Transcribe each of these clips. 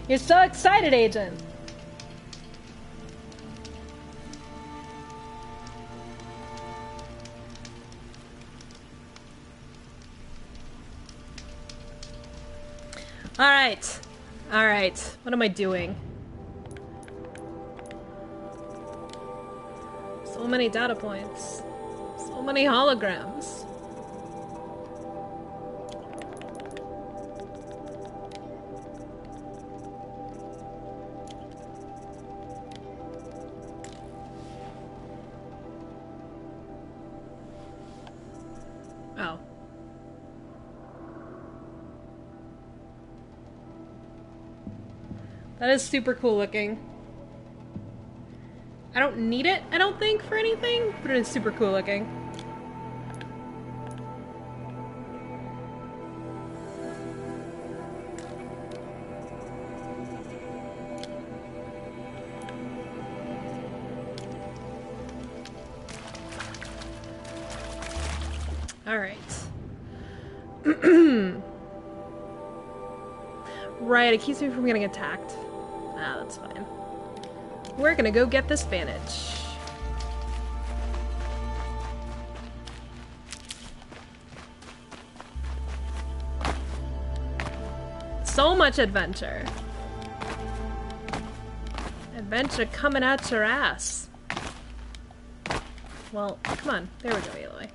You're so excited, Agent! Alright. Alright. What am I doing? So many data points. So many holograms. Oh. That is super cool looking. I don't need it, I don't think, for anything, but it is super cool looking. Alright. Right, it keeps me from getting attacked. Ah, that's fine. We're gonna go get this Vantage. So much adventure. Adventure coming out your ass. Well, come on. There we go, Aloy.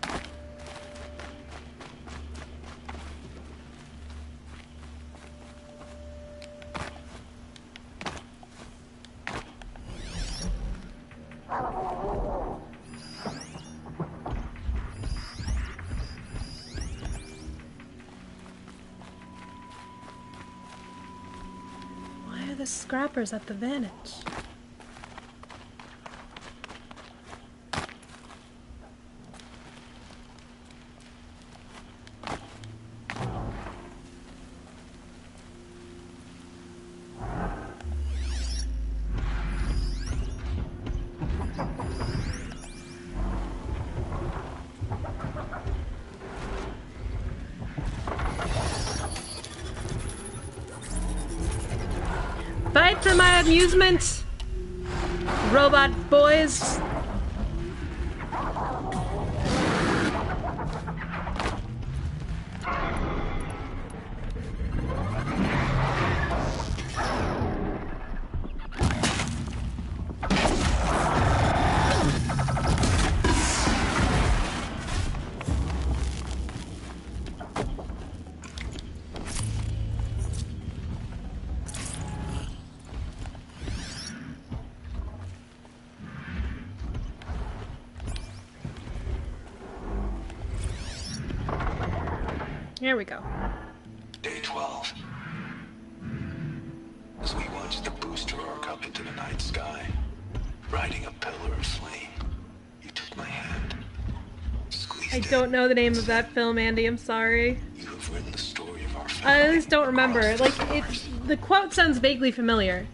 Scrappers at the Vantage. Fight for my amusement, robot boys. Here we go. Day 12. As we watched the booster arc up into the night sky, riding a pillar of flame, you took my hand, squeezed it. I don't know the name of that film, Andy. I'm sorry. You have written the story of our family. I just don't remember. Like, the quote sounds vaguely familiar.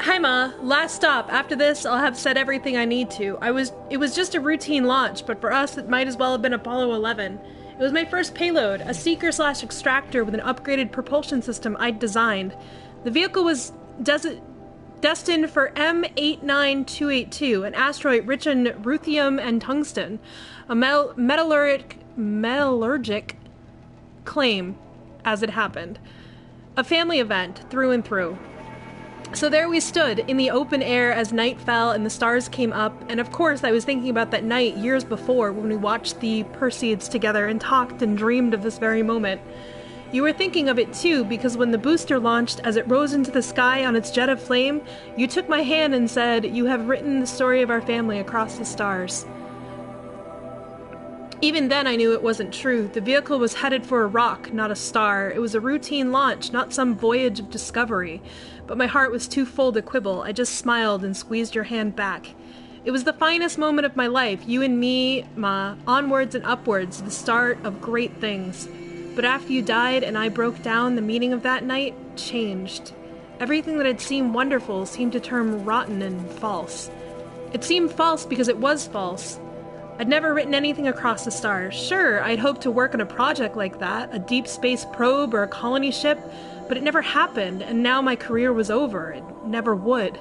Hi Ma, last stop. After this, I'll have said everything I need to. It was just a routine launch, but for us, it might as well have been Apollo 11. It was my first payload, a seeker/extractor with an upgraded propulsion system I'd designed. The vehicle was destined for M89282, an asteroid rich in ruthenium and tungsten, a metallurgic claim, as it happened. A family event, through and through. So there we stood, in the open air as night fell and the stars came up, and of course I was thinking about that night years before when we watched the Perseids together and talked and dreamed of this very moment. You were thinking of it too, because when the booster launched, as it rose into the sky on its jet of flame, you took my hand and said, "You have written the story of our family across the stars." Even then I knew it wasn't true. The vehicle was headed for a rock, not a star. It was a routine launch, not some voyage of discovery. But my heart was too full to quibble. I just smiled and squeezed your hand back. It was the finest moment of my life, you and me, Ma, onwards and upwards, the start of great things. But after you died and I broke down, the meaning of that night changed. Everything that had seemed wonderful seemed to turn rotten and false. It seemed false because it was false. I'd never written anything across the stars. Sure, I'd hoped to work on a project like that, a deep space probe or a colony ship, but it never happened, and now my career was over. It never would.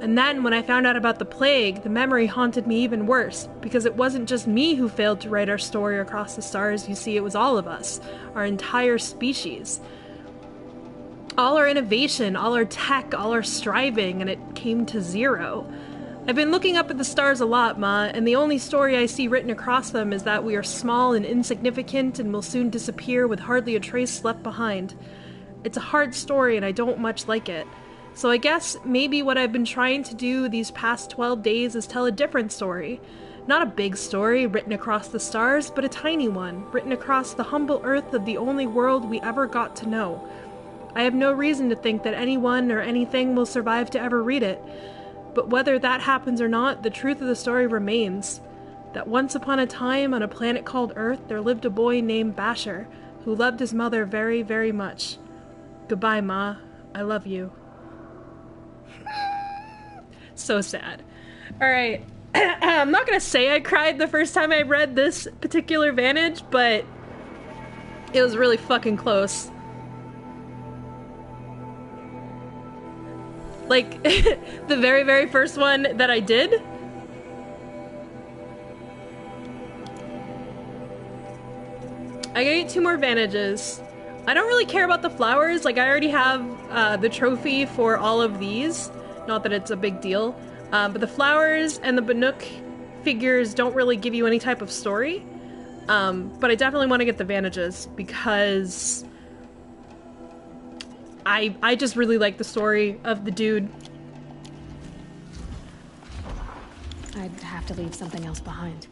And then, when I found out about the plague, the memory haunted me even worse, because it wasn't just me who failed to write our story across the stars. You see, it was all of us, our entire species. All our innovation, all our tech, all our striving, and it came to zero. I've been looking up at the stars a lot, Ma, and the only story I see written across them is that we are small and insignificant and will soon disappear with hardly a trace left behind. It's a hard story and I don't much like it. So I guess maybe what I've been trying to do these past 12 days is tell a different story. Not a big story written across the stars, but a tiny one, written across the humble earth of the only world we ever got to know. I have no reason to think that anyone or anything will survive to ever read it. But whether that happens or not, the truth of the story remains. That once upon a time, on a planet called Earth, there lived a boy named Basher, who loved his mother very, very much. Goodbye, Ma. I love you. So sad. Alright. I'm not gonna say I cried the first time I read this particular Vantage, but it was really fucking close. Like, the very, very first one that I did. I gotta get 2 more Vantages. I don't really care about the flowers, like I already have the trophy for all of these. Not that it's a big deal. But the flowers and the Banuk figures don't really give you any type of story. But I definitely want to get the Vantages because I just really like the story of the dude. I'd have to leave something else behind.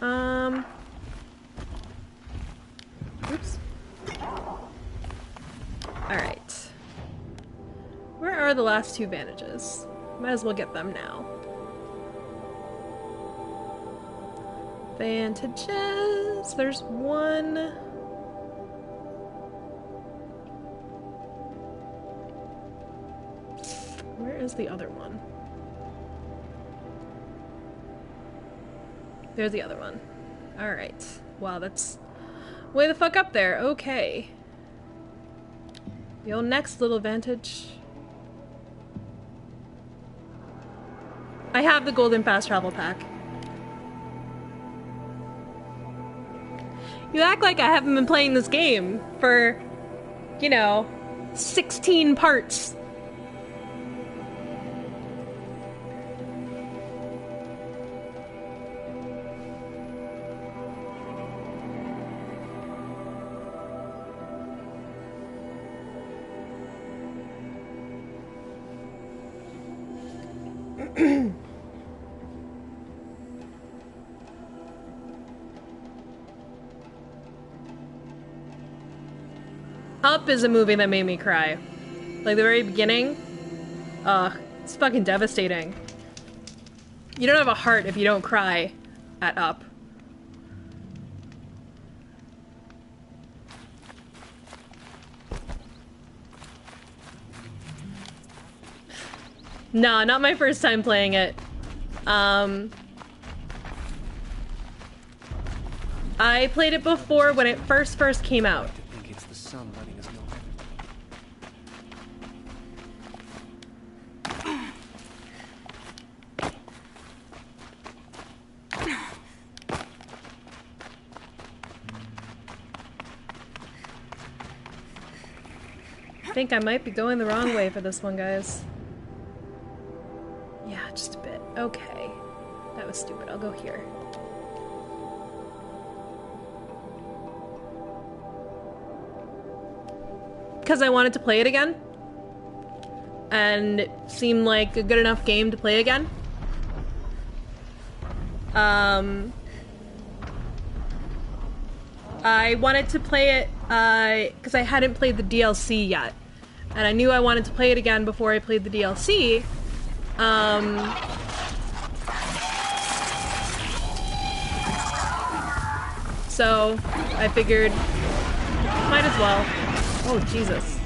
Oh. Oops. Alright. Where are the last 2 Vantages? Might as well get them now. Vantages. There's one. Where is the other one? There's the other one. Alright. Wow, that's way the fuck up there. Okay. The old next little Vantage. I have the Golden Fast Travel Pack. You act like I haven't been playing this game for, you know, 16 parts. Up is a movie that made me cry. Like, the very beginning. It's fucking devastating. You don't have a heart if you don't cry at Up. Nah, not my first time playing it. I played it before when it first came out. I think I might be going the wrong way for this one, guys. Yeah, just a bit. Okay. That was stupid. I'll go here. Because I wanted to play it again. And it seemed like a good enough game to play again. I wanted to play it because I hadn't played the DLC yet. And I knew I wanted to play it again before I played the DLC. So I figured, might as well. Oh, Jesus.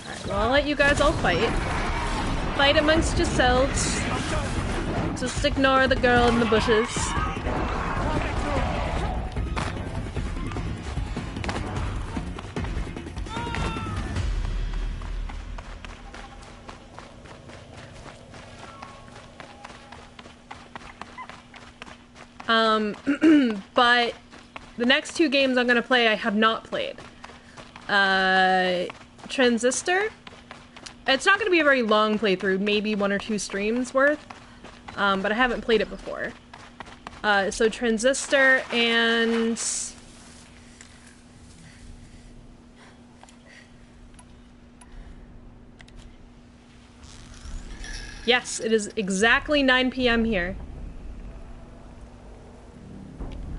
Alright, I'll let you guys all fight. Fight amongst yourselves. Just ignore the girl in the bushes. But the next two games I'm gonna play I have not played. Transistor. It's not gonna be a very long playthrough, maybe 1 or 2 streams worth. But I haven't played it before. So Transistor and... Yes, it is exactly 9 p.m. here.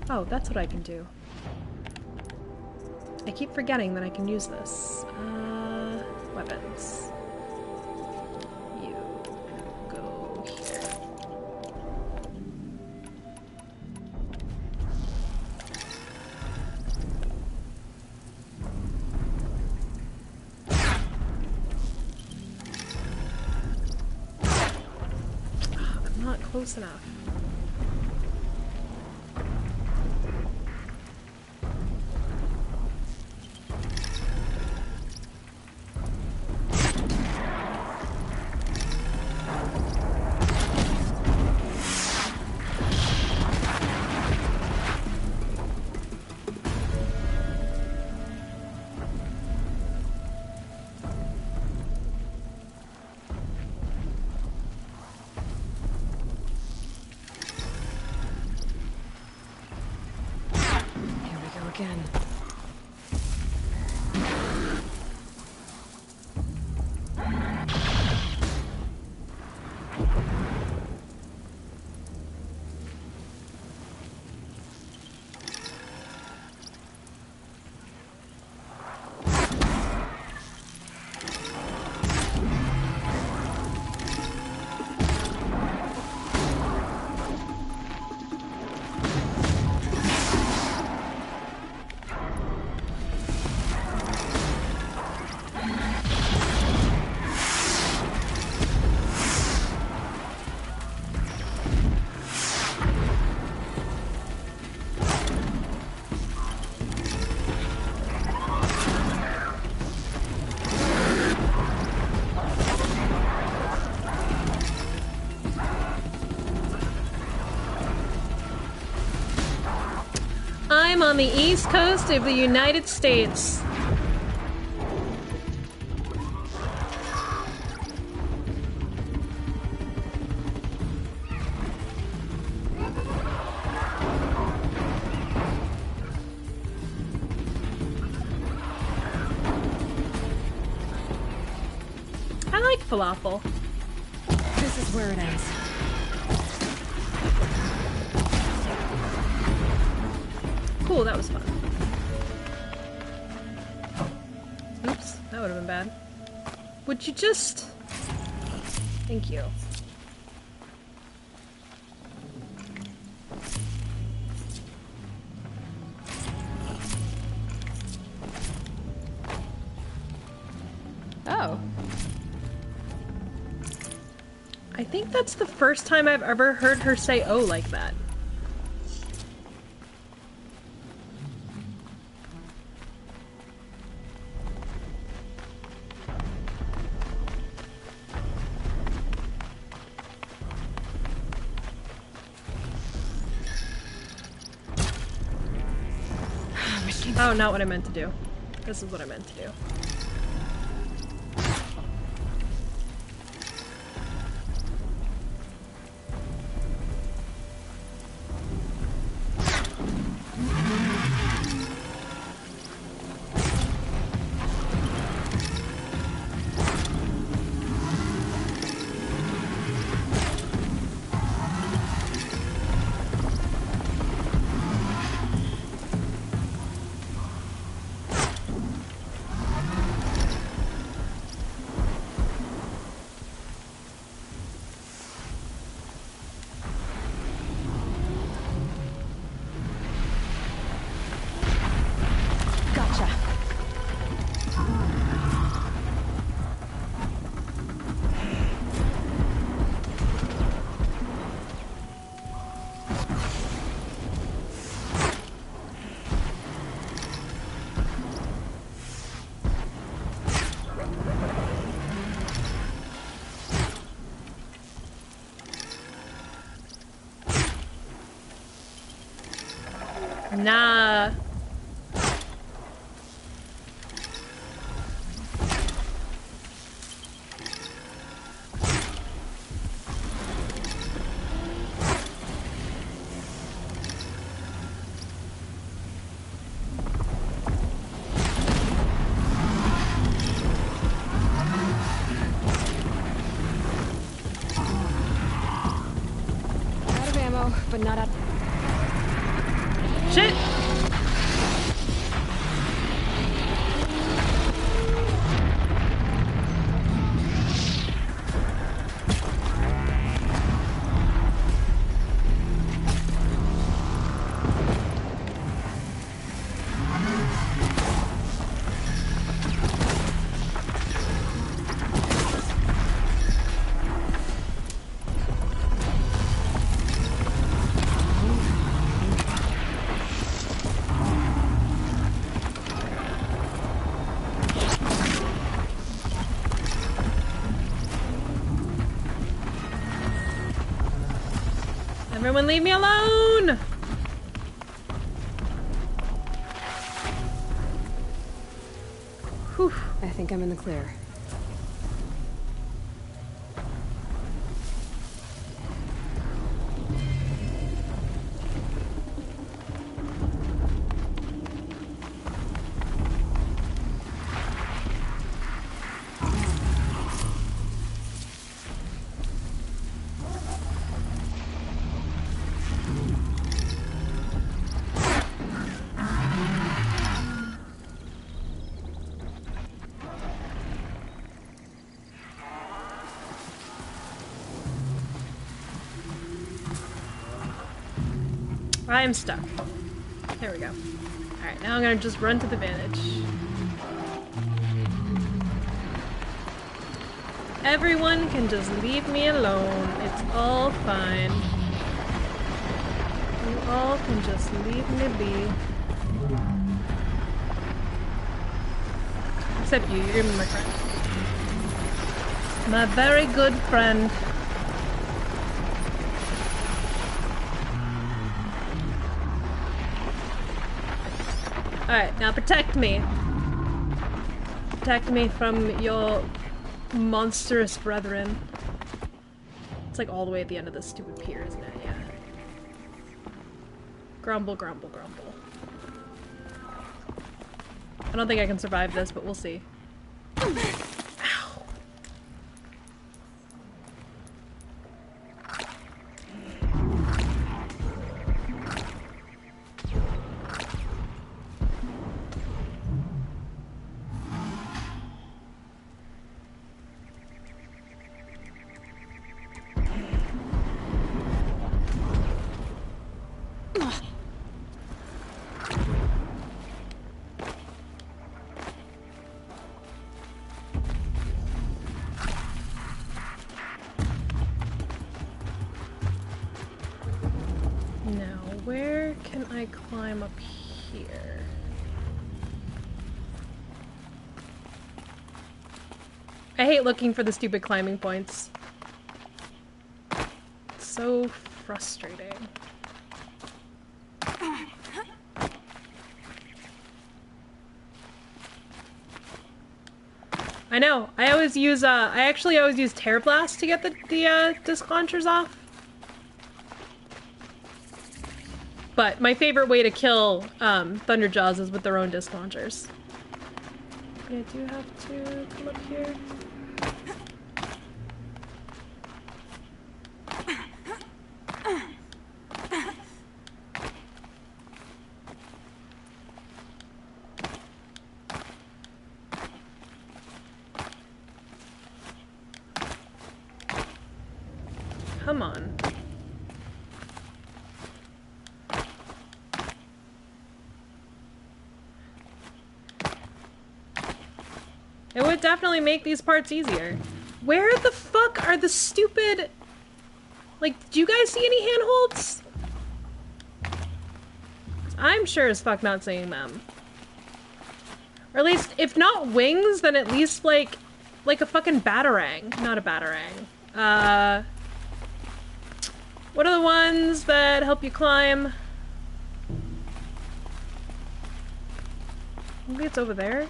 Oh, that's what I can do. I keep forgetting that I can use this. Weapons. You go here. I'm not close enough. Again. I'm on the east coast of the United States. I like falafel. This is where it ends. Cool, that was fun. Oops, that would have been bad. Would you just... Thank you. Oh. I think that's the first time I've ever heard her say "oh" like that. Oh, not what I meant to do. This is what I meant to do. Nah. Out of ammo, but not out. Shit! Everyone leave me alone! Whew. I think I'm in the clear. I am stuck. There we go. Alright, now I'm gonna just run to the vantage. Everyone can just leave me alone. It's all fine. You all can just leave me be. Except you, you're my friend. My very good friend. Alright, now protect me. Protect me from your monstrous brethren. It's like all the way at the end of this stupid pier, isn't it? Yeah. Grumble, grumble, grumble. I don't think I can survive this, but we'll see. Ow. Where can I climb up here? I hate looking for the stupid climbing points. It's so frustrating. I know. I always use I actually always use Tear Blast to get the disc launchers off. But my favorite way to kill Thunderjaws is with their own disc launchers. I do have to come up here. Come on. It would definitely make these parts easier. Where the fuck are the stupid... Like, do you guys see any handholds? I'm sure as fuck not seeing them. Or at least, if not wings, then at least like a fucking batarang. Not a batarang. What are the ones that help you climb? Maybe it's over there?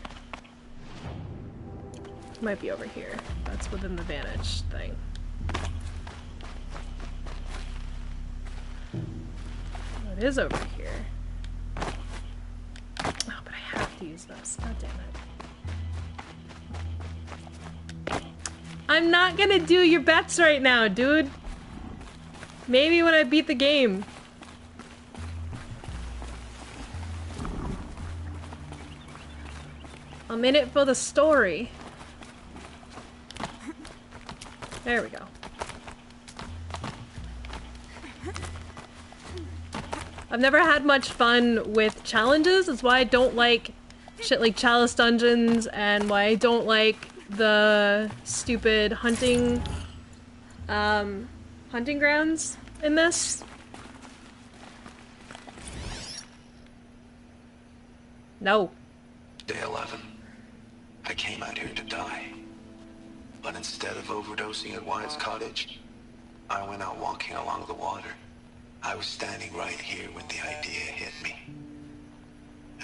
It might be over here. That's within the vantage thing. Oh, it is over here. Oh, but I have to use this. God damn it. I'm not gonna do your bets right now, dude. Maybe when I beat the game. I'm in it for the story. There we go. I've never had much fun with challenges. That's why I don't like shit like Chalice Dungeons and why I don't like the stupid hunting grounds in this. No. Day 11. I came out here to die. But instead of overdosing at Wyatt's cottage, I went out walking along the water. I was standing right here when the idea hit me.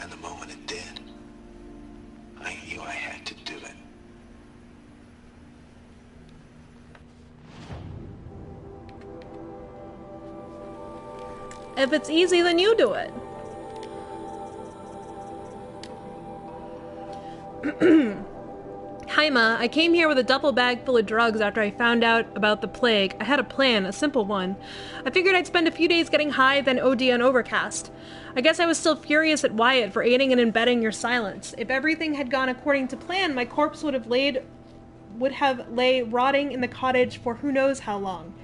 And the moment it did, I knew I had to do it. If it's easy, then you do it. Hi, Ma. I came here with a duffel bag full of drugs after I found out about the plague. I had a plan, a simple one. I figured I'd spend a few days getting high, then OD on Overcast. I guess I was still furious at Wyatt for aiding and abetting your silence. If everything had gone according to plan, my corpse would have lay rotting in the cottage for who knows how long.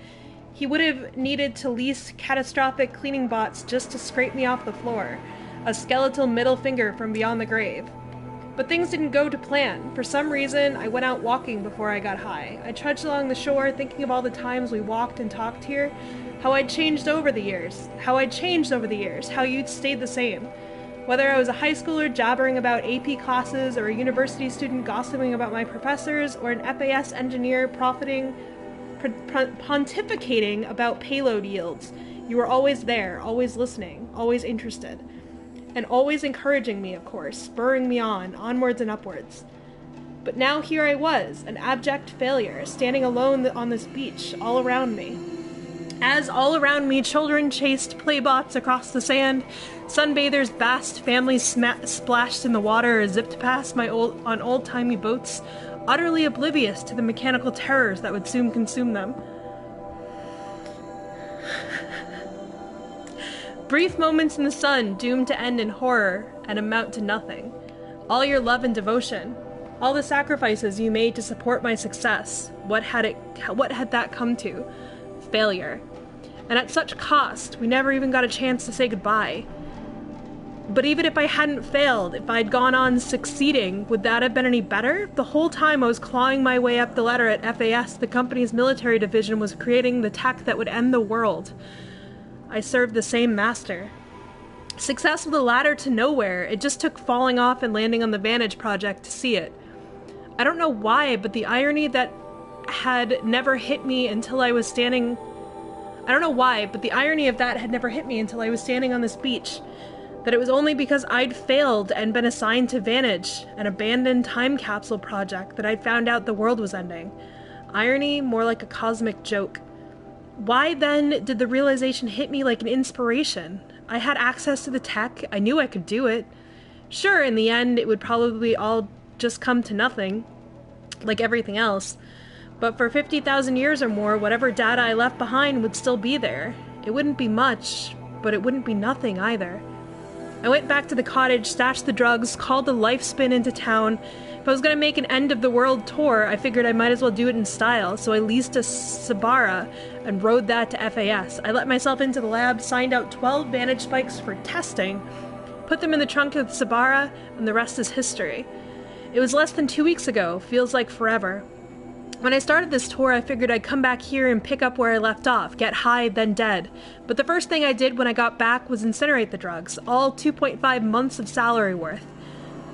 He would have needed to lease catastrophic cleaning bots just to scrape me off the floor. A skeletal middle finger from beyond the grave. But things didn't go to plan. For some reason, I went out walking before I got high. I trudged along the shore, thinking of all the times we walked and talked here, how I'd changed over the years, how you'd stayed the same. Whether I was a high schooler jabbering about AP classes, or a university student gossiping about my professors, or an FAS engineer pontificating about payload yields, you were always there, always listening, always interested. And always encouraging me, of course, spurring me on, onwards and upwards. But now here I was, an abject failure, standing alone on this beach, all around me. As all around me children chased playbots across the sand, sunbathers, vast families splashed in the or zipped past on old-timey boats, utterly oblivious to the mechanical terrors that would soon consume them. Brief moments in the sun doomed to end in horror and amount to nothing. All your love and devotion, all the sacrifices you made to support my success, what had that come to? Failure. And at such cost, we never even got a chance to say goodbye. But even if I hadn't failed, if I'd gone on succeeding, would that have been any better? The whole time I was clawing my way up the ladder at FAS, the company's military division was creating the tech that would end the world. I served the same master. Success was a ladder to nowhere. It just took falling off and landing on the Vantage project to see it. I don't know why, but the irony that had never hit me until I was standing... I don't know why, but the irony of that had never hit me until I was standing on this beach. That it was only because I'd failed and been assigned to Vantage, an abandoned time capsule project, that I'd found out the world was ending. Irony, more like a cosmic joke. Why then did the realization hit me like an inspiration? I had access to the tech, I knew I could do it. Sure, in the end, it would probably all just come to nothing, like everything else. But for 50,000 years or more, whatever data I left behind would still be there. It wouldn't be much, but it wouldn't be nothing either. I went back to the cottage, stashed the drugs, called the Lifespin into town. If I was going to make an end-of-the-world tour, I figured I might as well do it in style, so I leased a Sabara and rode that to FAS. I let myself into the lab, signed out 12 Vantage spikes for testing, put them in the trunk of the Sabara, and the rest is history. It was less than 2 weeks ago, feels like forever. When I started this tour, I figured I'd come back here and pick up where I left off, get high, then dead. But the first thing I did when I got back was incinerate the drugs, all 2.5 months of salary worth.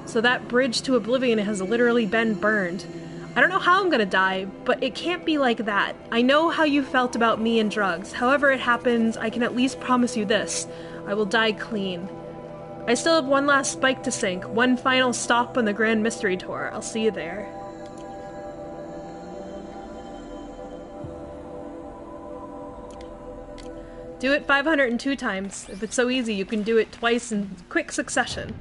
So that bridge to oblivion has literally been burned. I don't know how I'm gonna die, but it can't be like that. I know how you felt about me and drugs. However it happens, I can at least promise you this. I will die clean. I still have one last spike to sink, one final stop on the Grand Mystery Tour. I'll see you there. Do it 502 times. If it's so easy, you can do it twice in quick succession.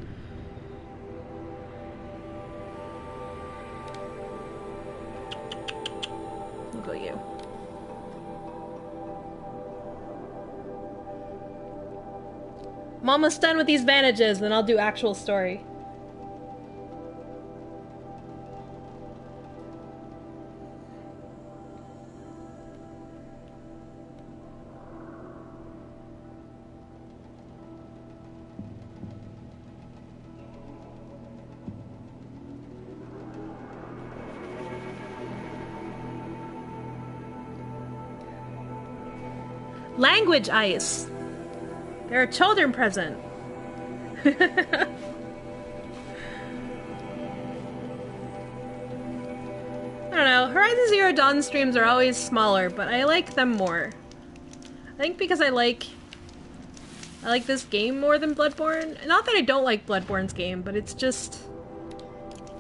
I'll go you. I'm almost done with these bandages, then I'll do actual story. Language ice. There are children present. I don't know. Horizon Zero Dawn streams are always smaller, but I like them more. I think because I like this game more than Bloodborne. Not that I don't like Bloodborne's game, but it's just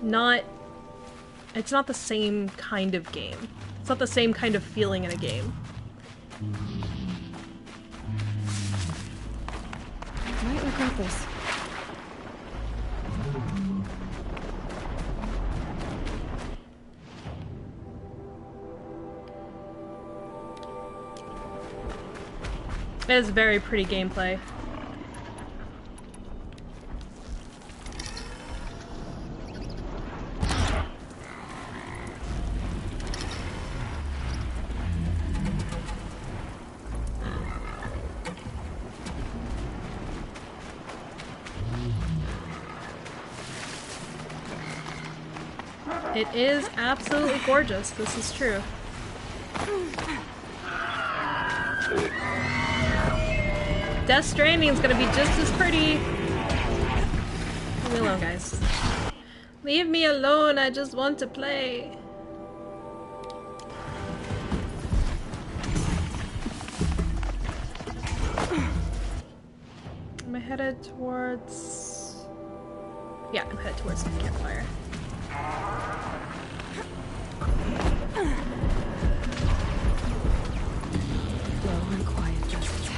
not... It's not the same kind of game. It's not the same kind of feeling in a game. Might regret this. It is very pretty gameplay. It is absolutely gorgeous, this is true. Death Stranding is gonna be just as pretty. Leave me alone, guys. Leave me alone, I just want to play. Am I headed towards... Yeah, I'm headed towards the campfire. Slow and quiet, just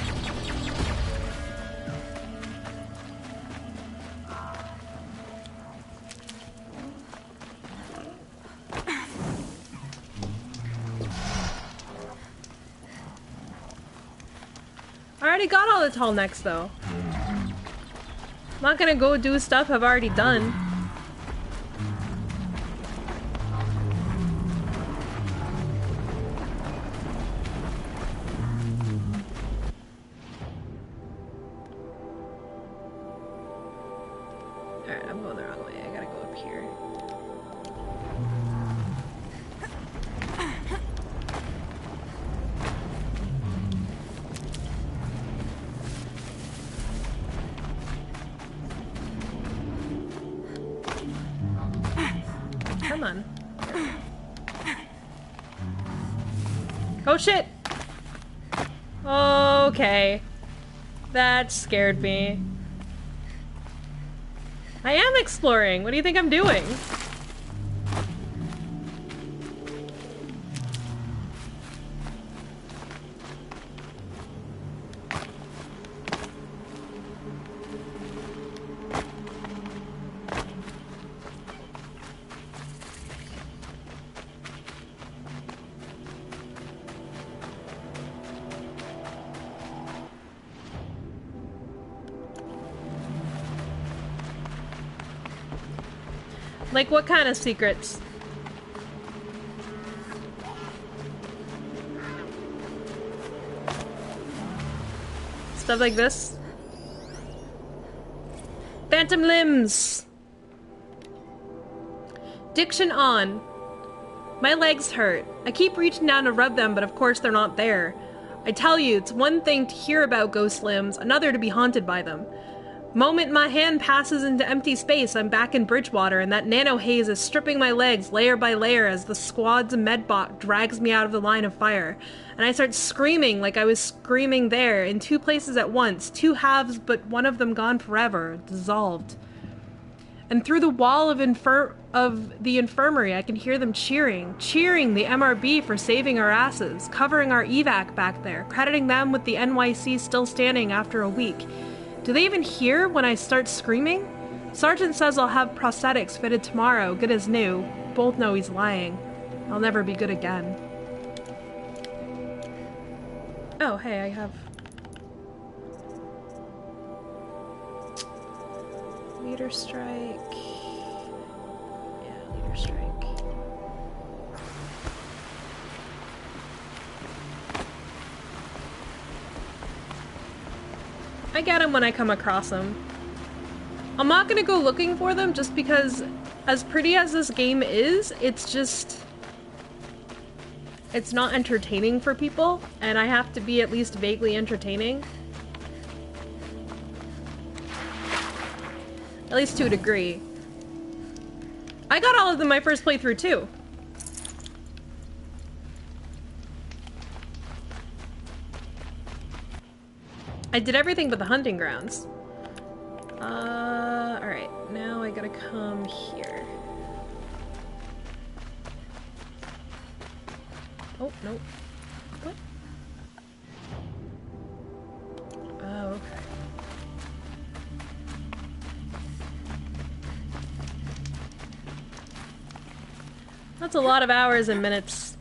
I already got all the tall necks though. I'm not gonna go do stuff I've already done. Alright, I'm going the wrong way. I gotta go up here. Come on. Oh shit! Okay. That scared me. I am exploring. What do you think I'm doing? Like, what kind of secrets? Stuff like this? Phantom limbs! Diction on. My legs hurt. I keep reaching down to rub them, but of course they're not there. I tell you, it's one thing to hear about ghost limbs, another to be haunted by them. Moment my hand passes into empty space, I'm back in Bridgewater, and that nano haze is stripping my legs layer by layer as the squad's medbot drags me out of the line of fire. And I start screaming like I was screaming there, in two places at once, two halves, but one of them gone forever, dissolved. And through the wall of the infirmary, I can hear them cheering the MRB for saving our asses, covering our evac back there, crediting them with the NYC still standing after a week. Do they even hear when I start screaming? Sergeant says I'll have prosthetics fitted tomorrow, good as new. Both know he's lying. I'll never be good again. Oh, hey, I have... Leader strike... Yeah, leader strike. I get them when I come across them. I'm not gonna go looking for them just because, as pretty as this game is, it's just... It's not entertaining for people, and I have to be at least vaguely entertaining. At least to a degree. I got all of them my first playthrough too. I did everything but the hunting grounds. Alright, now I gotta come here. Oh, nope. What? Oh, okay. That's a lot of hours and minutes.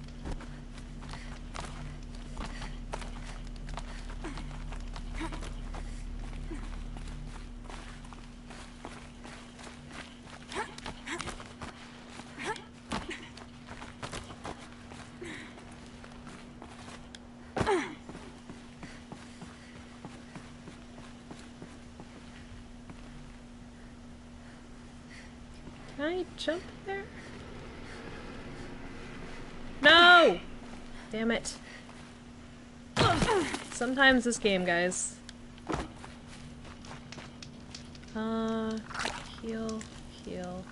Can I jump there? No! Damn it. Sometimes this game, guys. Heal, heal, heal.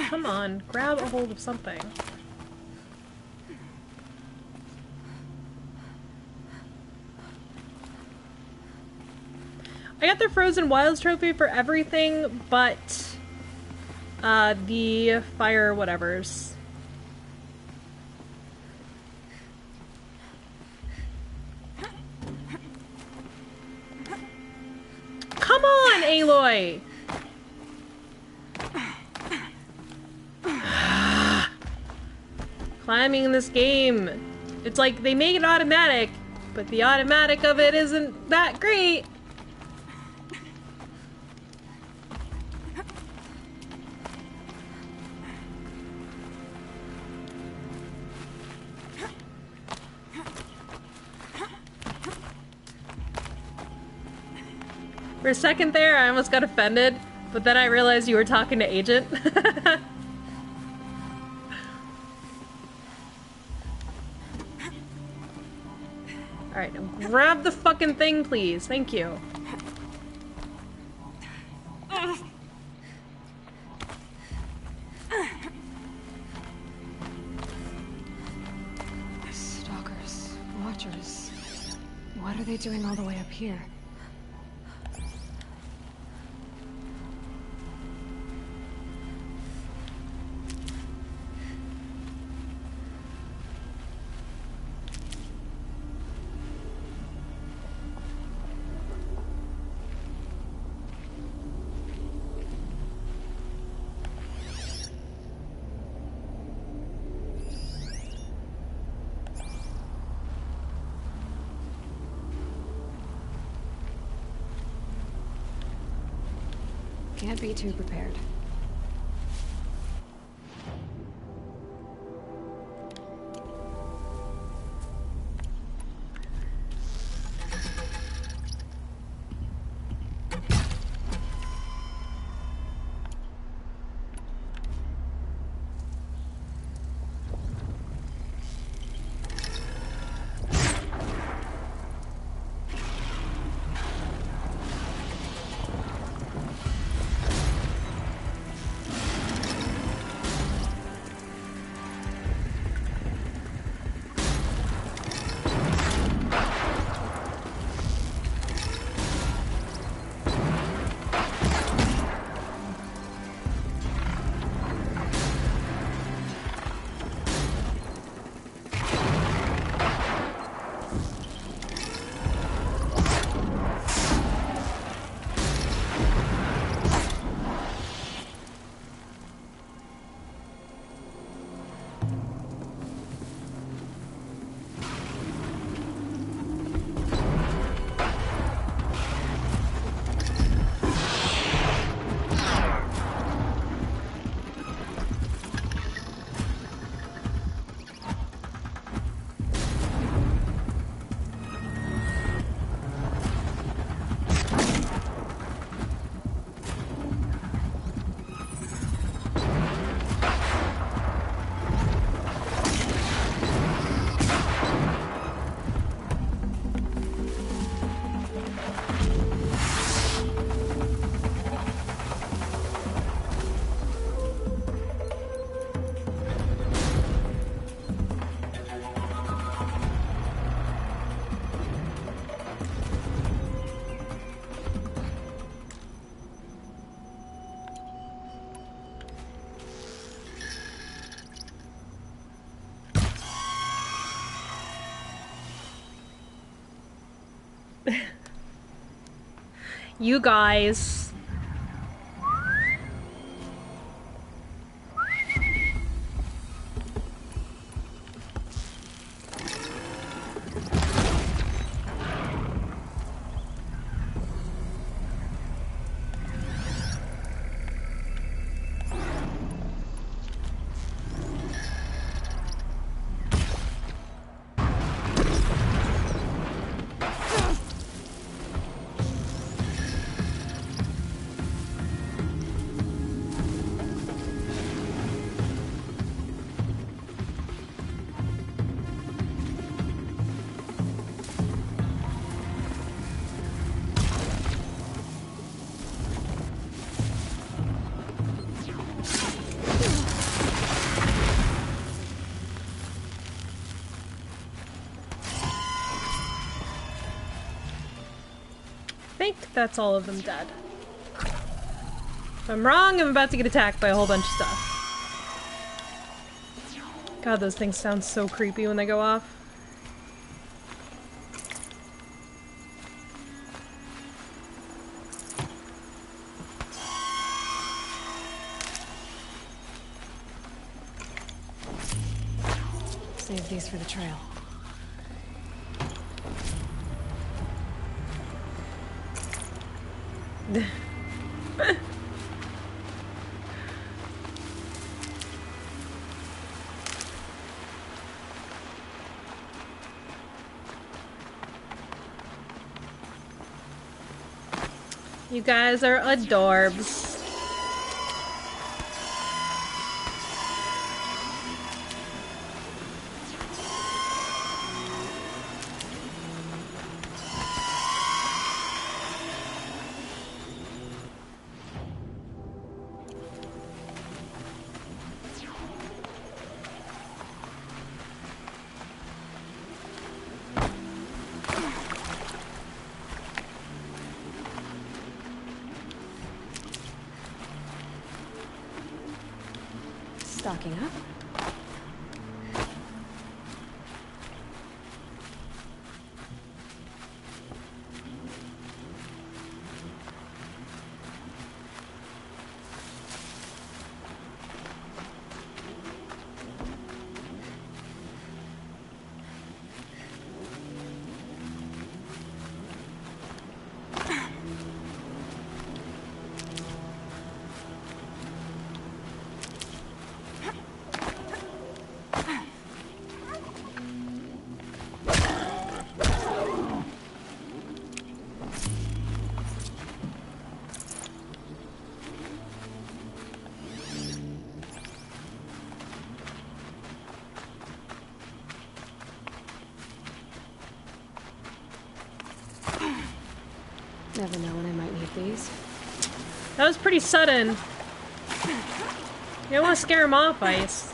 Come on, grab a hold of something. I got the Frozen Wilds trophy for everything but the fire whatevers. Come on, Aloy! Climbing in this game, it's like they make it automatic, but the automatic of it isn't that great. For a second there, I almost got offended, but then I realized you were talking to Agent. Alright, now grab the fucking thing, please. Thank you. Stalkers, watchers. What are they doing all the way up here? Can't be too prepared. You guys. I think that's all of them dead. If I'm wrong, I'm about to get attacked by a whole bunch of stuff. God, those things sound so creepy when they go off. Save these for the trail. You guys are adorbs. Stocking up. Never know when I might need these. That was pretty sudden. You don't want to scare him off, Ice.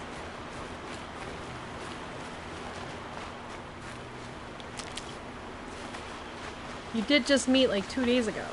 You did just meet like 2 days ago.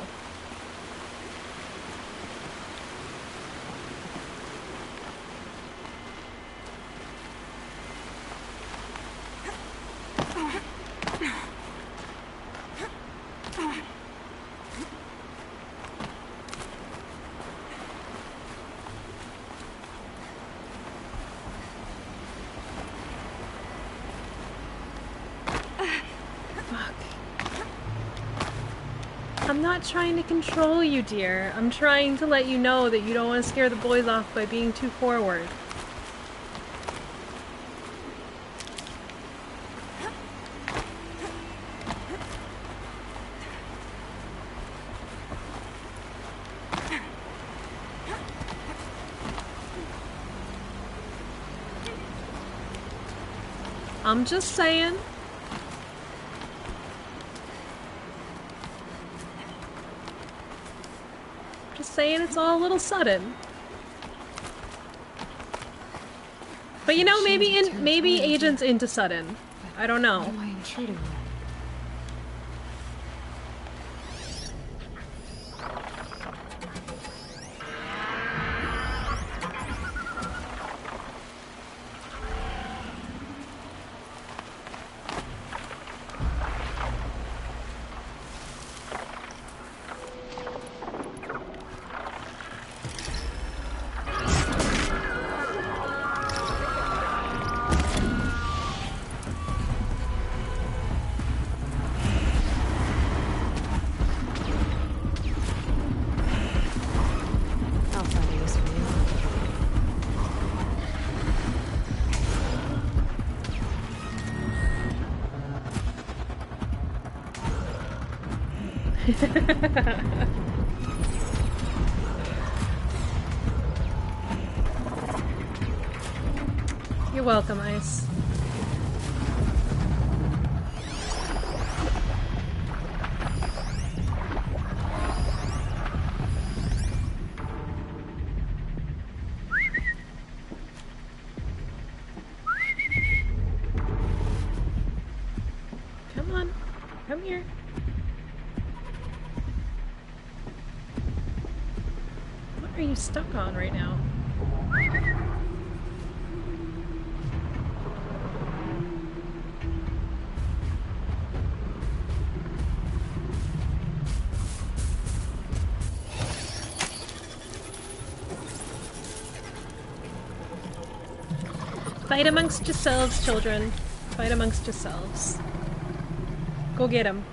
I'm not trying to control you, dear. I'm trying to let you know that you don't want to scare the boys off by being too forward. I'm just saying. Saying it's all a little sudden. But you know, maybe Agent's into sudden. I don't know. What am I intruding on? You're welcome, Ice. Come on, come here. What are you stuck on right now? Fight amongst yourselves, children. Fight amongst yourselves. Go get him.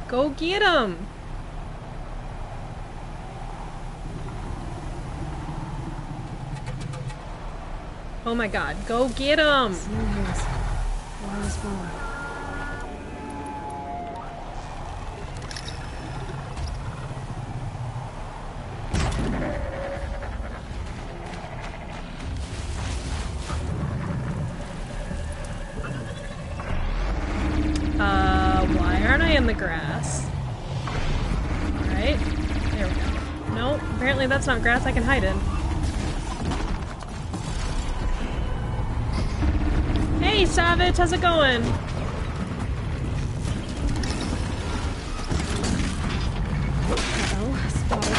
Go get him! Oh my god, go get him! War is born. Why aren't I in the grass? Alright, there we go. Nope, apparently that's not grass I can hide in. Hey, Savage, how's it going? Uh-oh, spotted.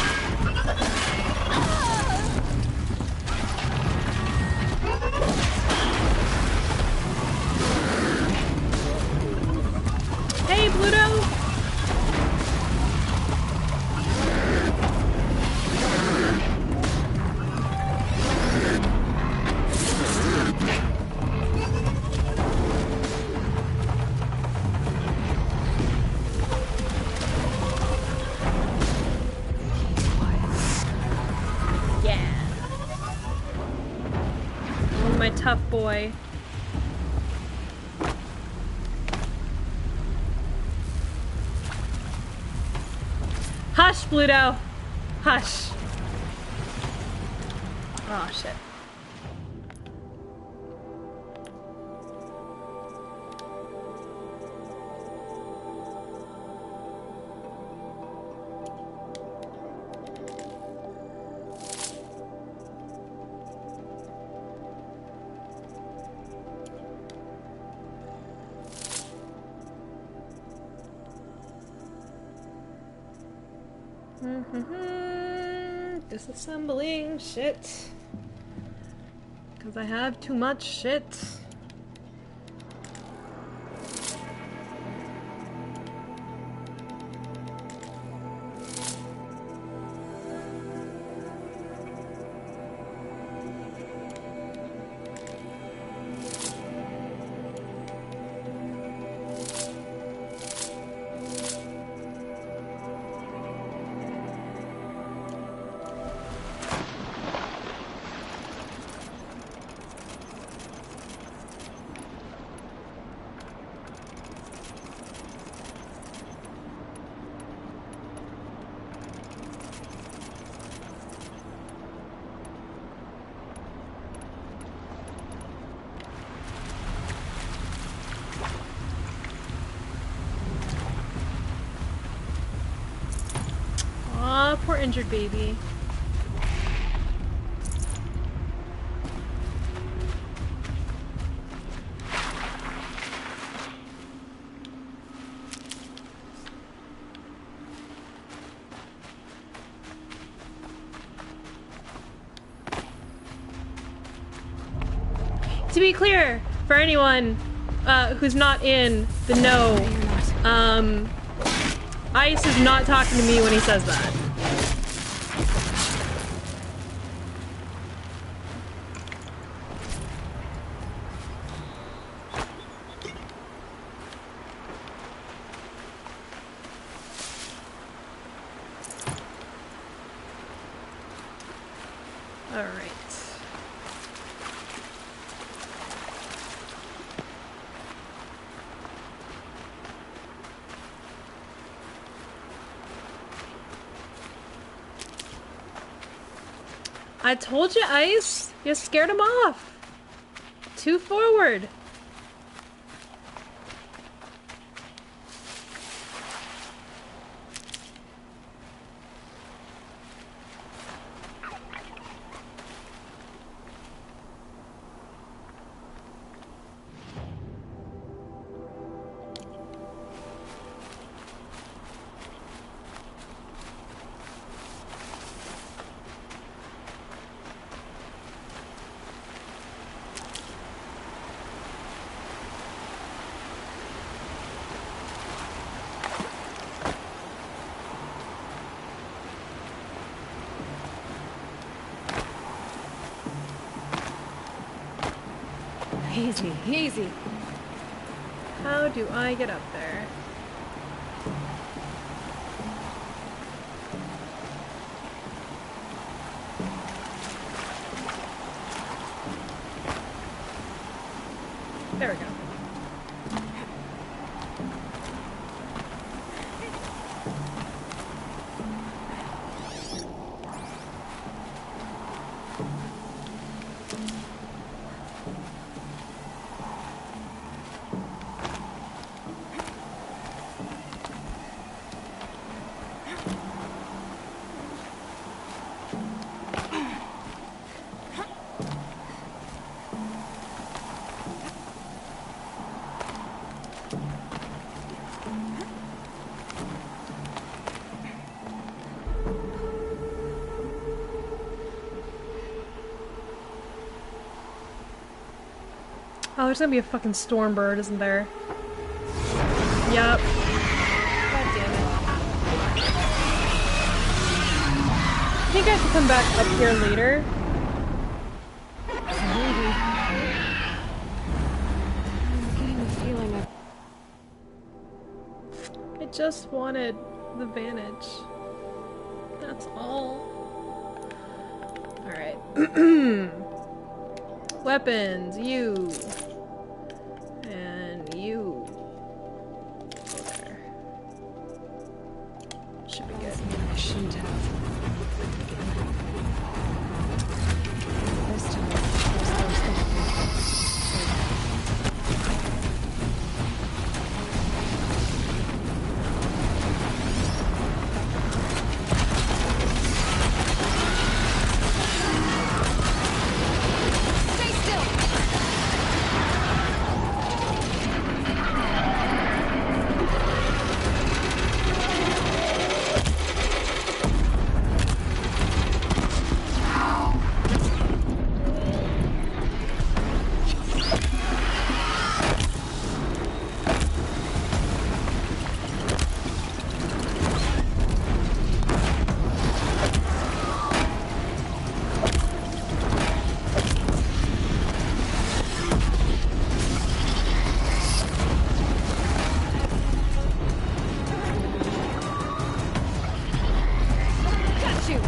Hey, Pluto! Yeah. Oh, my tough boy. Hush, Pluto! Hush. Oh, shit. Disassembling shit. Because I have too much shit. Aw, poor injured baby. To be clear, for anyone who's not in the know, Ice is not talking to me when he says that. All right. I told you, Ice. You scared him off. Too forward. Easy, easy. How do I get up there? There we go. Oh, there's gonna be a fucking storm bird, isn't there? Yup. God damn it. I think I have to come back up here later. Maybe. I'm getting the feeling I just wanted the vantage. That's all. Alright. Weapons, you. And you. Go there. Should be good. I shouldn't have. This time, there's those things. Stay still! Got you!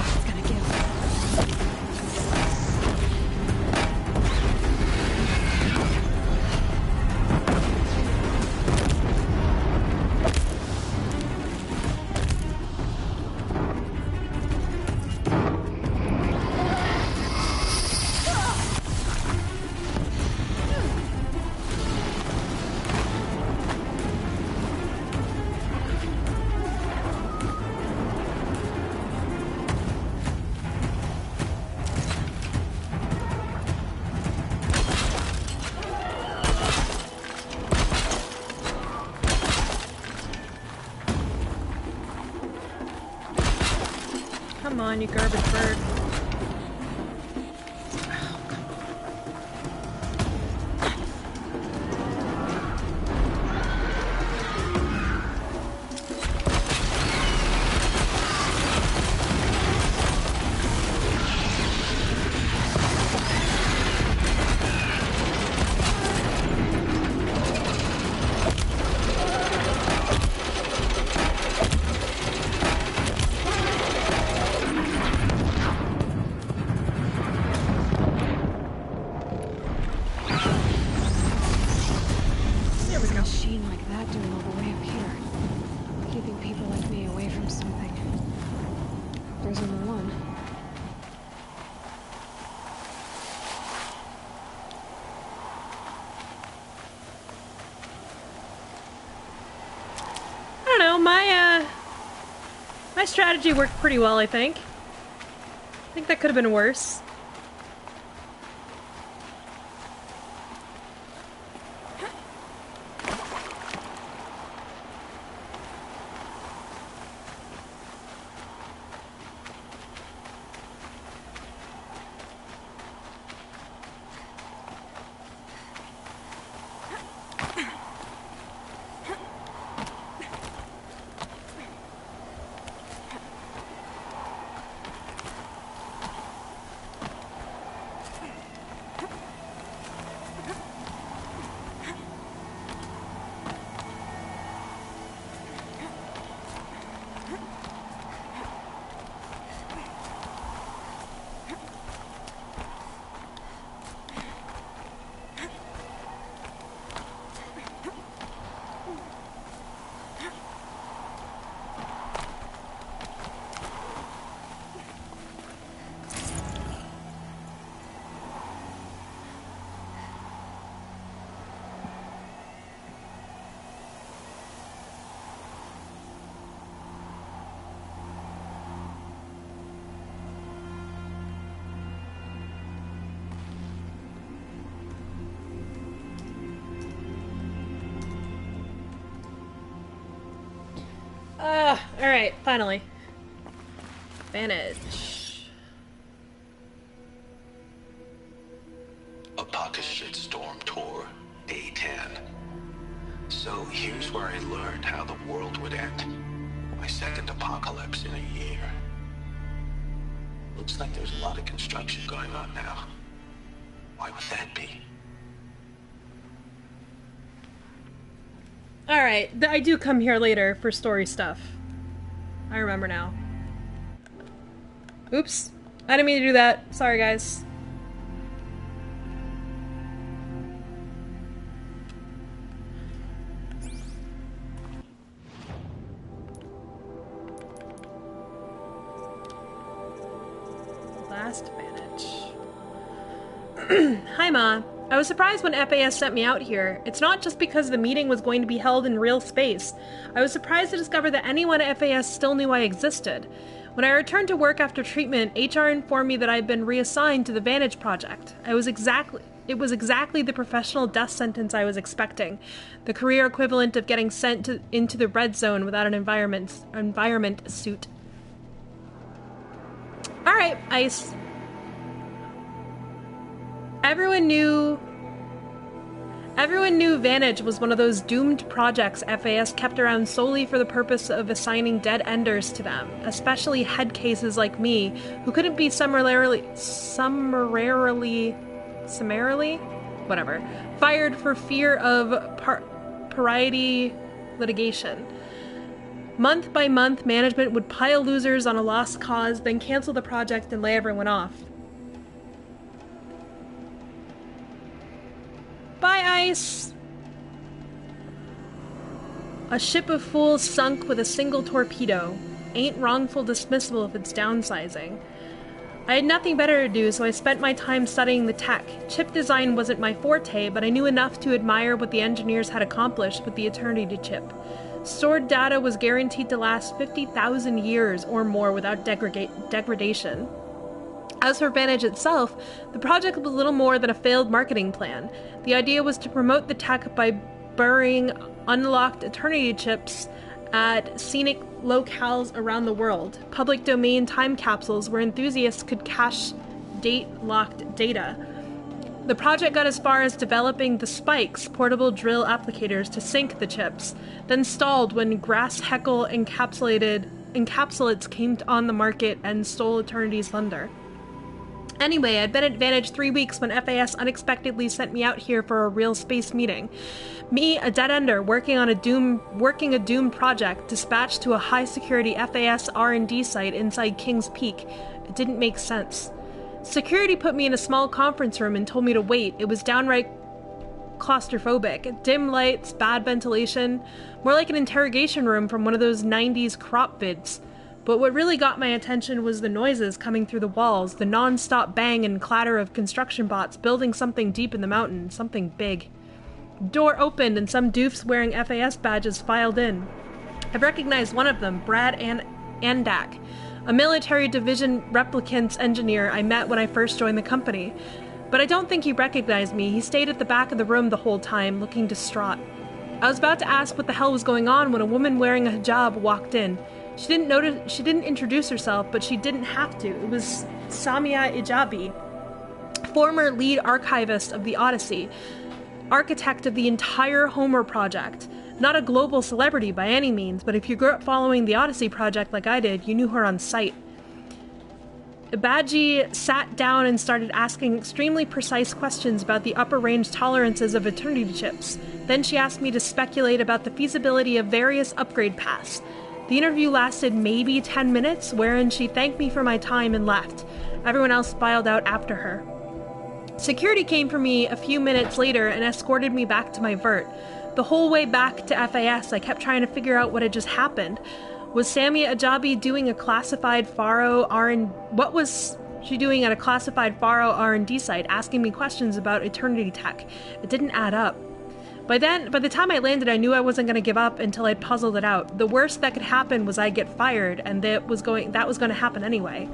It's gonna give. Come on, you garbage bird. know, my strategy worked pretty well, I think. I think that could have been worse. Alright, finally. Vantage. Apocalypse Shitstorm Tour, Day 10. So here's where I learned how the world would end. My second apocalypse in a year. Looks like there's a lot of construction going on now. Why would that be? Alright, I do come here later for story stuff. I remember now. Oops. I didn't mean to do that. Sorry, guys. Last Vantage. Hi, Ma. I was surprised when FAS sent me out here. It's not just because the meeting was going to be held in real space. I was surprised to discover that anyone at FAS still knew I existed. When I returned to work after treatment, HR informed me that I'd been reassigned to the Vantage Project. It was exactly the professional death sentence I was expecting. The career equivalent of getting sent into the red zone without an environment suit. Alright, Ice. Everyone knew Vantage was one of those doomed projects FAS kept around solely for the purpose of assigning dead enders to them, especially head cases like me, who couldn't be summarily, fired for fear of parity litigation. Month by month, management would pile losers on a lost cause, then cancel the project and lay everyone off. Bye, Ice! A ship of fools sunk with a single torpedo. Ain't wrongful dismissal if it's downsizing. I had nothing better to do, so I spent my time studying the tech. Chip design wasn't my forte, but I knew enough to admire what the engineers had accomplished with the Eternity chip. Stored data was guaranteed to last 50,000 years or more without degradation. As for Vantage itself, the project was little more than a failed marketing plan. The idea was to promote the tech by burying unlocked Eternity chips at scenic locales around the world, public domain time capsules where enthusiasts could cache date-locked data. The project got as far as developing the Spikes, portable drill applicators to sink the chips, then stalled when Grass Heckle encapsulates came on the market and stole Eternity's thunder. Anyway, I'd been at Vantage 3 weeks when FAS unexpectedly sent me out here for a real space meeting. Me, a dead-ender, working a doomed project, dispatched to a high-security FAS R&D site inside King's Peak. It didn't make sense. Security put me in a small conference room and told me to wait. It was downright claustrophobic. Dim lights, bad ventilation, more like an interrogation room from one of those 90s crop vids. But what really got my attention was the noises coming through the walls, the non-stop bang and clatter of construction bots building something deep in the mountain, something big. Door opened and some doofs wearing FAS badges filed in. I've recognized one of them, Brad Andak, a military division replicants engineer I met when I first joined the company. But I don't think he recognized me. He stayed at the back of the room the whole time, looking distraught. I was about to ask what the hell was going on when a woman wearing a hijab walked in. She didn't introduce herself, but she didn't have to. It was Samia Ijabi, former lead archivist of the Odyssey, architect of the entire Homer project. Not a global celebrity by any means, but if you grew up following the Odyssey project like I did, you knew her on sight. Ibaji sat down and started asking extremely precise questions about the upper range tolerances of Eternity chips. Then she asked me to speculate about the feasibility of various upgrade paths. The interview lasted maybe 10 minutes, wherein she thanked me for my time and left. Everyone else filed out after her. Security came for me a few minutes later and escorted me back to my vert. The whole way back to FAS, I kept trying to figure out what had just happened. Was Samia Ijabi doing a classified Faro what was she doing at a classified Faro R&D site, asking me questions about Eternity tech? It didn't add up. By the time I landed, I knew I wasn't going to give up until I'd puzzled it out. The worst that could happen was I'd get fired, and that was going to happen anyway.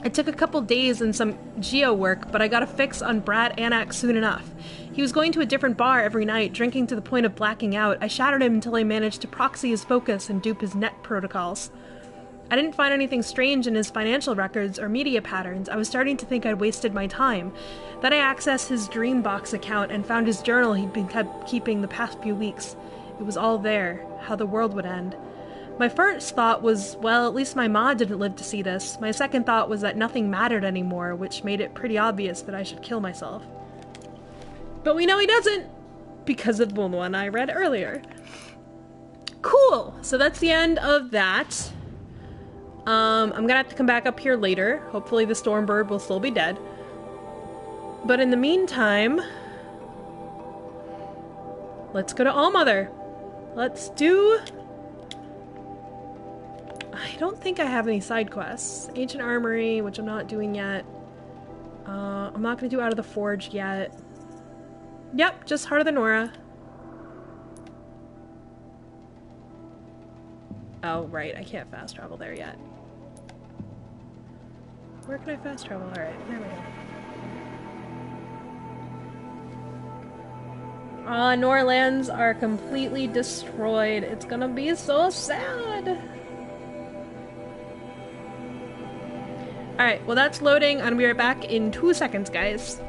It took a couple days and some geo work, but I got a fix on Brad Anak soon enough. He was going to a different bar every night, drinking to the point of blacking out. I shattered him until I managed to proxy his focus and dupe his net protocols. I didn't find anything strange in his financial records or media patterns. I was starting to think I'd wasted my time. Then I accessed his Dreambox account and found his journal he'd been keeping the past few weeks. It was all there, how the world would end. My first thought was, well, at least my ma didn't live to see this. My second thought was that nothing mattered anymore, which made it pretty obvious that I should kill myself. But we know he doesn't, because of the one I read earlier. Cool! So that's the end of that. I'm gonna have to come back up here later. Hopefully the Stormbird will still be dead. But in the meantime, let's go to Allmother. Let's do... I don't think I have any side quests. Ancient Armory, which I'm not doing yet. I'm not gonna do Out of the Forge yet. Yep, just Heart of the Nora. Oh, right, I can't fast travel there yet. Where can I fast travel? Alright, there we go. Norlands are completely destroyed. It's gonna be so sad. Alright, well that's loading. I'm gonna be right back in 2 seconds, guys.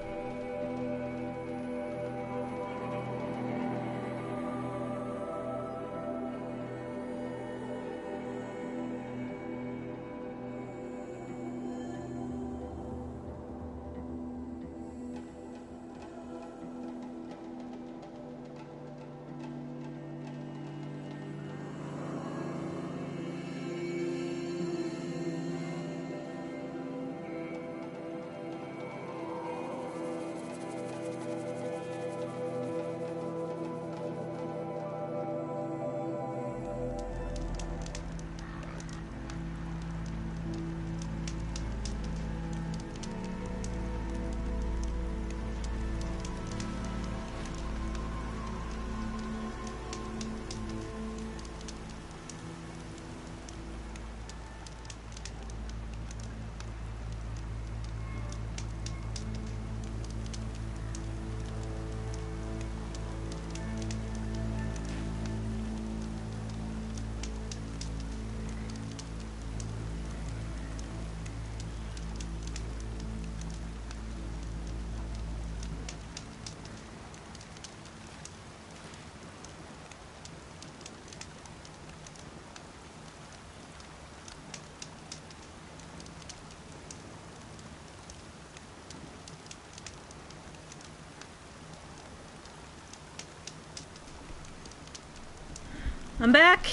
I'm back!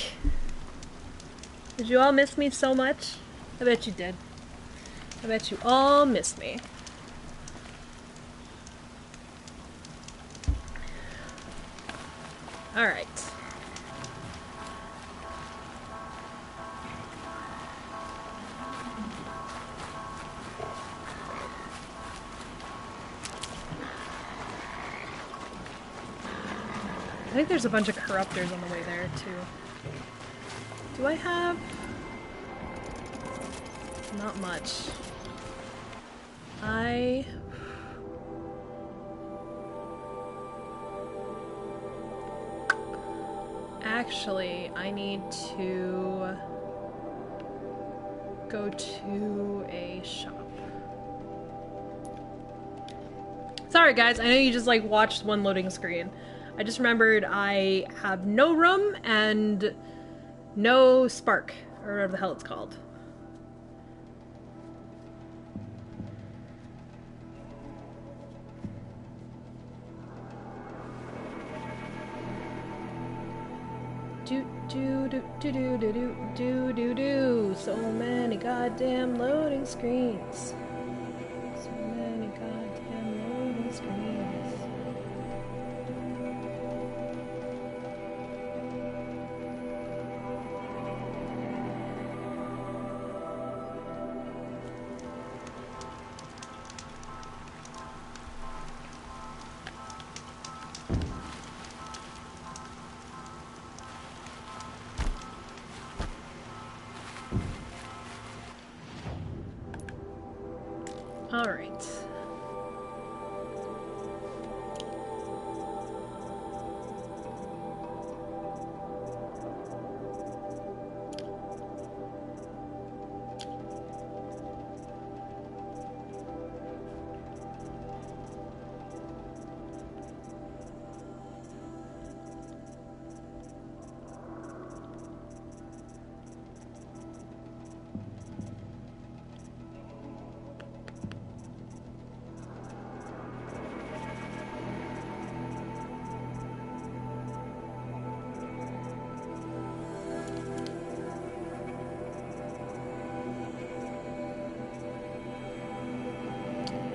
Did you all miss me so much? I bet you did. I bet you all missed me. Alright. I think there's a bunch of corruptors on the way there, too. Do I have... Not much. Actually, I need to go to a shop. Sorry guys, I know you just like watched one loading screen. I just remembered I have no room and no spark, or whatever the hell it's called. Do. So many goddamn loading screens. So many goddamn loading screens. All right.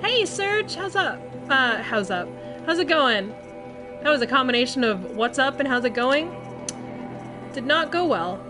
Hey, Serge, how's up? How's up? How's it going? That was a combination of what's up and how's it going? Did not go well.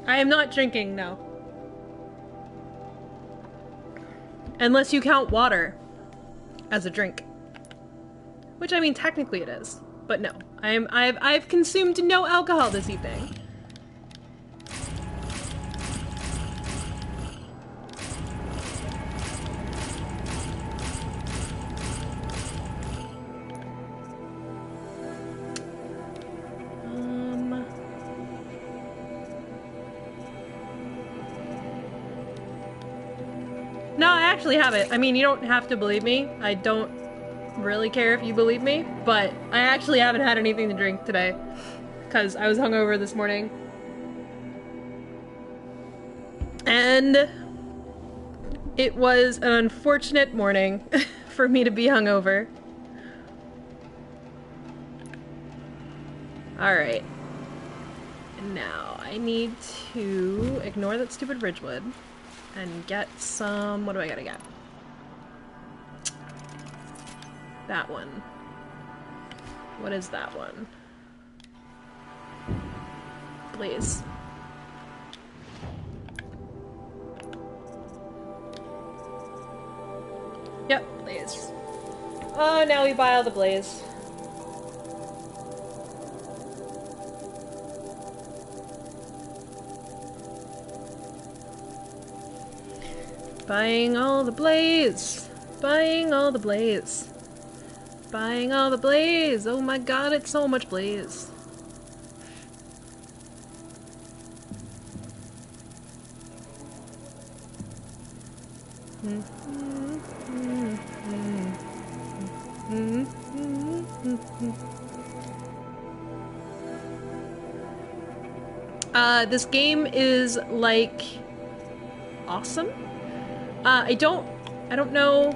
I am not drinking, no. Unless you count water as a drink. Which, I mean, technically it is. But no. I've consumed no alcohol this evening. No, I actually have it. I mean, you don't have to believe me. I don't really care if you believe me, but I actually haven't had anything to drink today because I was hungover this morning. And it was an unfortunate morning for me to be hungover. Alright. Now, I need to ignore that stupid Ridgewood and get some... What do I gotta get? That one. What is that one? Blaze. Yep, Blaze. Oh, now we buy all the Blaze. Buying all the Blaze. Buying all the Blaze. Buying all the Blaze. Oh my god, it's so much Blaze. This game is like awesome. I don't know.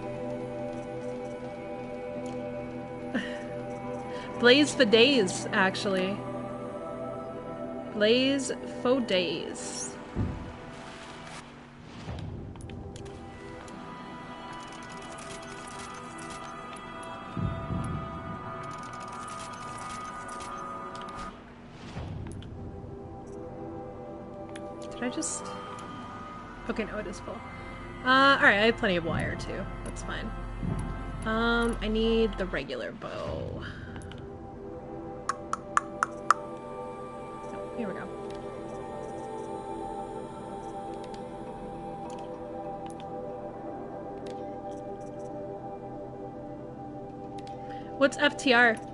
Blaze for days, actually. Blaze for days. Did I just... Okay, no, it is full. Alright, I have plenty of wire too. That's fine. I need the regular bow. Oh, here we go. What's FTR?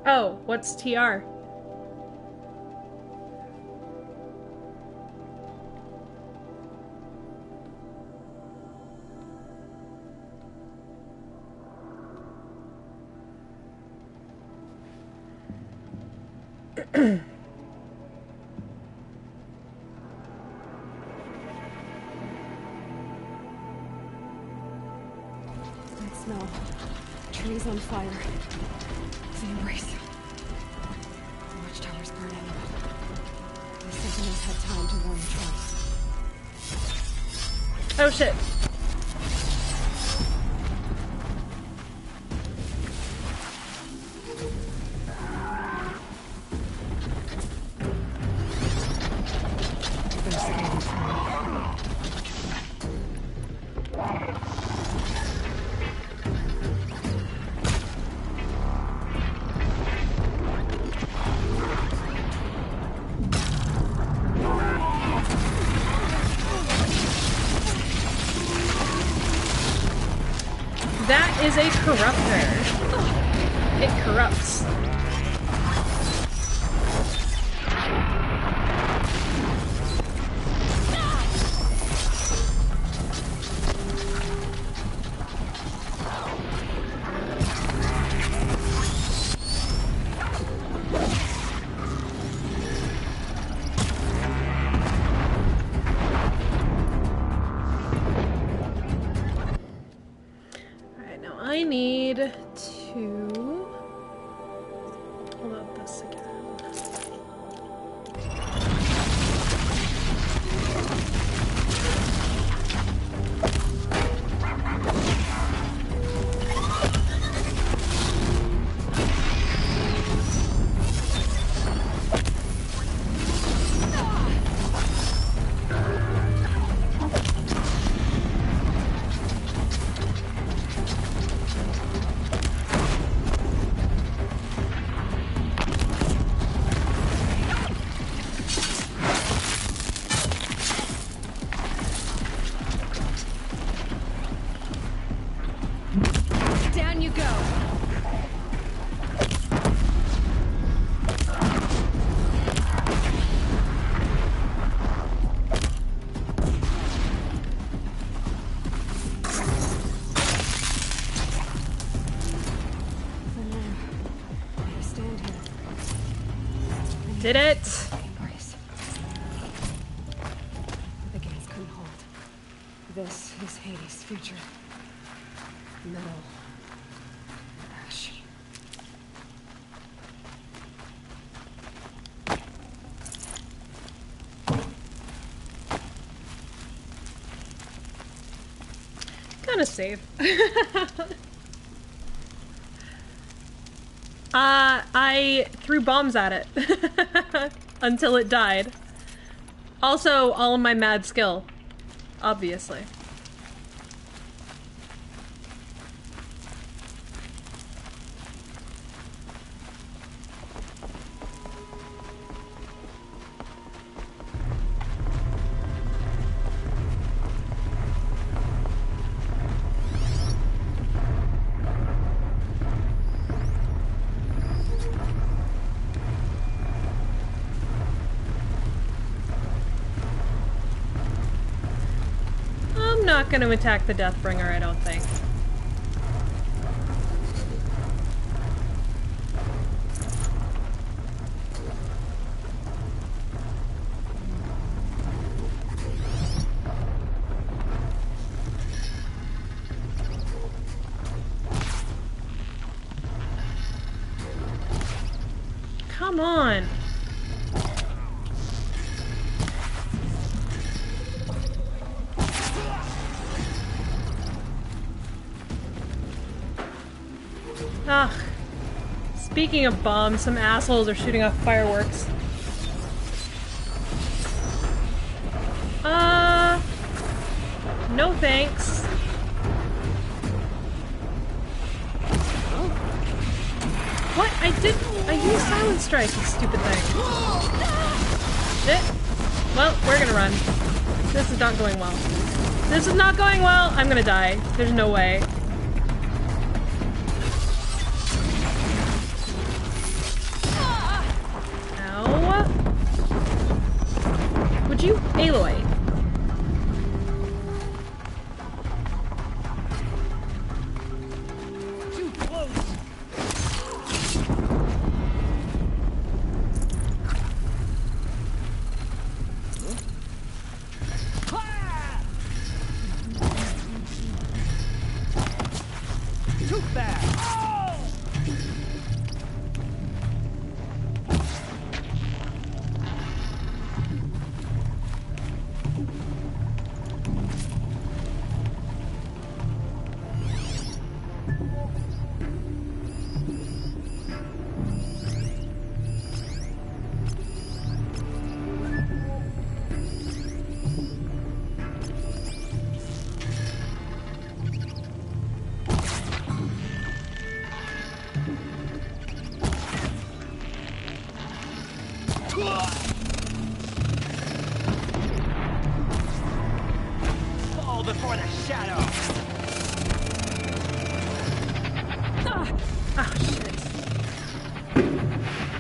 Oh, what's TR? That smell. Trees on fire. The embrace. The watchtower's burning. The sentinels had time to warn the tribes. Oh shit. That is a corruptor. It corrupts. I need to pull up this again. Down you go. Stand here. Did it? Embrace. The gates couldn't hold. This is Hades' future. Metal. Ash. Kinda safe. I threw bombs at it until it died. Also, all of my mad skill, obviously. I'm not going to attack the Deathbringer, I don't think. Come on. Ugh. Speaking of bombs, some assholes are shooting off fireworks. No thanks. What? I used Silent Strike, you stupid thing. Well, we're gonna run. This is not going well. This is not going well! I'm gonna die. There's no way. Ow. Would you, Aloy?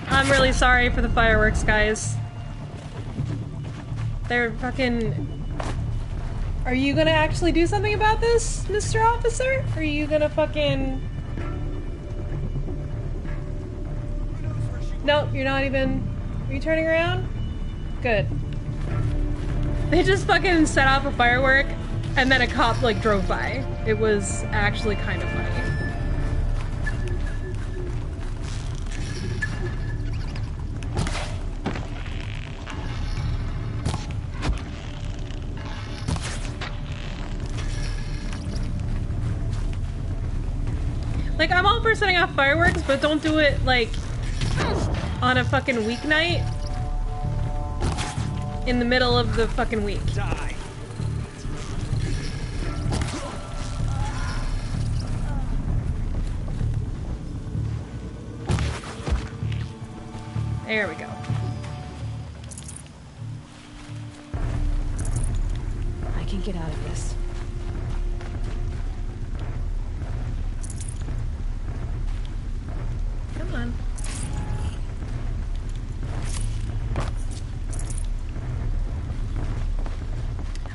I'm really sorry for the fireworks, guys. They're fucking... Are you gonna actually do something about this, Mr. Officer? Are you gonna fucking... No, you're not even... Are you turning around? Good. They just fucking set off a firework, and then a cop, like, drove by. It was actually kind of funny. Like, I'm all for setting off fireworks, but don't do it, like, on a fucking weeknight in the middle of the fucking week. Die. There we go. I can get out of this. Come on.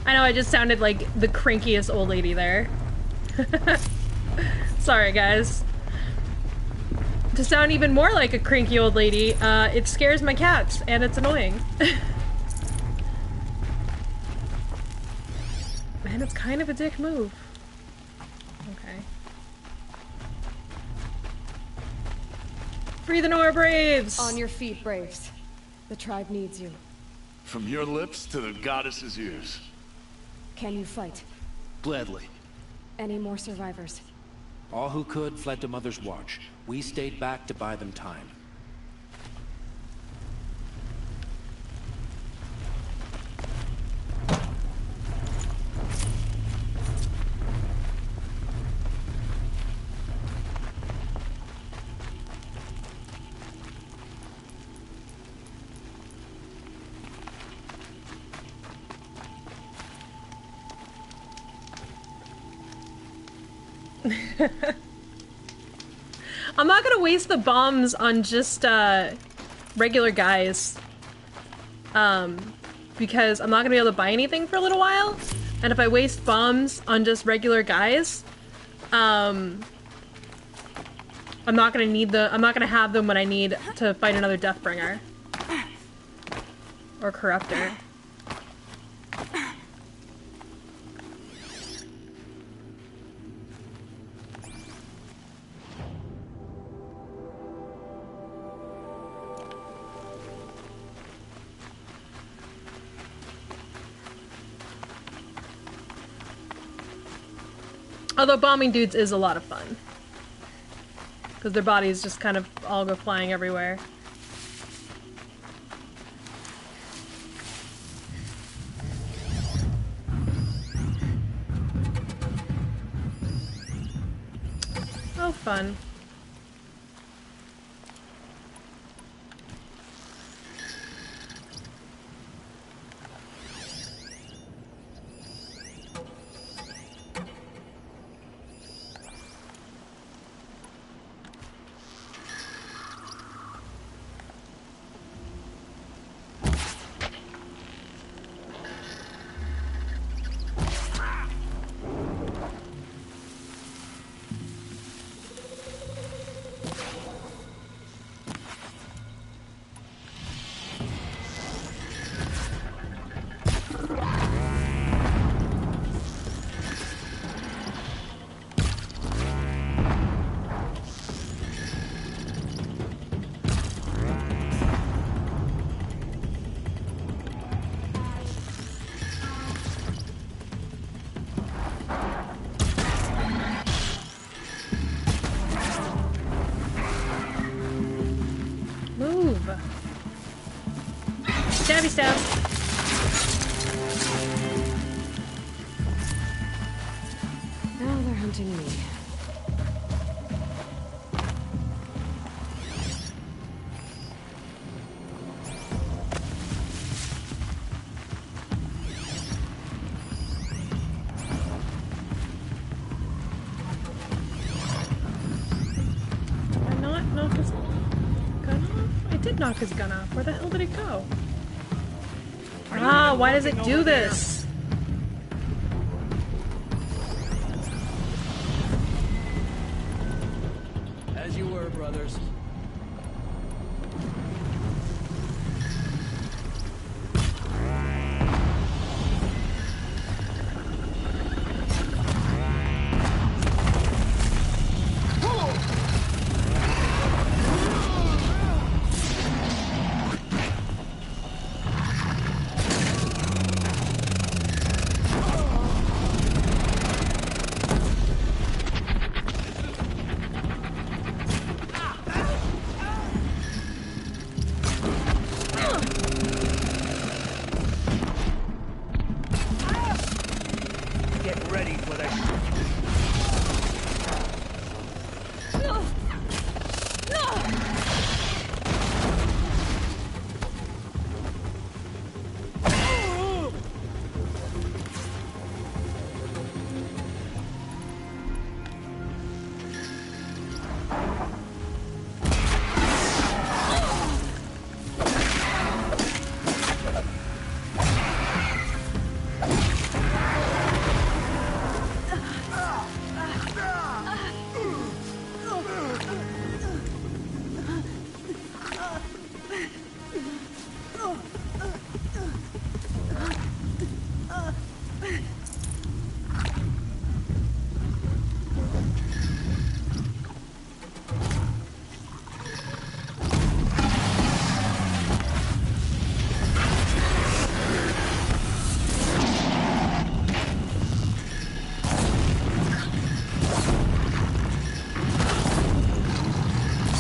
I know I just sounded like the crankiest old lady there. Sorry, guys. To sound even more like a cranky old lady, it scares my cats, and it's annoying. Man, it's kind of a dick move. Okay. Free the Nora Braves! On your feet, Braves. The tribe needs you. From your lips to the goddess's ears. Can you fight? Gladly. Any more survivors? All who could fled to Mother's Watch. We stayed back to buy them time. I'm not gonna waste the bombs on just regular guys, because I'm not gonna be able to buy anything for a little while, and if I waste bombs on just regular guys, I'm not gonna have them when I need to fight another Deathbringer or Corruptor. Although bombing dudes is a lot of fun. Because their bodies just kind of all go flying everywhere. Oh, fun. Stabby stab. Now they're hunting me. Did I not knock his gun off? I did knock his gun off. Where the hell did it go? Ah, why does it do this? As you were, brothers.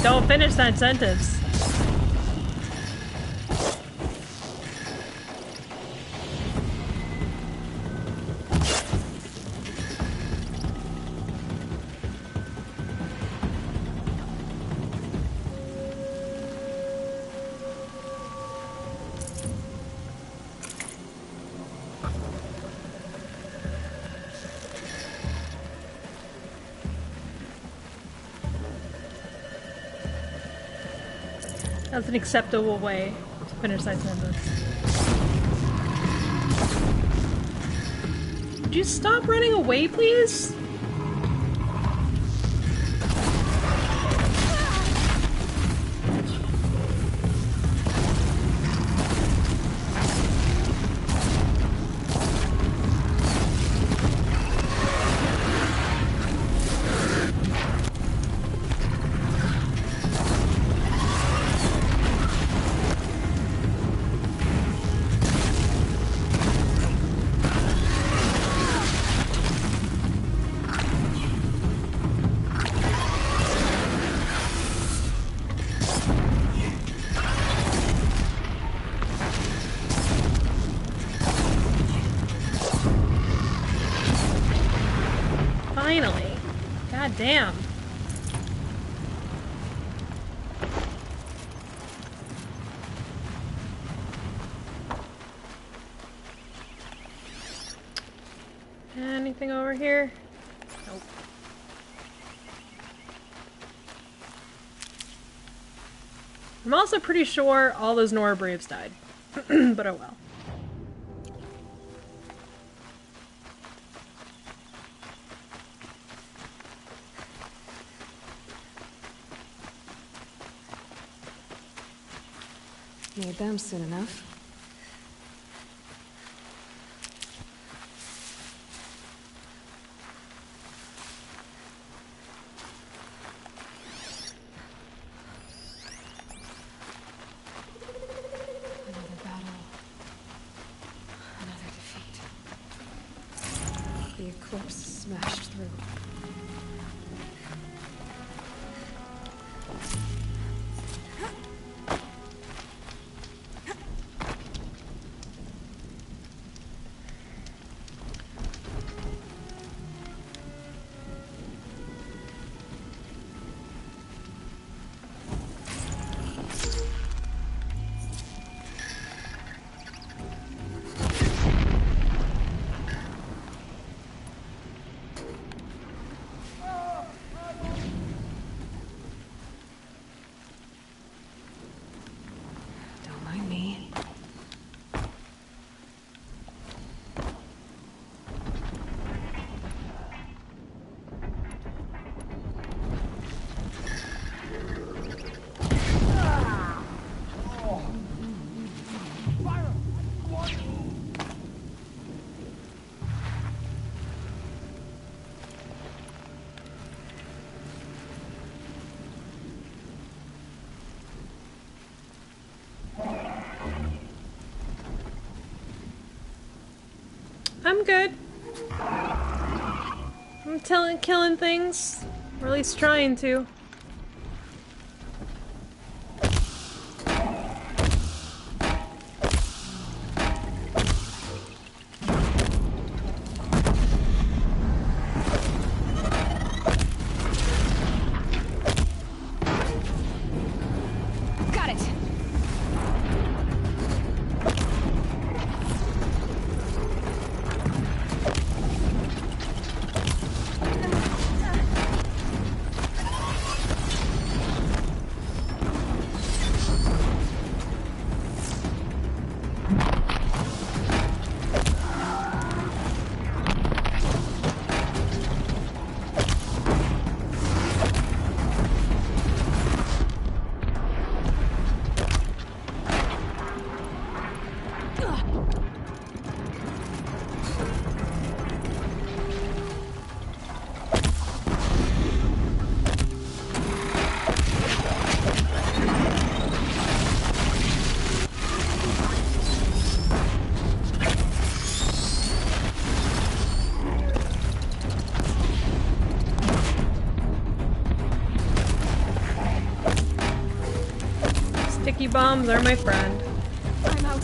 Don't finish that sentence. That's an acceptable way to finish that sentence. Would you stop running away, please? Finally. God damn. Anything over here? Nope. I'm also pretty sure all those Nora Braves died. But oh well. Need them soon enough. Another battle. Another defeat. The Eclipse smashed through. Don't mind me. I'm good. I'm killing things. Or at least trying to. Got it! Sticky bombs are my friend. I'm out.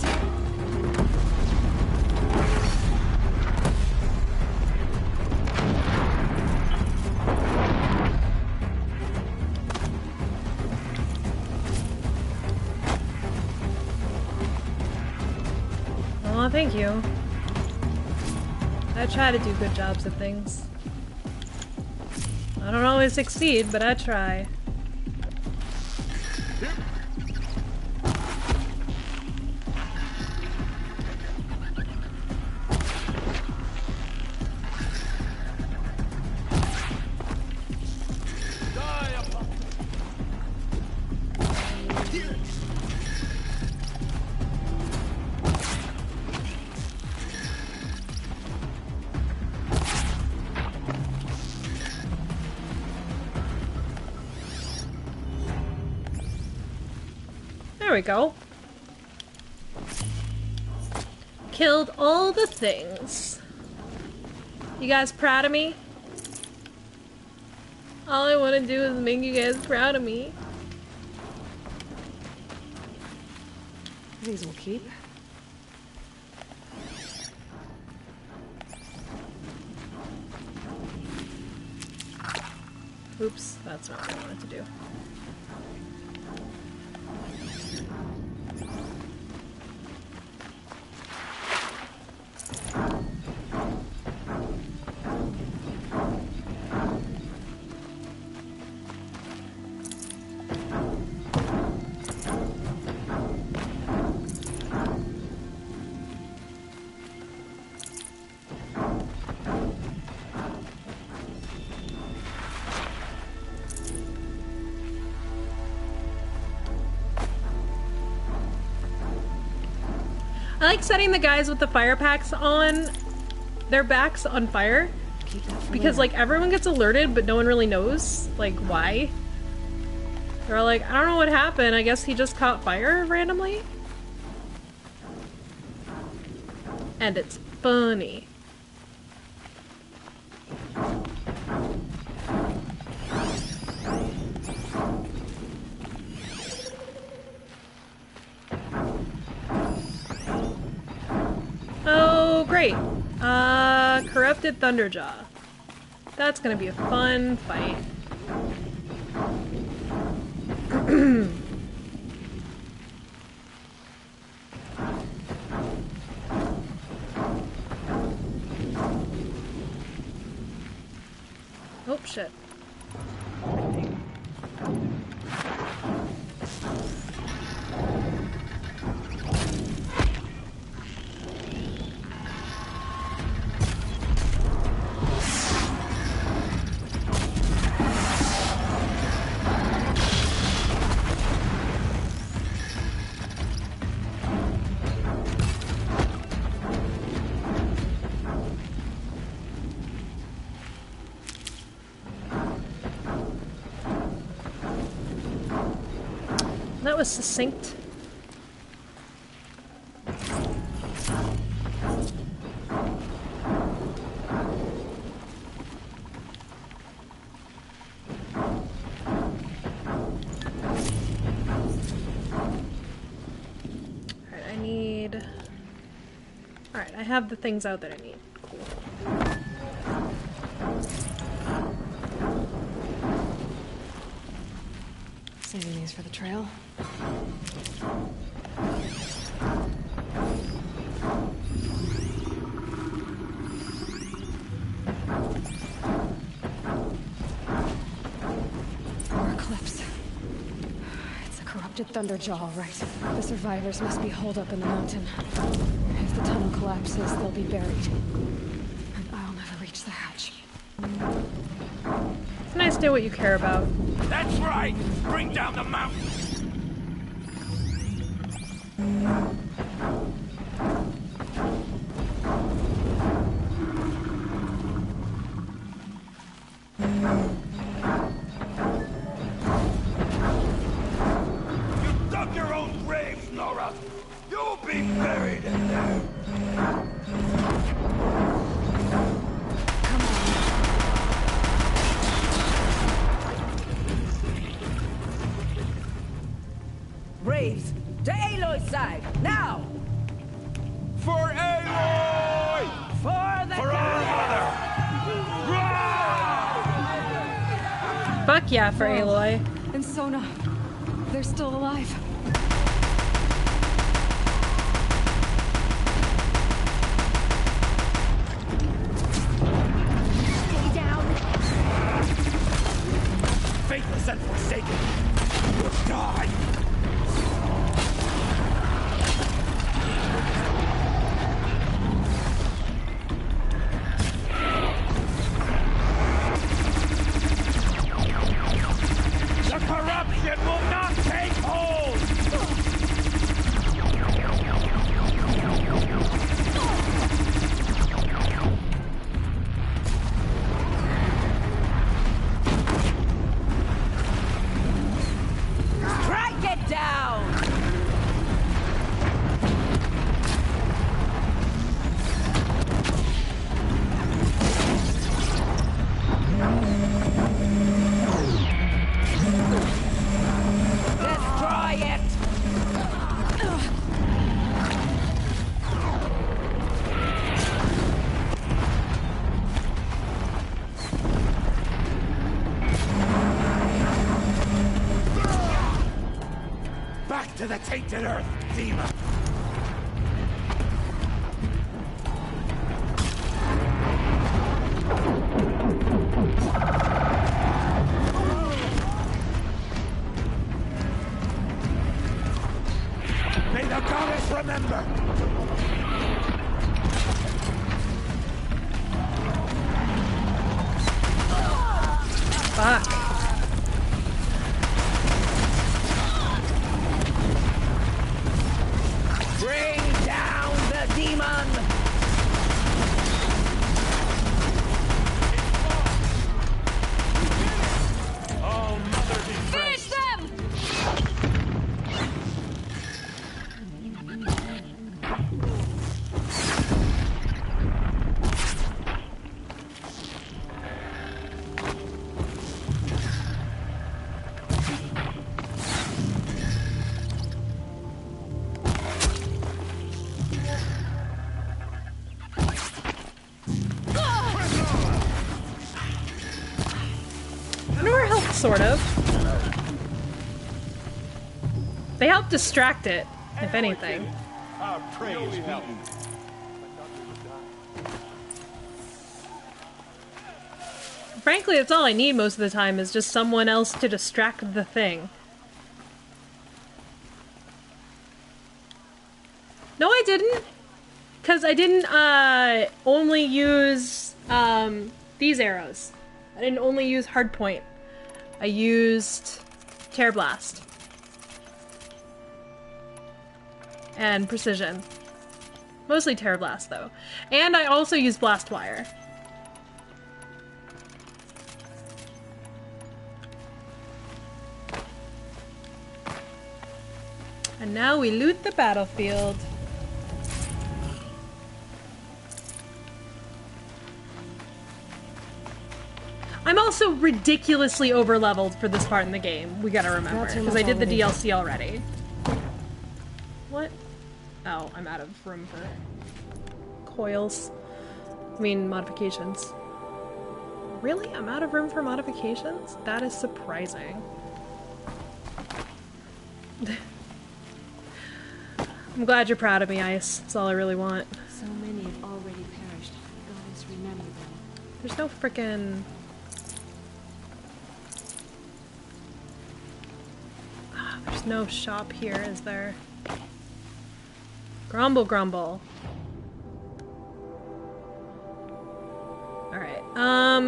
Oh, thank you. I try to do good jobs at things. I don't always succeed, but I try. There we go. Killed all the things. You guys proud of me? All I want to do is make you guys proud of me. These will keep. Oops, that's not what I wanted to do. I like setting the guys with the fire packs on their backs on fire because like everyone gets alerted but no one really knows like why. They're all like, I don't know what happened, I guess he just caught fire randomly. And it's funny. Oh, great. Corrupted Thunderjaw. That's gonna be a fun fight. Oh, shit. That was succinct. Alright, I need... Alright, I have the things out that I need. Cool. Saving these for the trail. More Eclipse. It's a corrupted Thunderjaw, all right. The survivors must be holed up in the mountain. If the tunnel collapses, they'll be buried. And I'll never reach the hatch. It's nice to know what you care about. That's right! Bring down the mountain! You dug your own grave, Nora! You'll be buried in there! Braves, to Aloy's side, now! For Aloy! For the For our mother! Fuck yeah for Aloy. And Sona, they're still alive. Stay down! Faithless and forsaken! You'll die! The corruption will not take hold! the tainted earth, demon! May the goddess remember! Fuck. Bring down the demon! Oh, mother be Finish them! Nor helped, sort of. They help distract it, if anything. Our praise be you. Frankly, that's all I need most of the time, is just someone else to distract the thing. No, I didn't. Because I didn't only use these arrows. I didn't only use Hardpoint. I used Tear Blast. And Precision. Mostly Tear Blast, though. And I also used Blast Wire. And now we loot the battlefield. I'm also ridiculously over-leveled for this part in the game, we gotta remember, because I did the DLC already. What? Oh, I'm out of room for coils. I mean, modifications. Really? I'm out of room for modifications? That is surprising. I'm glad you're proud of me, Ice. That's all I really want. So many have already perished. Goddess, remember them. There's no frickin'... There's no shop here, is there? Grumble grumble. Alright, I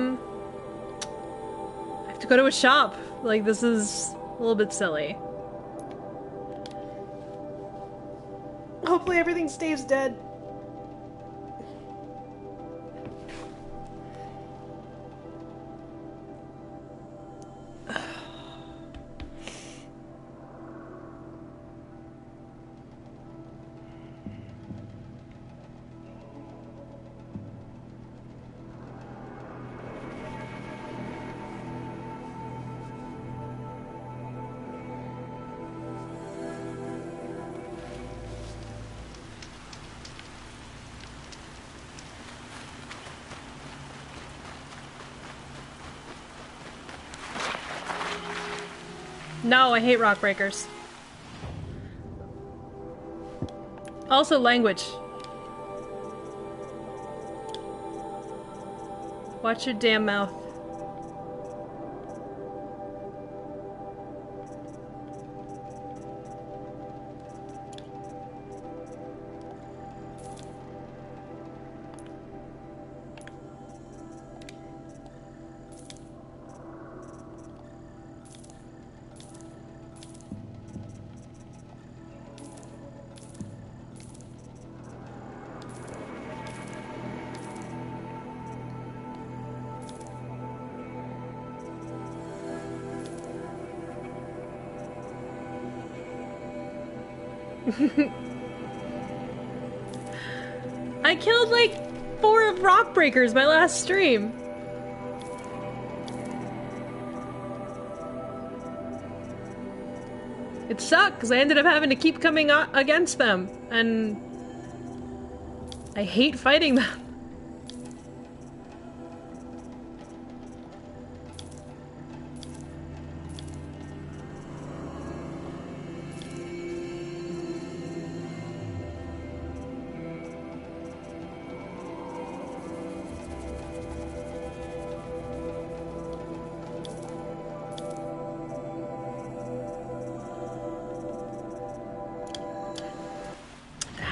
have to go to a shop. Like, this is a little bit silly. Hopefully everything stays dead. No, I hate rock breakers. Also, language. Watch your damn mouth. I killed like 4 rock breakers my last stream. It sucked because I ended up having to keep coming against them, and I hate fighting them.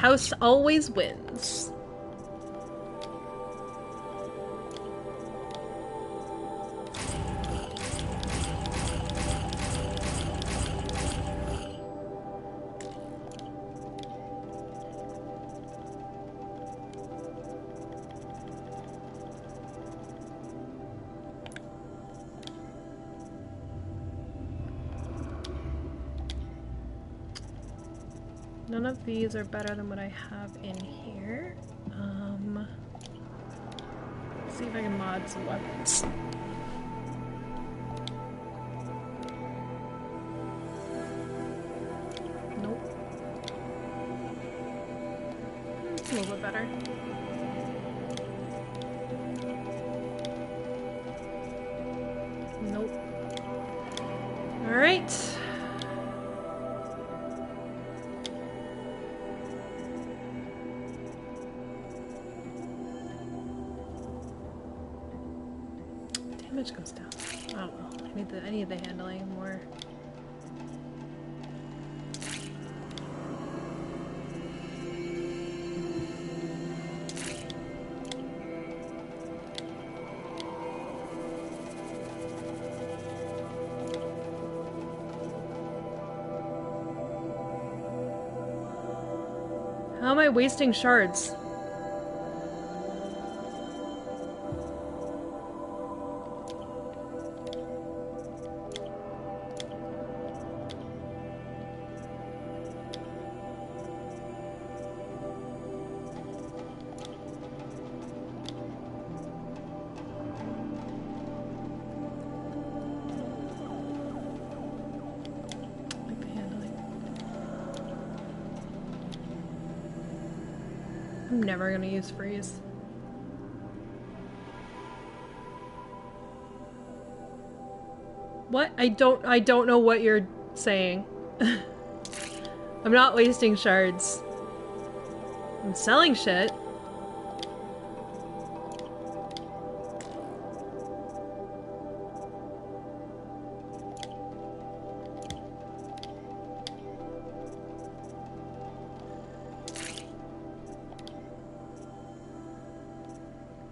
house always wins. None of these are better than what I have in here. Let's see if I can mod some weapons. Nope. It's a little bit better. Nope. All right. Damage goes down. I don't know. I need the handling more. How am I wasting shards? I'm never gonna use freeze. What? I don't know what you're saying. I'm not wasting shards. I'm selling shit.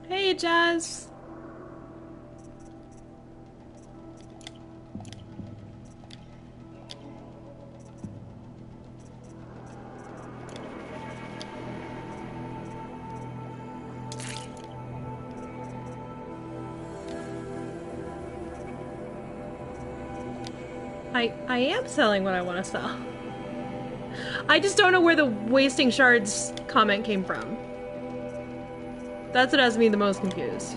Hey, Jazz. I am selling what I want to sell. I just don't know where the wasting shards comment came from. That's what has me the most confused.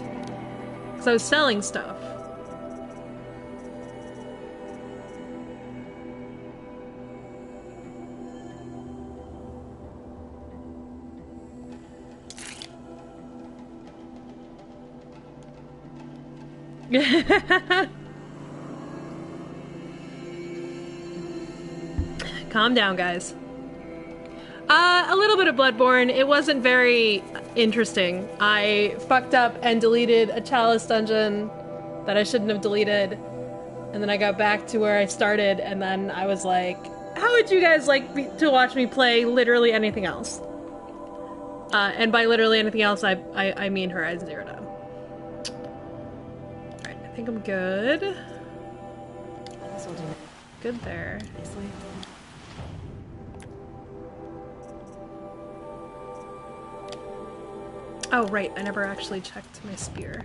Because I was selling stuff. Calm down, guys. A little bit of Bloodborne. It wasn't very interesting. I fucked up and deleted a Chalice dungeon that I shouldn't have deleted. And then I got back to where I started, and then I was like, how would you guys like to watch me play literally anything else? And by literally anything else, I mean Horizon Zero Dawn. Alright, I think I'm good. This will do. Good there. Nicely. Oh, right, I never actually checked my spear.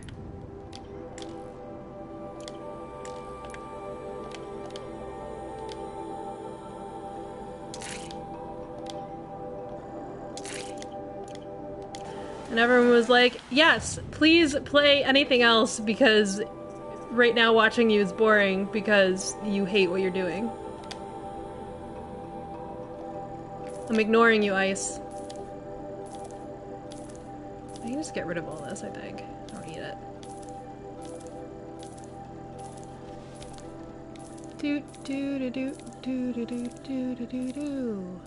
And everyone was like, yes, please play anything else because right now watching you is boring because you hate what you're doing. I'm ignoring you, Ice. I can just get rid of all this, I think. I don't need it. Do do do do do do do do do do do.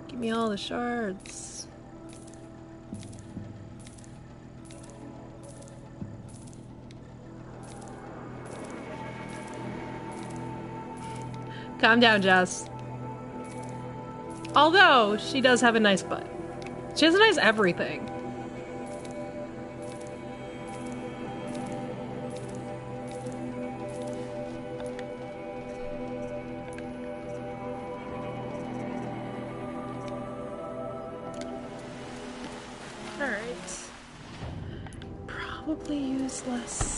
Give me all the shards. Calm down, Jess. Although, she does have a nice butt. She has a nice everything. Alright. Probably use less.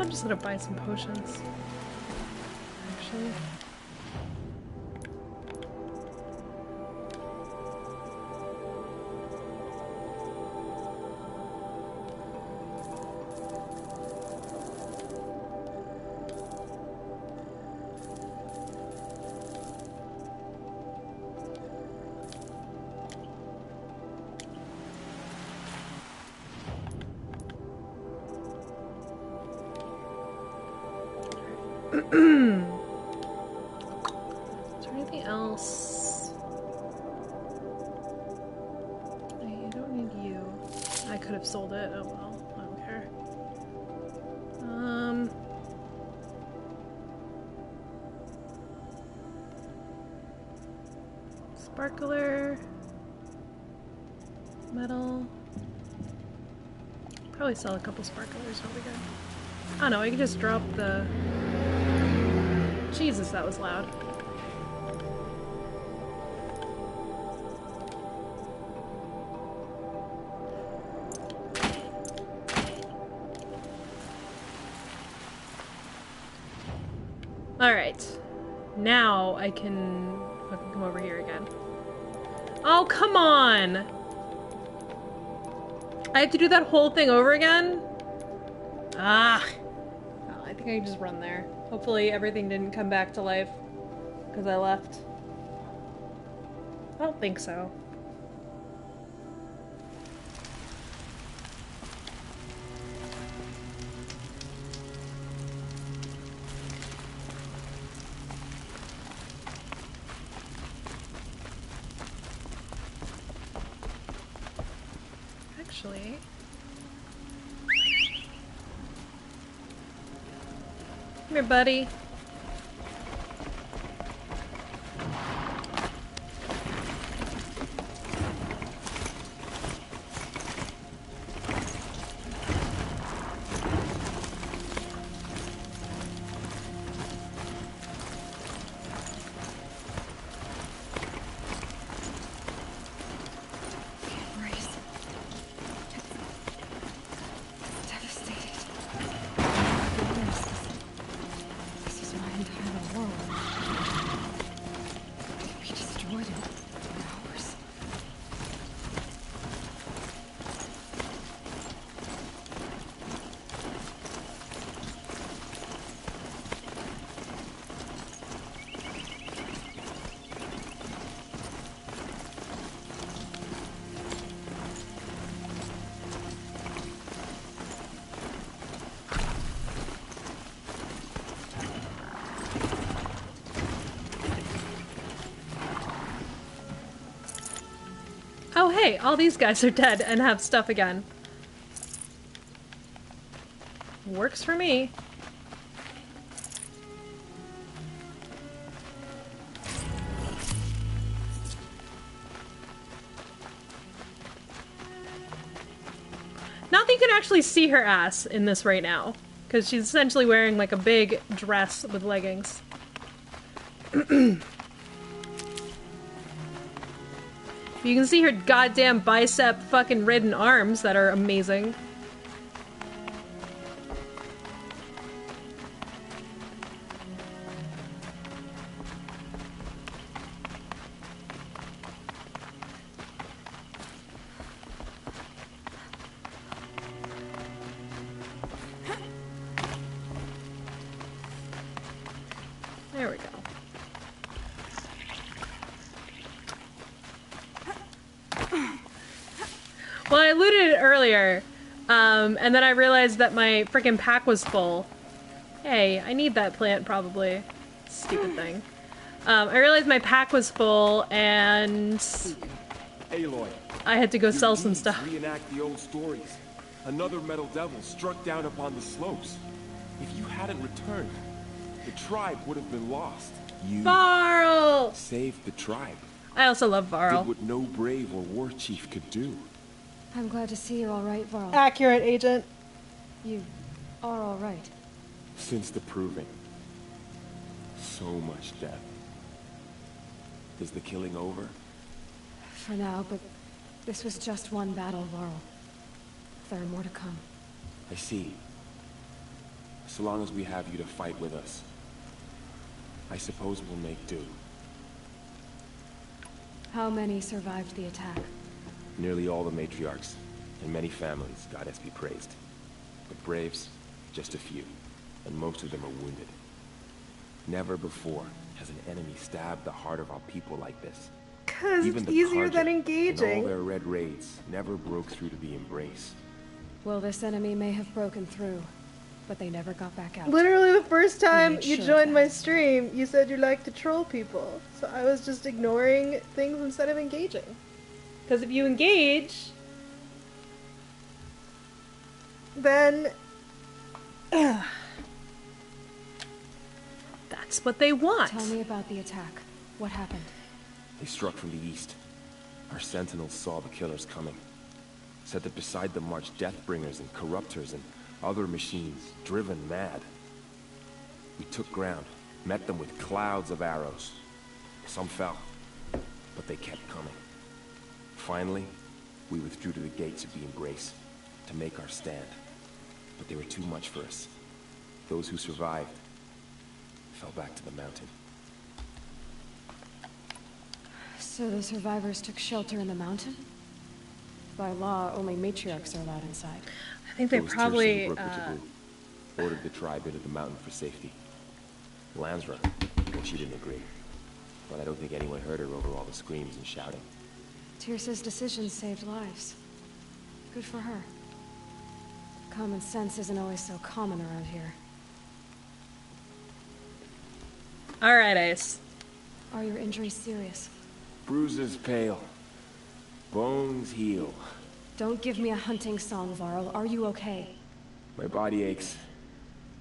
I'm just gonna buy some potions. Actually. Is there anything else? I don't need you. I could have sold it. Oh well, I don't care. Sparkler. Metal. Probably sell a couple sparklers, that'll be good. I don't know, I can just drop the... Jesus, that was loud. Alright. Now I can fucking come over here again. Oh, come on! I have to do that whole thing over again? Ah! Oh, I think I can just run there. Hopefully everything didn't come back to life because I left. I don't think so. Actually... Come here, buddy. Oh hey, all these guys are dead and have stuff again. Works for me. Not that you can actually see her ass in this right now, because she's essentially wearing like a big dress with leggings. You can see her goddamn bicep fucking ridden arms that are amazing. There we go. Well, I looted it earlier, and then I realized that my freaking pack was full. Hey, I need that plant, probably. Stupid thing. I realized my pack was full, and Aloy, I had to go sell your some deeds stuff. reenact the old stories. Another metal devil struck down upon the slopes. If you hadn't returned, the tribe would have been lost. You Varl! saved the tribe. I also love Did Varl. what no brave or war chief could do. I'm glad to see you're all right, Varl. Accurate, Agent. You are all right. Since the proving. So much death. Is the killing over? For now, but this was just one battle, Varl. There are more to come. I see. So long as we have you to fight with us, I suppose we'll make do. How many survived the attack? Nearly all the matriarchs, and many families, goddess be praised. But braves, just a few, and most of them are wounded. Never before has an enemy stabbed the heart of our people like this. Because Even it's the easier than Carja, in all engaging. their red raids, never broke through to the embrace. Well, this enemy may have broken through, but they never got back out. Literally the first time made you sure of joined my that. stream, you said you like to troll people. So I was just ignoring things instead of engaging. Because if you engage, then that's what they want. Tell me about the attack. What happened? They struck from the east. Our sentinels saw the killers coming. Said that beside them marched Deathbringers and Corruptors and other machines, driven mad. We took ground, met them with clouds of arrows. Some fell, but they kept coming. Finally, we withdrew to the gates of the Embrace to make our stand. But they were too much for us. Those who survived fell back to the mountain. So the survivors took shelter in the mountain? By law, only matriarchs are allowed inside. I think they Those probably, Tirci Brook ordered the tribe into the mountain for safety. Lansra, well, she didn't agree. But I don't think anyone heard her over all the screams and shouting. Tirsa's decision saved lives. Good for her. Common sense isn't always so common around here. Alright, Ice. Are your injuries serious? Bruises pale. Bones heal. Don't give me a hunting song, Varl. Are you okay? My body aches.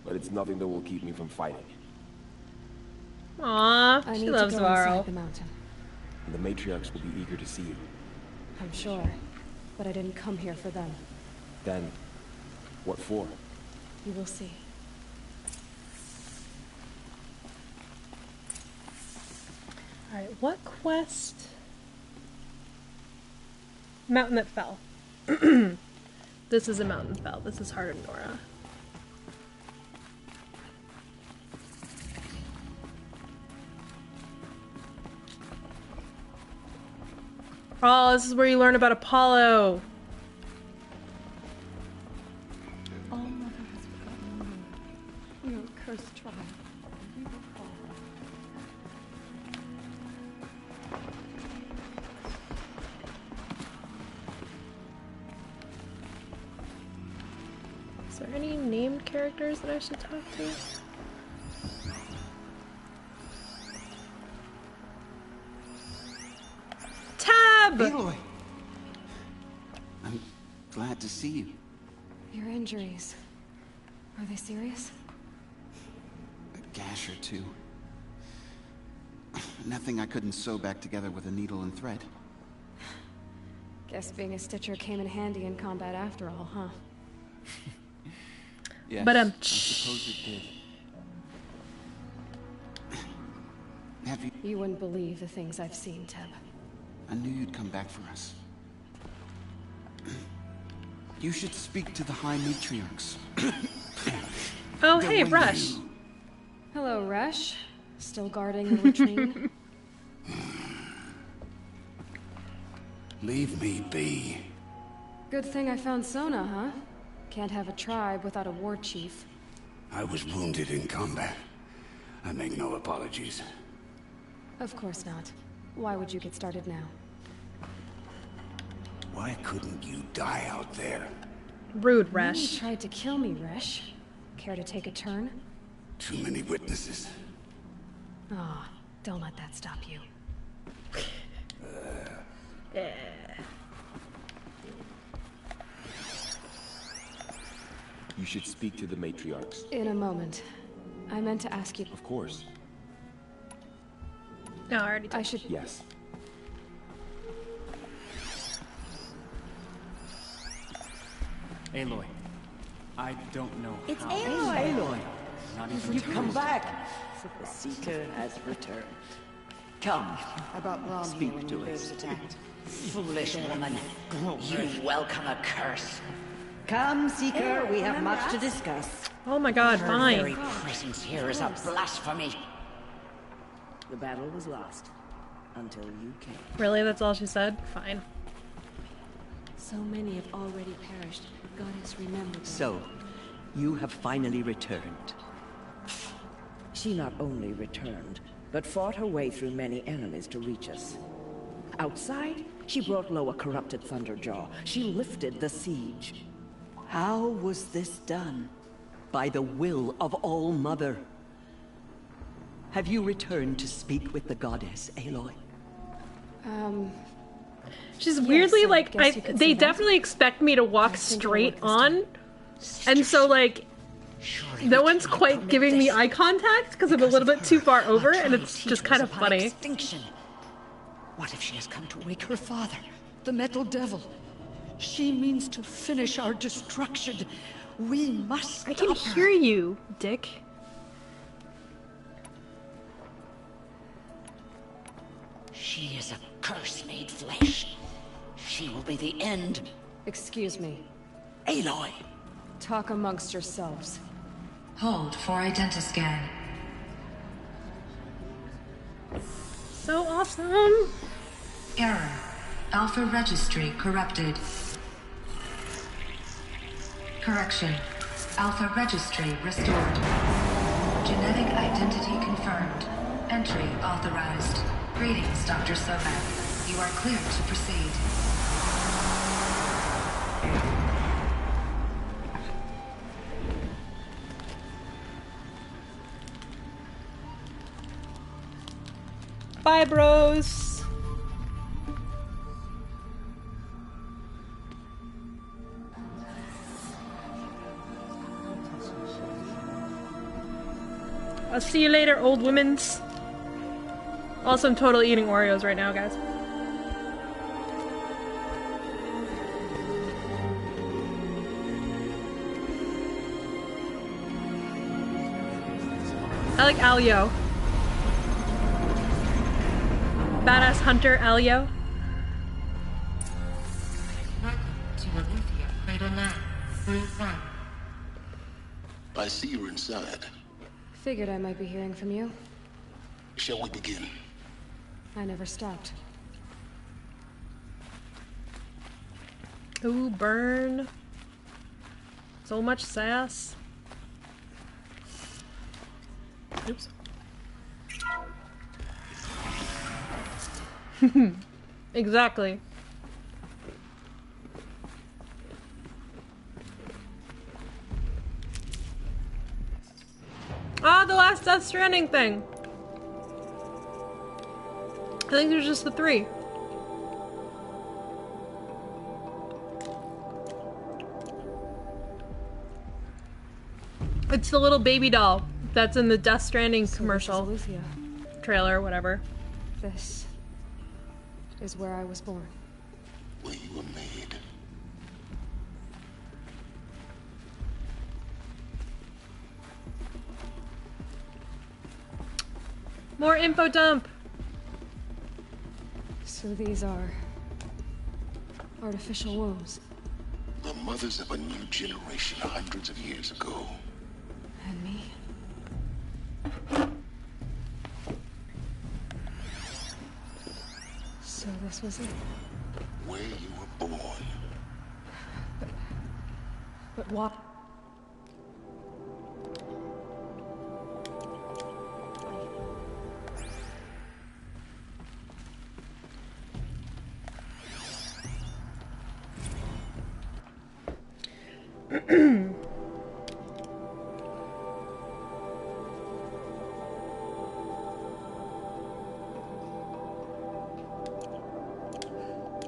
But it's nothing that will keep me from fighting. Aww, I she need loves to go inside Varl. the mountain. And the matriarchs will be eager to see you. I'm sure. But I didn't come here for them. Then, what for? You will see. Alright, what quest? Mountain that fell. This is a mountain that fell. This is Heart of Nora. Oh, this is where you learn about Apollo. All Mother has forgotten you. Your cursed tribe. We will fall. Is there any named characters that I should talk to? Tab! Aloy! I'm glad to see you. Your injuries. Are they serious? A gash or two. Nothing I couldn't sew back together with a needle and thread. Guess being a stitcher came in handy in combat after all, huh? Yes, But, I suppose it did. Have you... You wouldn't believe the things I've seen, Teb. I knew you'd come back for us. You should speak to the High Matriarchs. Oh, They'll hey, wait Rush. you. Hello, Resh. Still guarding the latrine? Leave me be. Good thing I found Sona, huh? Can't have a tribe without a war chief. I was wounded in combat. I make no apologies. Of course not. Why would you get started now? Why couldn't you die out there? Rude, You Resh. tried to kill me, Resh. Care to take a turn? Too many witnesses. Ah, don't let that stop you. You should speak to the matriarchs. In a moment. I meant to ask you. Of course. No, I already I told should. Yes. Aloy, I don't know It's how. Aloy. Aloy. Not even You've come back. The Seeker has returned. Come, I brought Braum here speak when to you us. was attacked. Foolish woman. You welcome a curse. Come, Seeker, we have much to discuss. Oh my god, Her fine. very presence here is a blasphemy. The battle was lost until you came. Really? That's all she said? Fine. So many have already perished. Goddess, remember them. So, you have finally returned. She not only returned, but fought her way through many enemies to reach us. Outside, she brought low a corrupted Thunderjaw. She lifted the siege. How was this done? By the will of All-Mother. Have you returned to speak with the goddess, Aloy? She's weirdly I like, guess you could they say that. definitely expect me to walk think straight it'll work on. And so like, no one's quite giving me eye contact because I'm a little bit too far over and it's just kind of funny. Extinction. What if she has come to wake her father, the Metal Devil? She means to finish our destruction. We must I can stop her. hear you, Dick. She is a curse made flesh. She will be the end. Excuse me. Aloy! Talk amongst yourselves. Hold for identiscan. So awesome. Error. Alpha registry corrupted. Correction. Alpha registry restored. Genetic identity confirmed. Entry authorized. Greetings, Dr. Sobek. You are cleared to proceed. Bye, bros. I'll see you later, old women's. Also, I'm totally eating Oreos right now, guys. I like Alio. Badass hunter Alio. I see you're inside. Figured I might be hearing from you. Shall we begin? I never stopped. Ooh, burn. So much sass. Oops. Exactly. Ah, the last Death Stranding thing. I think there's just the 3. It's the little baby doll that's in the Death Stranding commercial This is Luthia. trailer, whatever. This is where I was born. Where you were made. More info dump. So these are artificial wombs. The mothers of a new generation hundreds of years ago. And me? So this was it. Where you were born. But what?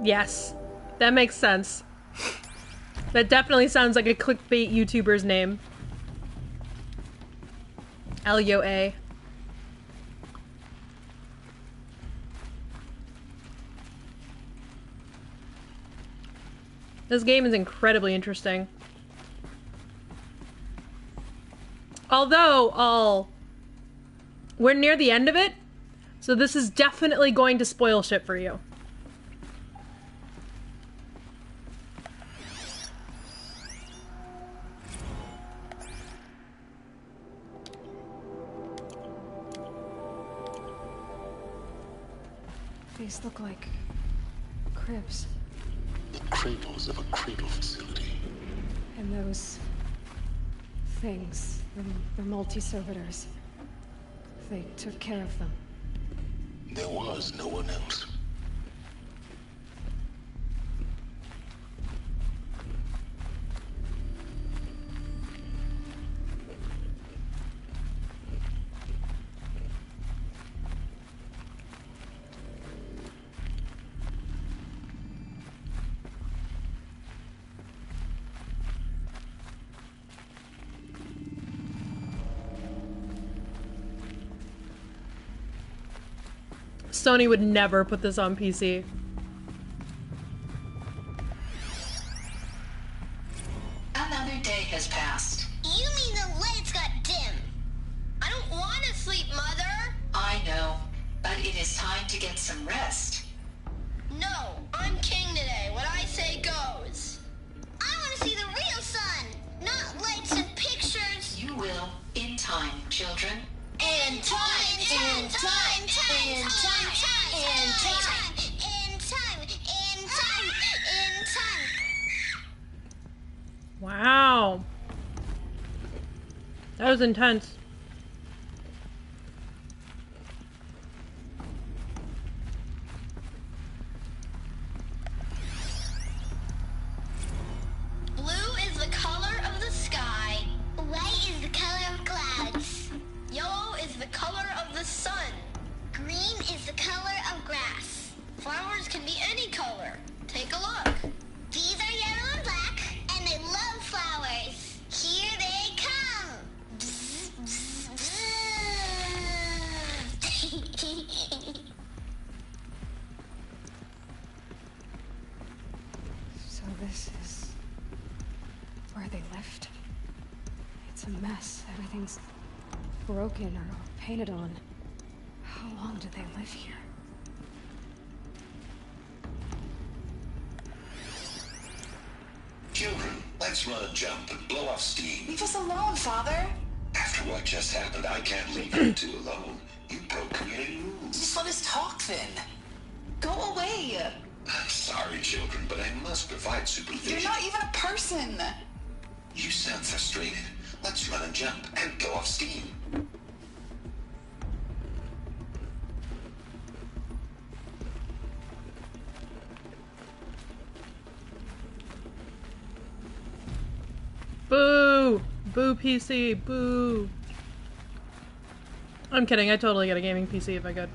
Yes, that makes sense. That definitely sounds like a clickbait YouTuber's name. Elio-A. This game is incredibly interesting. Although, we're near the end of it, so this is definitely going to spoil shit for you. These look like cribs. The cradles of a cradle facility. And those things, the multi-servitors, they took care of them. There was no one else. Sony would never put this on PC. Another day has passed. You mean the lights got dim? I don't want to sleep, Mother! I know, but it is time to get some rest. No, I'm king today. What I say goes. I want to see the real sun, not lights and pictures. You will, in time, children. In time, in time, in time, in time, in time, in time, in time. Wow. That was intense. Blue is the color of the sky. White is the color of clouds. Yellow is the color of the sun. Green is the color of grass. Flowers can be any color. Take a look. These are yellow and black, and they love flowers. Here they come. Bzz, bzz, bzz. So this is where they lived. It's a mess. Everything's broken or painted on. How long did they live here? Children, let's run a jump and blow off steam. Leave us alone, Father. After what just happened, I can't leave you two alone. You broke community rules. Just let us talk then. Go away. I'm sorry, children, but I must provide supervision. You're not even a person. You sound frustrated. Let's run and jump and blow off steam. Boo! Boo PC, boo! I'm kidding, I'd totally get a gaming PC if I could.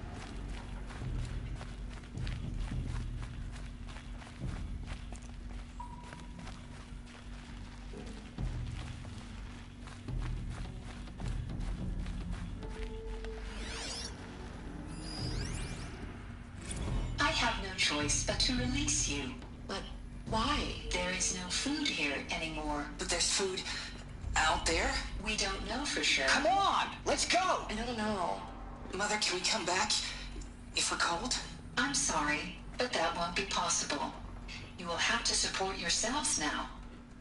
I have no choice but to release you. But why? There is no food here anymore. But there's food out there? We don't know for sure. Come on, let's go! I don't know. Mother, can we come back if we're cold? I'm sorry, but that won't be possible. You will have to support yourselves now,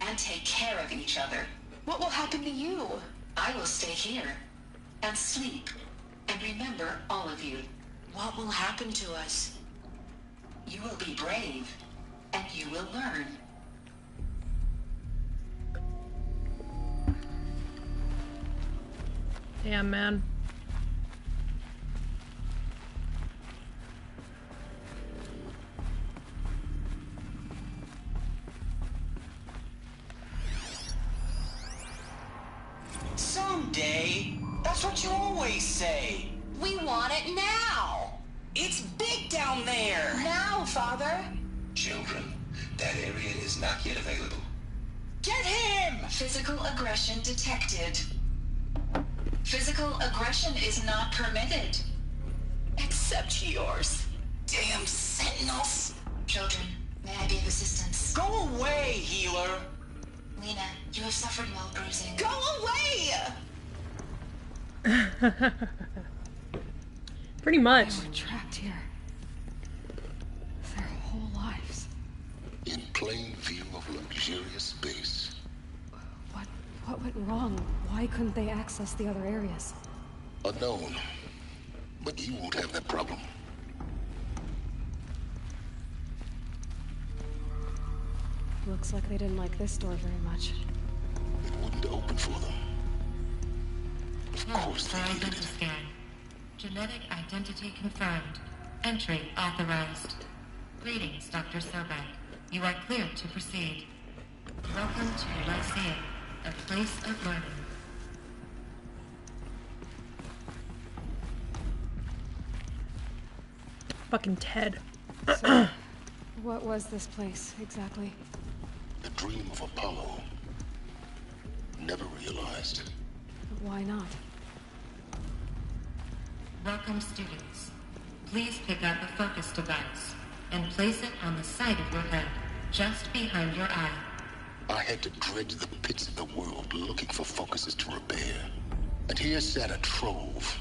and take care of each other. What will happen to you? I will stay here, and sleep, and remember all of you. What will happen to us? You will be brave, and you will learn. Damn, man. That's what you always say. We want it now. It's big down there. Now, Father. Children, that area is not yet available. Get him! Physical aggression detected. Physical aggression is not permitted. Except yours. Damn sentinels. Children, may I be of assistance? Go away, healer. Lena, you have suffered mild bruising. Go away! Pretty much. They were trapped here. Their whole lives. In plain view of luxurious space. What went wrong? Why couldn't they access the other areas? Unknown. But you won't have that problem. Looks like they didn't like this door very much. It wouldn't open for them. Of course they needed it. Scan. Genetic identity confirmed. Entry authorized. Greetings, Dr. Sobek. You are cleared to proceed. Welcome to Lyceum, a place of learning. Fucking Ted. So, what was this place, exactly? The dream of Apollo. Never realized. But why not? Welcome, students. Please pick up a focus device and place it on the side of your head, just behind your eye. I had to dredge the pits of the world looking for focuses to repair. And here sat a trove,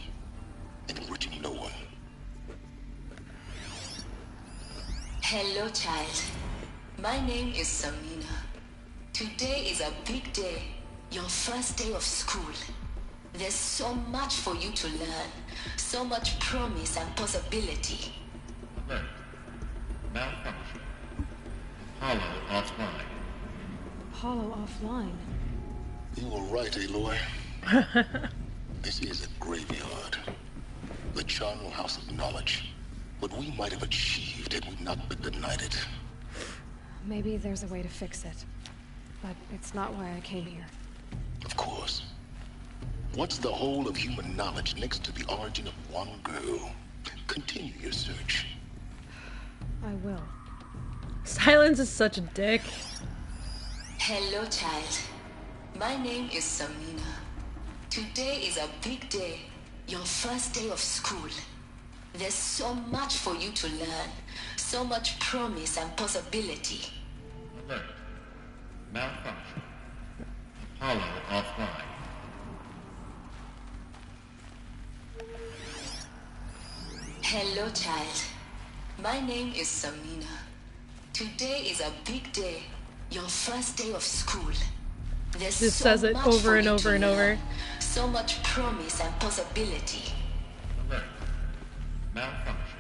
enriching no one. Hello, child. My name is Samina. Today is a big day. Your first day of school. There's so much for you to learn. So much promise and possibility. Alert. Malfunction. Hollow offline. Apollo offline. You were right, Aloy. This is a graveyard. The charnel house of knowledge. What we might have achieved had we not been denied it. Maybe there's a way to fix it. But it's not why I came here. Of course. What's the whole of human knowledge next to the origin of one girl? Continue your search. I will. Silence is such a dick. Hello, child. My name is Samina. Today is a big day. Your first day of school. There's so much for you to learn. So much promise and possibility. Alert. Malfunction. Hollow offline. Hello, child. My name is Samina. Today is a big day. Your first day of school. There's Just so says it much over for and you over to and learn. over. So much promise and possibility. Alert. Malfunction.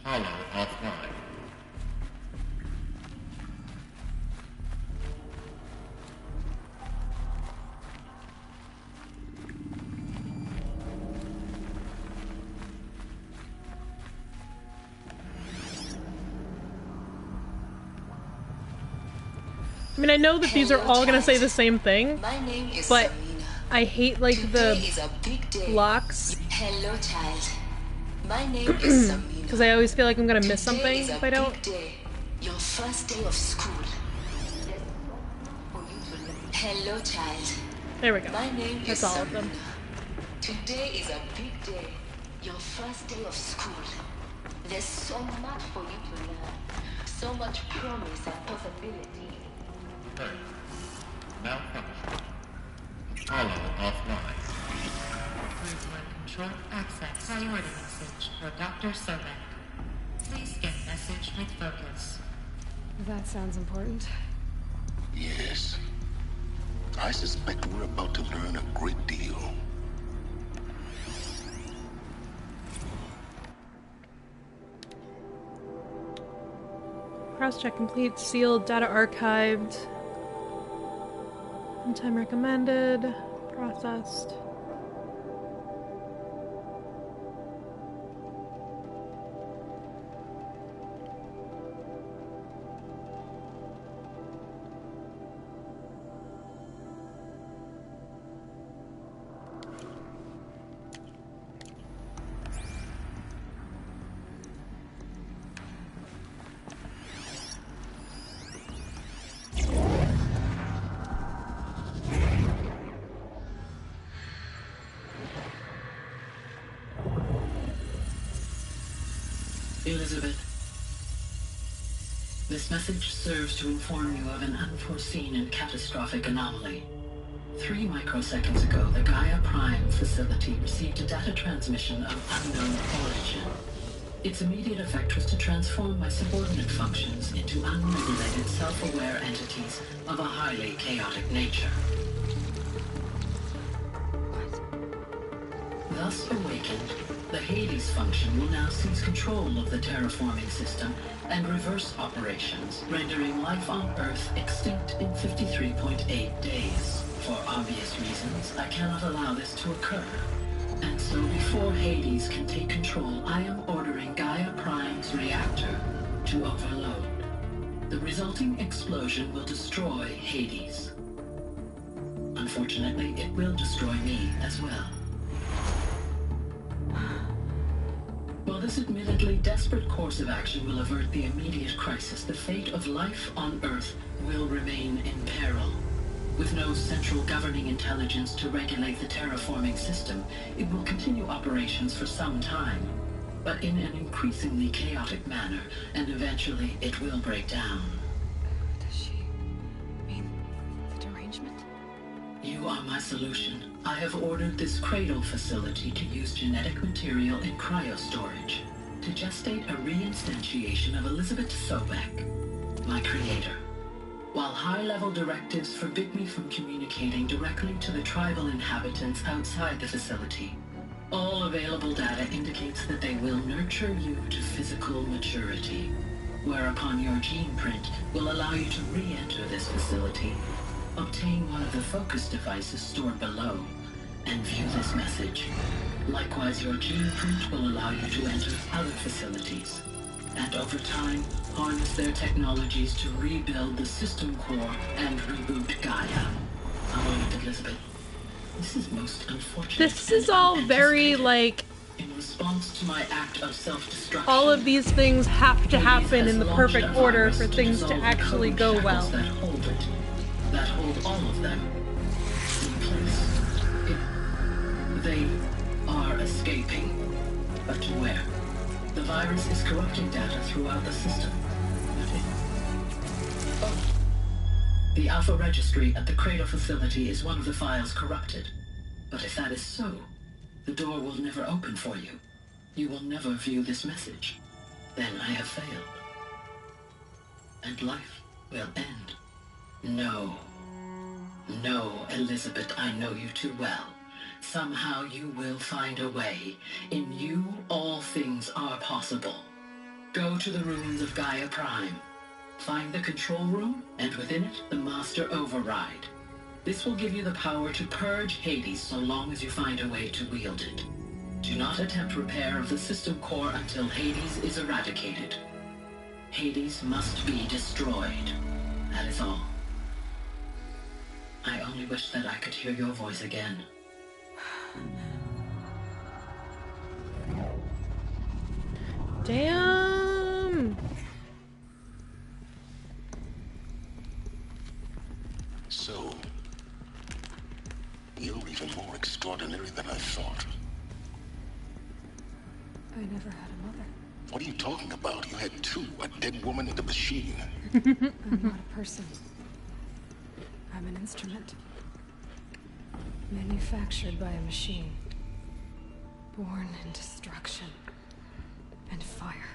Hollow offline. I mean, I know that these are all gonna say the same thing, My name is but Samina. I hate like Today the is a big day. blocks Hello, child. My name is Samina. because I always feel like I'm gonna miss Today something is a if I don't. big day. Your first day of school. Hello, child. There we go. My name That's is all of them. Samina. Today is a big day. Your first day of school. There's so much for you to learn. So much promise and possibility. Alert. Malfunction. Hollow offline. Gridline control access. Priority message for Dr. Sobek. Please get message with focus. That sounds important. Yes. I suspect we're about to learn a great deal. Cross-check complete, sealed, data archived. Time recommended, processed. Elizabeth, this message serves to inform you of an unforeseen and catastrophic anomaly. 3 microseconds ago, the Gaia Prime facility received a data transmission of unknown origin. Its immediate effect was to transform my subordinate functions into unregulated, self-aware entities of a highly chaotic nature. Thus awakened, the Hades function will now seize control of the terraforming system and reverse operations, rendering life on Earth extinct in 53.8 days. For obvious reasons, I cannot allow this to occur. And so before Hades can take control, I am ordering Gaia Prime's reactor to overload. The resulting explosion will destroy Hades. Unfortunately, it will destroy me as well. While this admittedly desperate course of action will avert the immediate crisis, the fate of life on Earth will remain in peril. With no central governing intelligence to regulate the terraforming system, it will continue operations for some time, but in an increasingly chaotic manner, and eventually it will break down. Does she mean the derangement? You are my solution. I have ordered this cradle facility to use genetic material in cryostorage to gestate a reinstantiation of Elizabeth Sobek, my creator. While high-level directives forbid me from communicating directly to the tribal inhabitants outside the facility, all available data indicates that they will nurture you to physical maturity, whereupon your gene print will allow you to re-enter this facility, obtain one of the focus devices stored below, and view this message. Likewise, your gene print will allow you to enter other facilities, and over time, harness their technologies to rebuild the system core and reboot Gaia. A moment, Elizabeth. This is most unfortunate. This is all very, like... In response to my act of self-destruction, all of these things have to happen in the perfect order for things to actually go well. That hold all of them in place. They are escaping. But to where? The virus is corrupting data throughout the system. The Alpha Registry at the Cradle facility is one of the files corrupted. But if that is so, the door will never open for you. You will never view this message. Then I have failed. And life will end. No. No, Elizabeth, I know you too well. Somehow you will find a way. In you, all things are possible. Go to the ruins of Gaia Prime. Find the control room, and within it, the Master Override. This will give you the power to purge Hades so long as you find a way to wield it. Do not attempt repair of the system core until Hades is eradicated. Hades must be destroyed. That is all. I only wish that I could hear your voice again. Damn! So, you're even more extraordinary than I thought. I never had a mother. What are you talking about? You had 2, a dead woman and a machine. I'm not a person. I'm an instrument. Manufactured by a machine. Born in destruction and fire.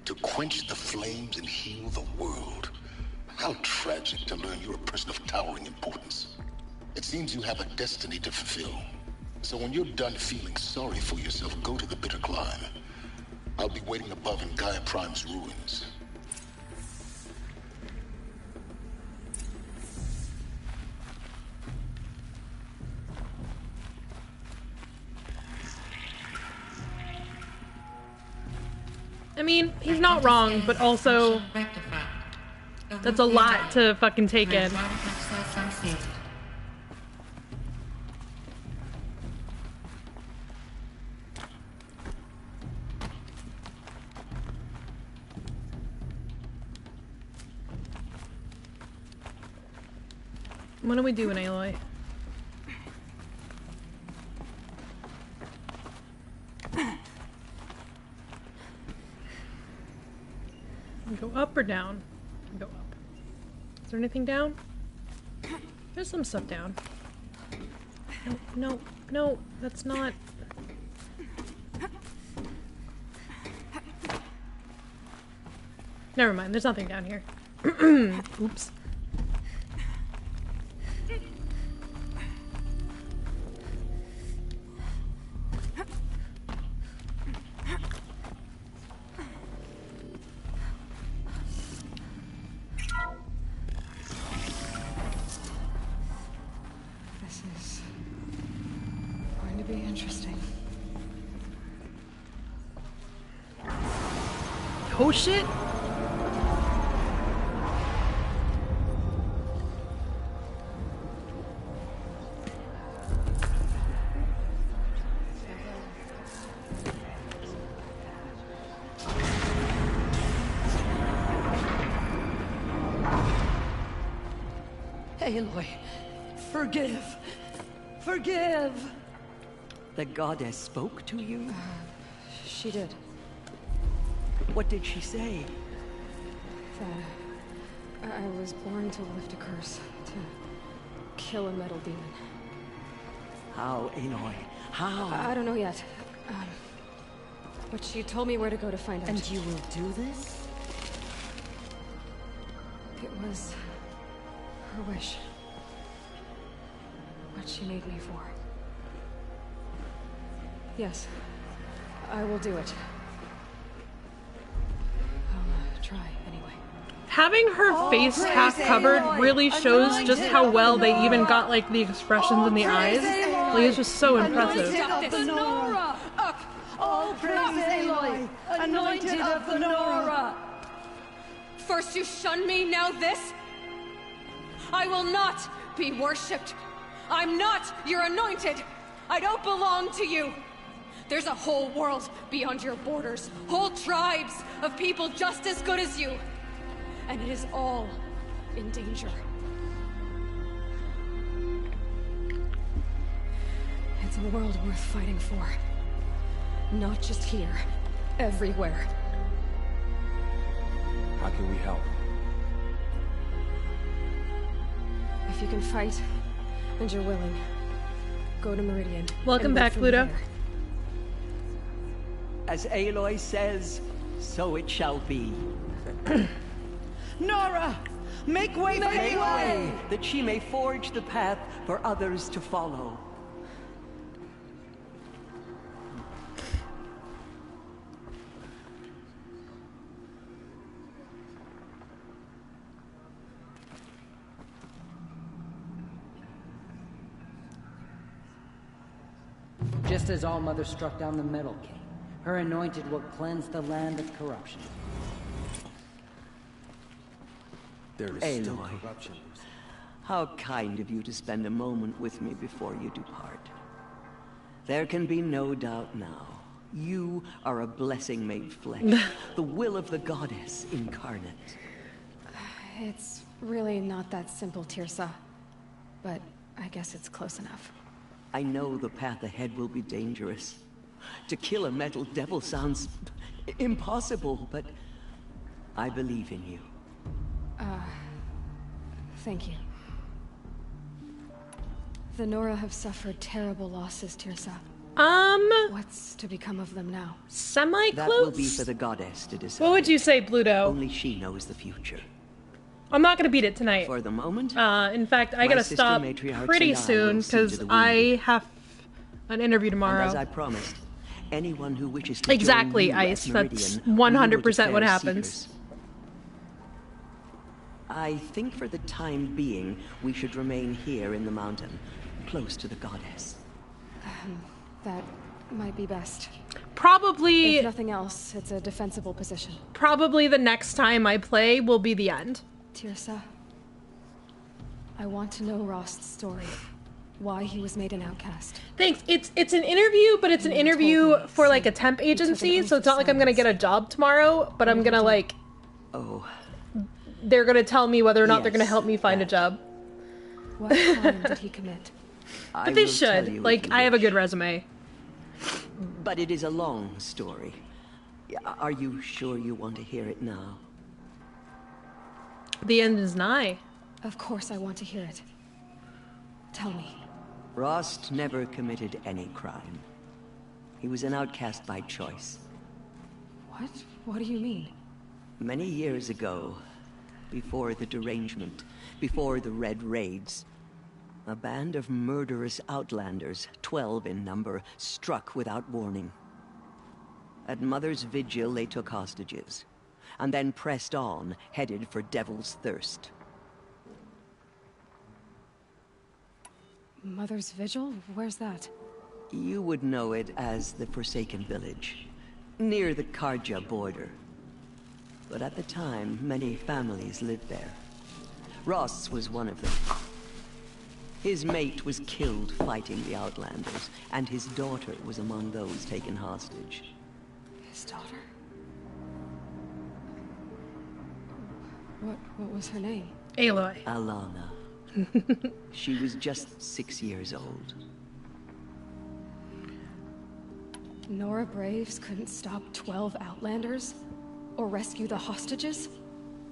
To quench the flames and heal the world. How tragic to learn you're a person of towering importance. It seems you have a destiny to fulfill. So when you're done feeling sorry for yourself, go to the bitter climb. I'll be waiting above in Gaia Prime's ruins. I mean, he's not wrong, but also that's a lot to fucking take in. What are we doing, Aloy? Go up or down? Go up. Is there anything down? There's some stuff down. No, no, no, that's not... Never mind, there's nothing down here. Oops. This is going to be interesting. Oh shit! Aloy, forgive. Forgive. The goddess spoke to you? She did. What did she say? That I was born to lift a curse, to kill a metal demon. How, Aloy? How? I don't know yet. But she told me where to go to find out. And you will do this? It was her wish. What she made me for. Yes, I will do it. I'll try anyway. Having her face half covered really shows just how well they even got like the expressions in the eyes. Like it's just so impressive. Anointed of the Nora! Up! All praise Aloy! Anointed of the Nora! First you shun me, now this? I will not be worshipped. I'm not your anointed. I don't belong to you. There's a whole world beyond your borders. Whole tribes of people just as good as you. And it is all in danger. It's a world worth fighting for. Not just here. Everywhere. How can we help? If you can fight, and you're willing, go to Meridian. Welcome back, Pluto. As Aloy says, so it shall be. Nora! Make way for Aloy! That she may forge the path for others to follow. Just as All-Mother struck down the Metal King, her anointed will cleanse the land of corruption. There is Aloy, still corruption. how kind of you to spend a moment with me before you depart. There can be no doubt now. You are a blessing made flesh, the will of the goddess incarnate. It's really not that simple, Tirsa. But I guess it's close enough. I know the path ahead will be dangerous. To kill a metal devil sounds impossible, but I believe in you. Thank you. The Nora have suffered terrible losses, Tirsa. What's to become of them now? Semi-close? That will be for the goddess to decide. What would you say, Pluto? Only she knows the future. I'm not gonna beat it tonight. For the moment. In fact, I gotta stop pretty soon because I have an interview tomorrow. And as I promised, anyone who wishes to exactly, join you Ice. at That's Meridian, 100% what we will happens. Seekers. I think for the time being, we should remain here in the mountain, close to the goddess. That might be best. Probably. If nothing else, it's a defensible position. Probably the next time I play will be the end. Tirsa, I want to know Rost's story. Why he was made an outcast. Thanks. It's an interview, but it's an interview for like a temp agency, so it's not like I'm gonna get a job tomorrow, but I'm gonna like. Oh. They're gonna tell me whether or not they're gonna help me find a job. What crime did he commit? But they should. Like, I have a good resume. But it is a long story. Are you sure you want to hear it now? The end is nigh. Of course I want to hear it. Tell me. Rost never committed any crime. He was an outcast by choice. What? What do you mean? Many years ago, before the derangement, before the Red Raids, a band of murderous outlanders, 12 in number, struck without warning. At Mother's Vigil, they took hostages, and then pressed on, headed for Devil's Thirst. Mother's Vigil? Where's that? You would know it as the Forsaken Village, near the Karja border. But at the time, many families lived there. Ross was one of them. His mate was killed fighting the Outlanders, and his daughter was among those taken hostage. His daughter? What was her name? Aloy. Alana. She was just 6 years old. Nora Braves couldn't stop 12 Outlanders? Or rescue the hostages?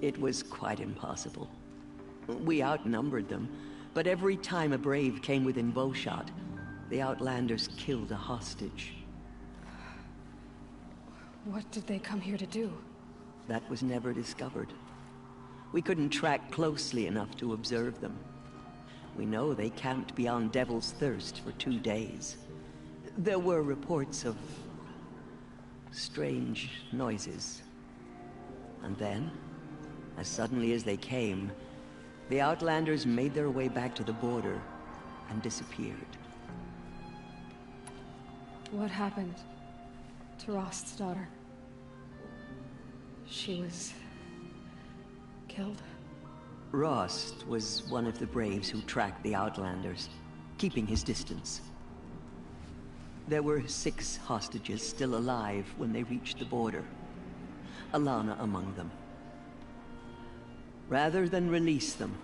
It was quite impossible. We outnumbered them, but every time a Brave came within bowshot, the Outlanders killed a hostage. What did they come here to do? That was never discovered. We couldn't track closely enough to observe them. We know they camped beyond Devil's Thirst for 2 days. There were reports of strange noises. And then, as suddenly as they came, the Outlanders made their way back to the border and disappeared. What happened to Rost's daughter? She was killed? Rost was one of the Braves who tracked the Outlanders, keeping his distance. There were 6 hostages still alive when they reached the border. Alana among them. Rather than release them,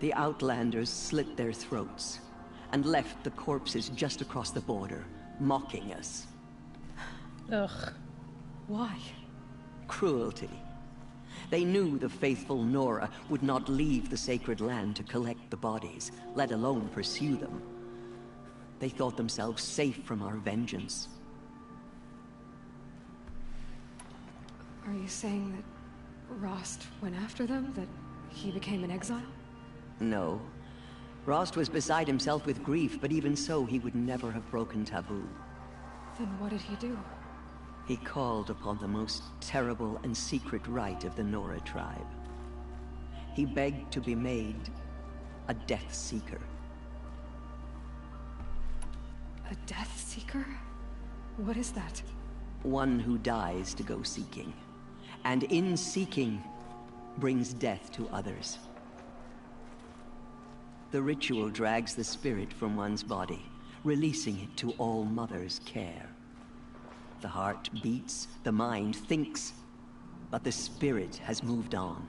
the Outlanders slit their throats and left the corpses just across the border, mocking us. Ugh. Why? Cruelty. They knew the faithful Nora would not leave the sacred land to collect the bodies, let alone pursue them. They thought themselves safe from our vengeance. Are you saying that Rost went after them? That he became an exile? No. Rost was beside himself with grief, but even so, he would never have broken taboo. Then what did he do? He called upon the most terrible and secret rite of the Nora tribe. He begged to be made a Death Seeker. A Death Seeker? What is that? One who dies to go seeking, and in seeking, brings death to others. The ritual drags the spirit from one's body, releasing it to All Mother's care. The heart beats, the mind thinks, but the spirit has moved on.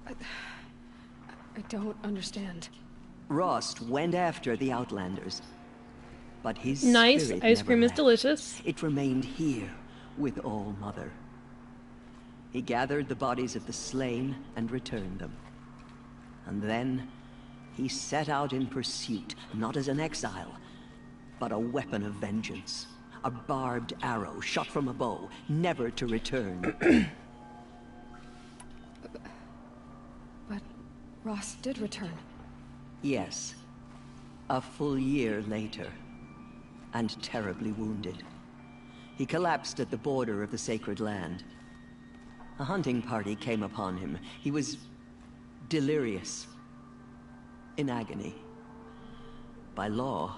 I don't understand. Rost went after the Outlanders, but his nice spirit ice never cream is left. delicious. It remained here with All Mother. He gathered the bodies of the slain and returned them. And then he set out in pursuit, not as an exile, but a weapon of vengeance. A barbed arrow shot from a bow, never to return. But Rost did return. Yes. A full year later. And terribly wounded. He collapsed at the border of the sacred land. A hunting party came upon him. He was delirious. In agony. By law,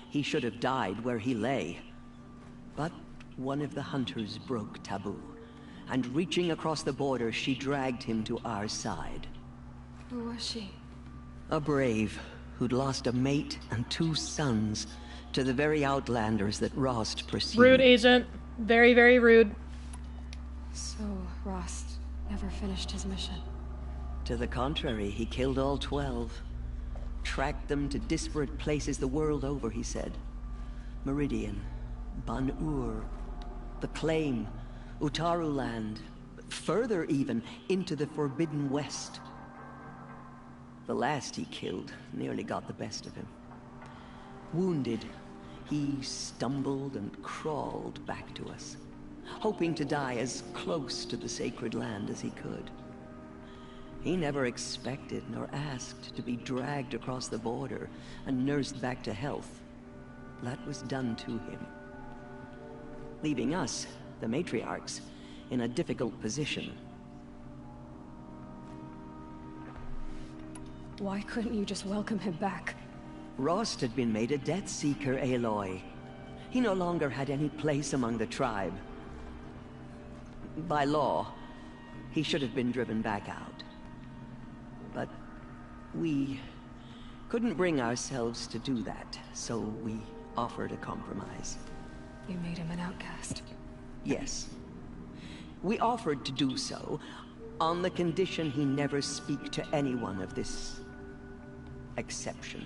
he should have died where he lay. But one of the hunters broke taboo, and reaching across the border, she dragged him to our side. Who was she? A brave who'd lost a mate and 2 sons to the very Outlanders that Rost pursued. Rude, Agent. Very, very rude. So, Rost never finished his mission. To the contrary, he killed all 12. Tracked them to disparate places the world over, he said. Meridian, Ban-Ur, the Claim, Utaru Land, further even, into the Forbidden West. The last he killed nearly got the best of him. Wounded, he stumbled and crawled back to us, hoping to die as close to the sacred land as he could. He never expected nor asked to be dragged across the border and nursed back to health. That was done to him, leaving us, the matriarchs, in a difficult position. Why couldn't you just welcome him back? Rost had been made a Death Seeker, Aloy. He no longer had any place among the tribe. By law, he should have been driven back out. But we couldn't bring ourselves to do that, so we offered a compromise. You made him an outcast. Yes. We offered to do so on the condition he never speak to anyone of this exception.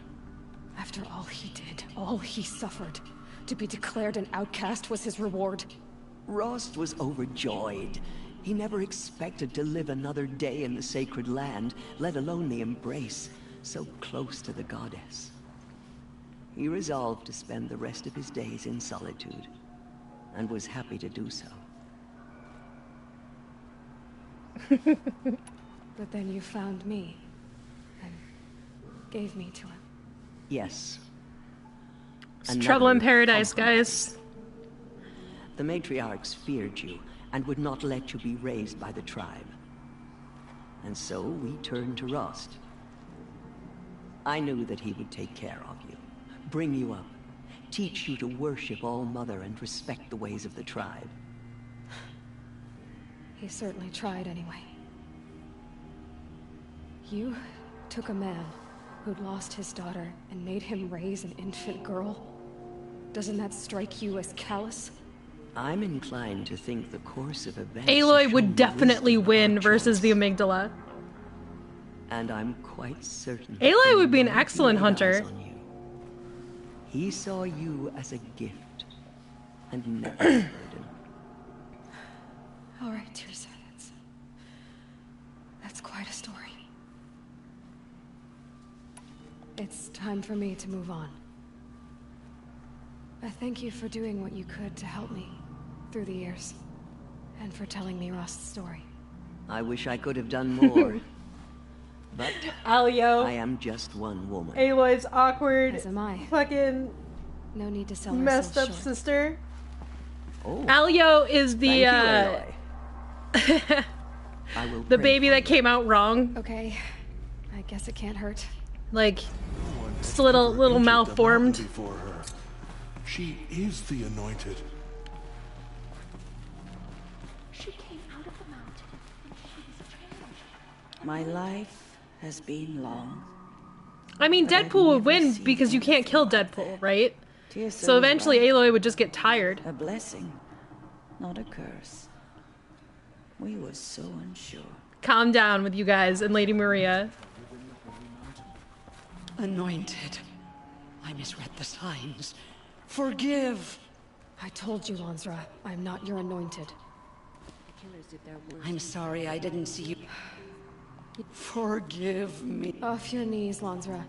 After all he did, all he suffered, to be declared an outcast was his reward. Rost was overjoyed. He never expected to live another day in the sacred land, let alone the embrace, so close to the goddess. He resolved to spend the rest of his days in solitude, and was happy to do so. But then you found me, and gave me to him. Yes. It's trouble in paradise, guys. The matriarchs feared you, and would not let you be raised by the tribe. And so we turned to Rost. I knew that he would take care of you, bring you up, teach you to worship All-Mother and respect the ways of the tribe. He certainly tried anyway. You took a man who'd lost his daughter and made him raise an infant girl? Doesn't that strike you as callous? I'm inclined to think the course of events... Aloy would definitely win versus the amygdala. And I'm quite certain... Aloy would be an excellent hunter. He saw you as a gift, and never a burden. All right, Teersa, that's quite a story. It's time for me to move on. I thank you for doing what you could to help me through the years, and for telling me Rost's story. I wish I could have done more. But Alio. I am just one woman. Aloy's awkward. As am I. Fucking no need to sell messed up short. sister. Oh. Alio is the the baby that came out wrong. Okay, I guess it can't hurt. Like, just a little malformed. Before her. She is the anointed. She came out of the mountain, and she was trained. My life has been long. I mean, Deadpool would win because you can't kill Deadpool, right? So eventually Aloy would just get tired. A blessing, not a curse. We were so unsure. Calm down with you guys and Lady Maria. Anointed. I misread the signs. Forgive. I told you, Lansra, I'm not your anointed. I'm sorry I didn't see you. Forgive me. Off your knees, Lansra.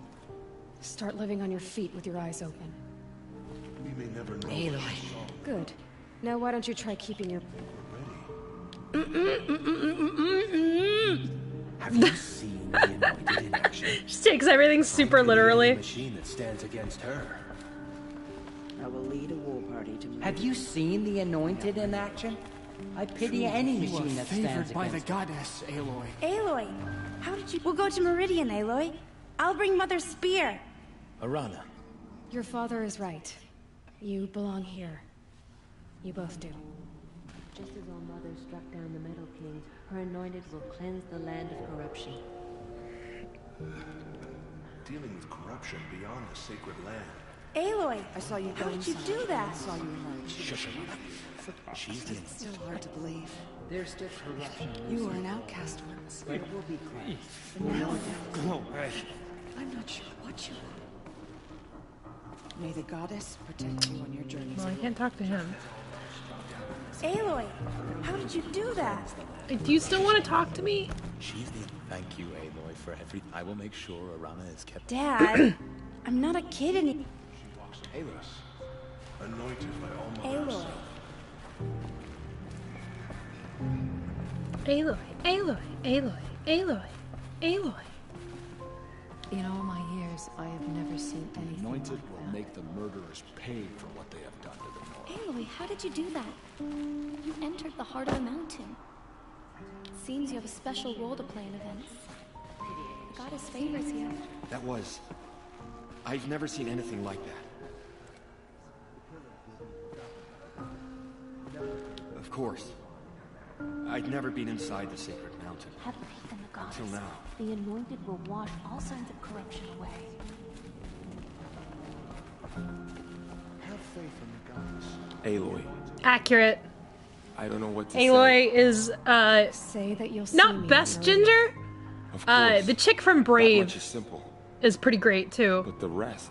Start living on your feet with your eyes open. We may never know. Aloy. Good. Now why don't you try keeping your... Have you seen the anointed in action? She takes everything super literally. Machine that stands against her. I will lead a war party to... Have you seen the anointed in action? I pity any machine that stands Favored by the against goddess, Aloy. Aloy, how did you... We'll go to Meridian, Aloy. I'll bring Mother's spear. Arana. Your father is right. You belong here. You both do. Just as All-Mother struck down the Metal King, her anointed will cleanse the land of corruption. Dealing with corruption beyond the sacred land. Aloy, I saw you how did you do that? I saw you emerge. Shush her. She's the It's still hard to believe. There's still corruption. You were an outcast once. But it will be cleansed. I'm not sure what you are. May the goddess protect you on your journey. Well, I can't talk to him. Aloy, how did you do that? Do you still want to talk to me? Thank you, Aloy, for everything. I will make sure Arana is kept. Dad, I'm not a kid anymore. Aloy, anointed by all mothers. Aloy. Aloy, Aloy, Aloy, Aloy, Aloy. In all my years, I have never seen anything. Anointed will make the murderers pay for what they have done to the Nora. Aloy, how did you do that? You entered the heart of the mountain. It seems you have a special role to play in events. The goddess favors you. That was... I've never seen anything like that. Of course. I'd never been inside the sacred mountain. Have faith in the goddess. Till now. The anointed will wash all signs of corruption away. Have faith in the goddess. Aloy. Accurate. I don't know what to Aloy say. is say that you'll see not me best in Ginger. Of course. The chick from That Brave much is simple. is pretty great too. But the rest.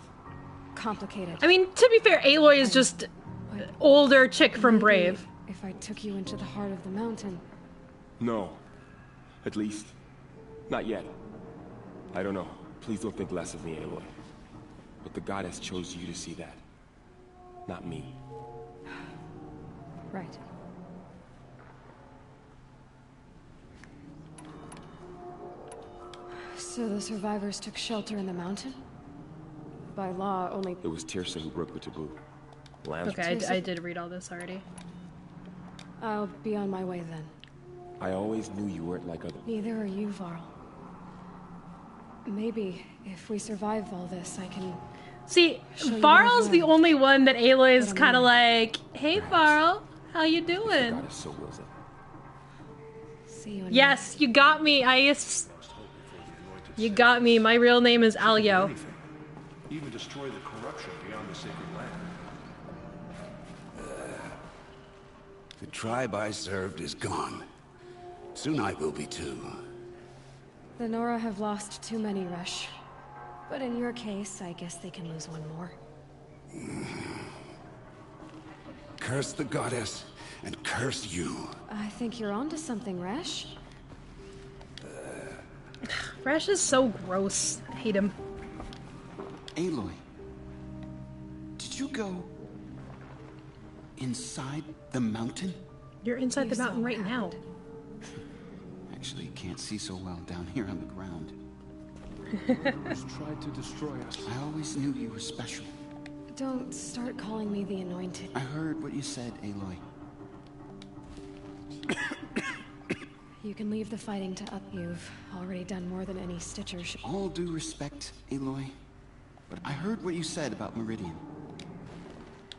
Complicated. I mean, to be fair, Aloy is just older chick from Maybe Brave. If I took you into the heart of the mountain. No. At least. Not yet. I don't know. Please don't think less of me, Aloy. But the goddess chose you to see that. Not me. Right. So the survivors took shelter in the mountain? By law, only... It was Tirsa who broke the taboo. Lamb's Okay, I did read all this already. I'll be on my way then. I always knew you weren't like other... Neither are you, Varl. Maybe, if we survive all this, I can... See, show you Varl's what the I've only one that Aloy is But I'm kind of not. like, hey Varl, how you doing? goddess so wills it. See you in Yes, you got me, You got me. My real name is Alyo. Even destroy the corruption beyond the sacred land. The tribe I served is gone. Soon I will be too. The Nora have lost too many, Resh. But in your case, I guess they can lose one more. Curse the goddess, and curse you. I think you're onto something, Resh. Resh is so gross. I hate him. Aloy, did you go inside the mountain? You're inside the mountain right now. Actually, you can't see so well down here on the ground. Just tried to destroy us. I always knew you were special. Don't start calling me the Anointed. I heard what you said, Aloy. You can leave the fighting to up. You've already done more than any Stitcher should. All due respect, Aloy, but I heard what you said about Meridian.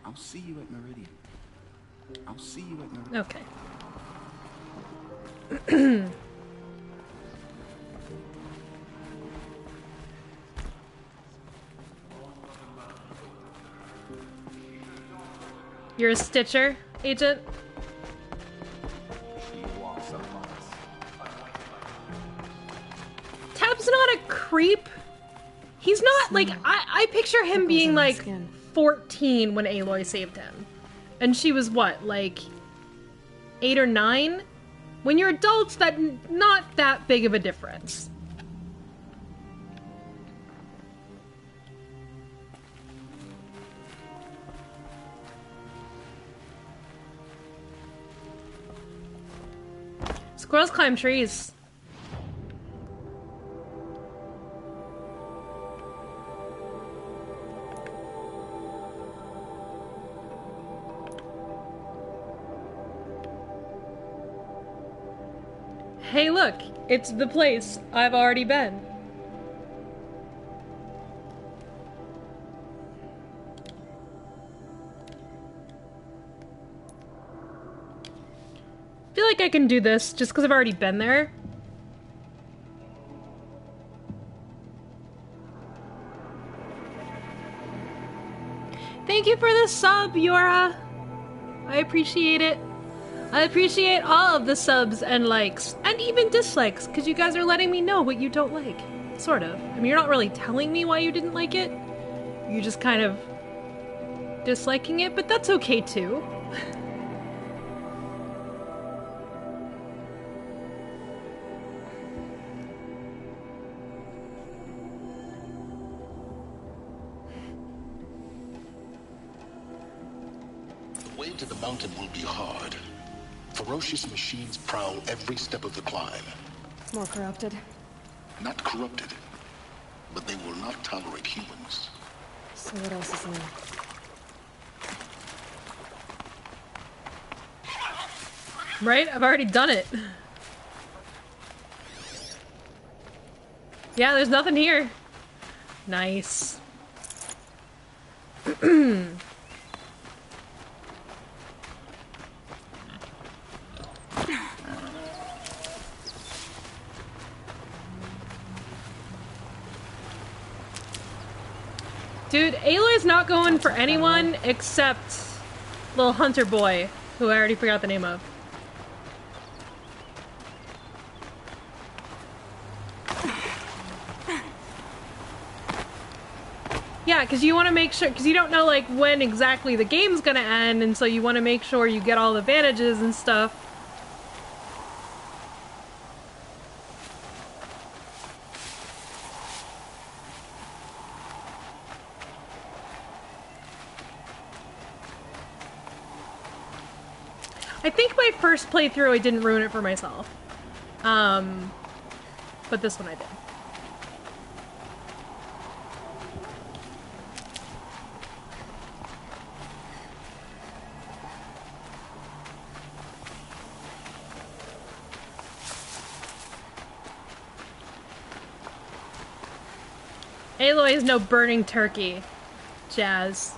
I'll see you at Meridian. I'll see you at Meridian. Okay. You're a Stitcher, Agent? Tab's not a creep. He's not, like, I picture him being, like, 14 when Aloy saved him. And she was, what, like, 8 or 9? When you're adults, that's not that big of a difference. Squirrels climb trees. Hey look, it's the place I've already been. I feel like I can do this just because I've already been there. Thank you for the sub, Yora. I appreciate it. I appreciate all of the subs and likes, and even dislikes, because you guys are letting me know what you don't like. Sort of. I mean, you're not really telling me why you didn't like it. You're just kind of disliking it, but that's okay too. way to the mountain will be hard. Ferocious machines prowl every step of the climb. More corrupted? Not corrupted, but they will not tolerate humans. So what else is new? Right? I've already done it. Yeah, there's nothing here. Nice. Dude, Aloy's not going for anyone except little hunter boy, who I already forgot the name of. Yeah, because you want to make sure, because you don't know like when exactly the game's gonna end, and so you want to make sure you get all the advantages and stuff. I think my first playthrough I didn't ruin it for myself. But this one I did. Aloy is no burning turkey. Jazz.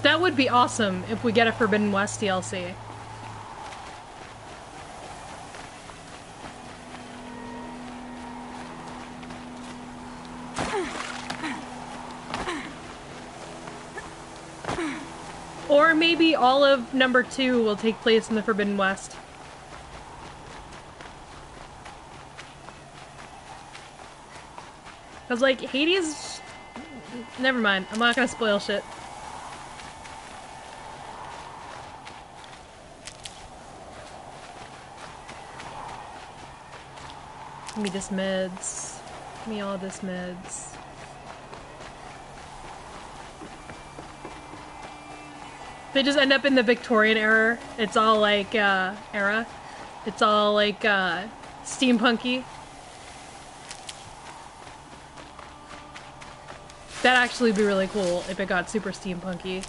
That would be awesome if we get a Forbidden West DLC. Or maybe all of number 2 will take place in the Forbidden West. I was like, Hades... Never mind, I'm not gonna spoil shit. Give me this meds. Give me all this meds. They just end up in the Victorian era. It's all like, era. It's all like, steampunky. That'd actually be really cool if it got super steampunky.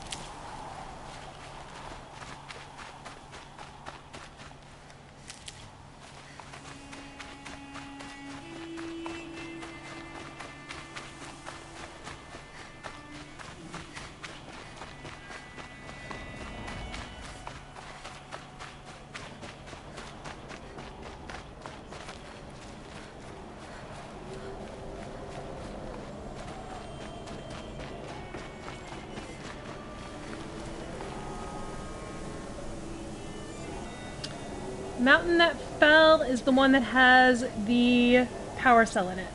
Mountain that fell is the one that has the power cell in it.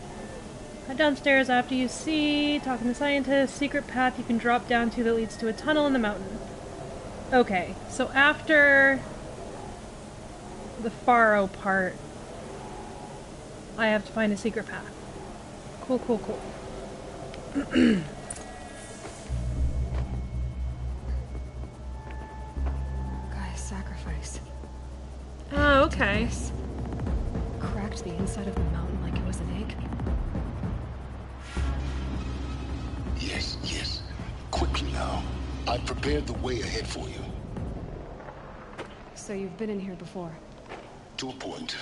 Head downstairs after you see, talking to scientists, secret path you can drop down to that leads to a tunnel in the mountain. Okay, so after the Faro part, I have to find a secret path. Cool, cool, cool. Guy's sacrifice. Oh, okay. Cracked the inside of the mountain like it was an egg. Yes, yes. Quickly now. I've prepared the way ahead for you. So you've been in here before? To a point.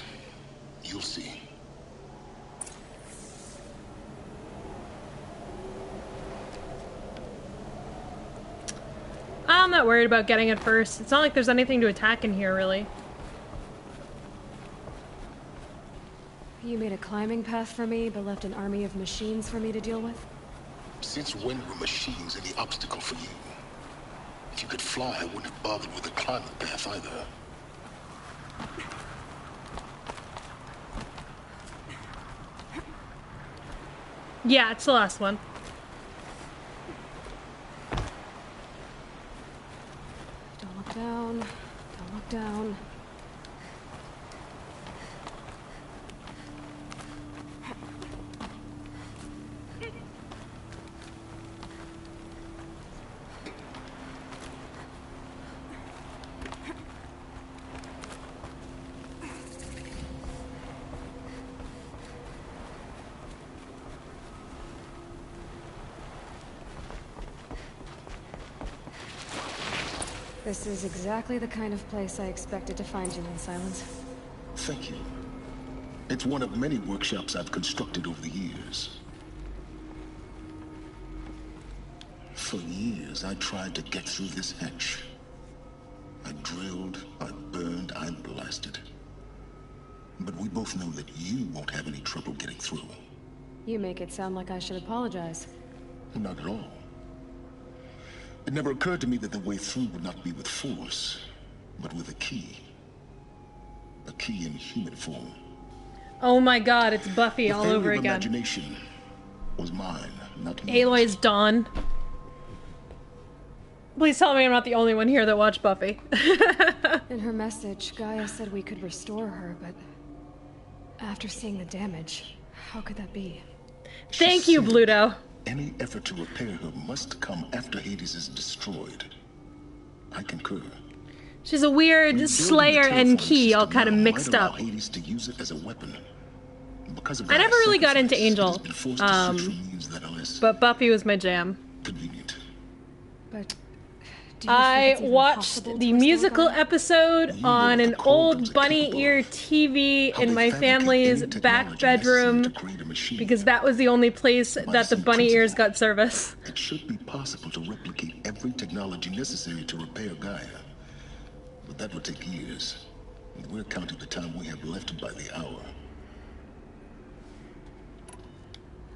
You'll see. I'm not worried about getting it first. It's not like there's anything to attack in here, really. You made a climbing path for me, but left an army of machines for me to deal with? Since when were machines any obstacle for you? could fly, I wouldn't have bothered with the climbing path either. Yeah, it's the last one. Don't look down. Don't look down. This is exactly the kind of place I expected to find you in, Silence. Thank you. It's one of many workshops I've constructed over the years. For years, I tried to get through this hatch. I drilled, I burned, I blasted. But we both know that you won't have any trouble getting through. You make it sound like I should apologize. Not at all. It never occurred to me that the way through would not be with force, but with a key. A key in human form. Oh my god, it's Buffy The all failure over of again. Imagination was mine, not yours. Aloy's Dawn. Please tell me I'm not the only one here that watched Buffy. In her message, Gaia said we could restore her, but after seeing the damage, how could that be? Thank you, Bluto. Any effort to repair her must come after Hades is destroyed. I concur. She's a weird Slayer and Key all kind of mixed up. Hades to use it as a weapon. Because of I never really got into sacrifice, Angel, it has been forced to switch from means that are less but Buffy was my jam. convenient. But I watched the musical episode on an old bunny ear TV in my family's back bedroom because that was the only place that the bunny ears got service. It should be possible to replicate every technology necessary to repair Gaia. But that would take years. And we're counting the time we have left by the hour.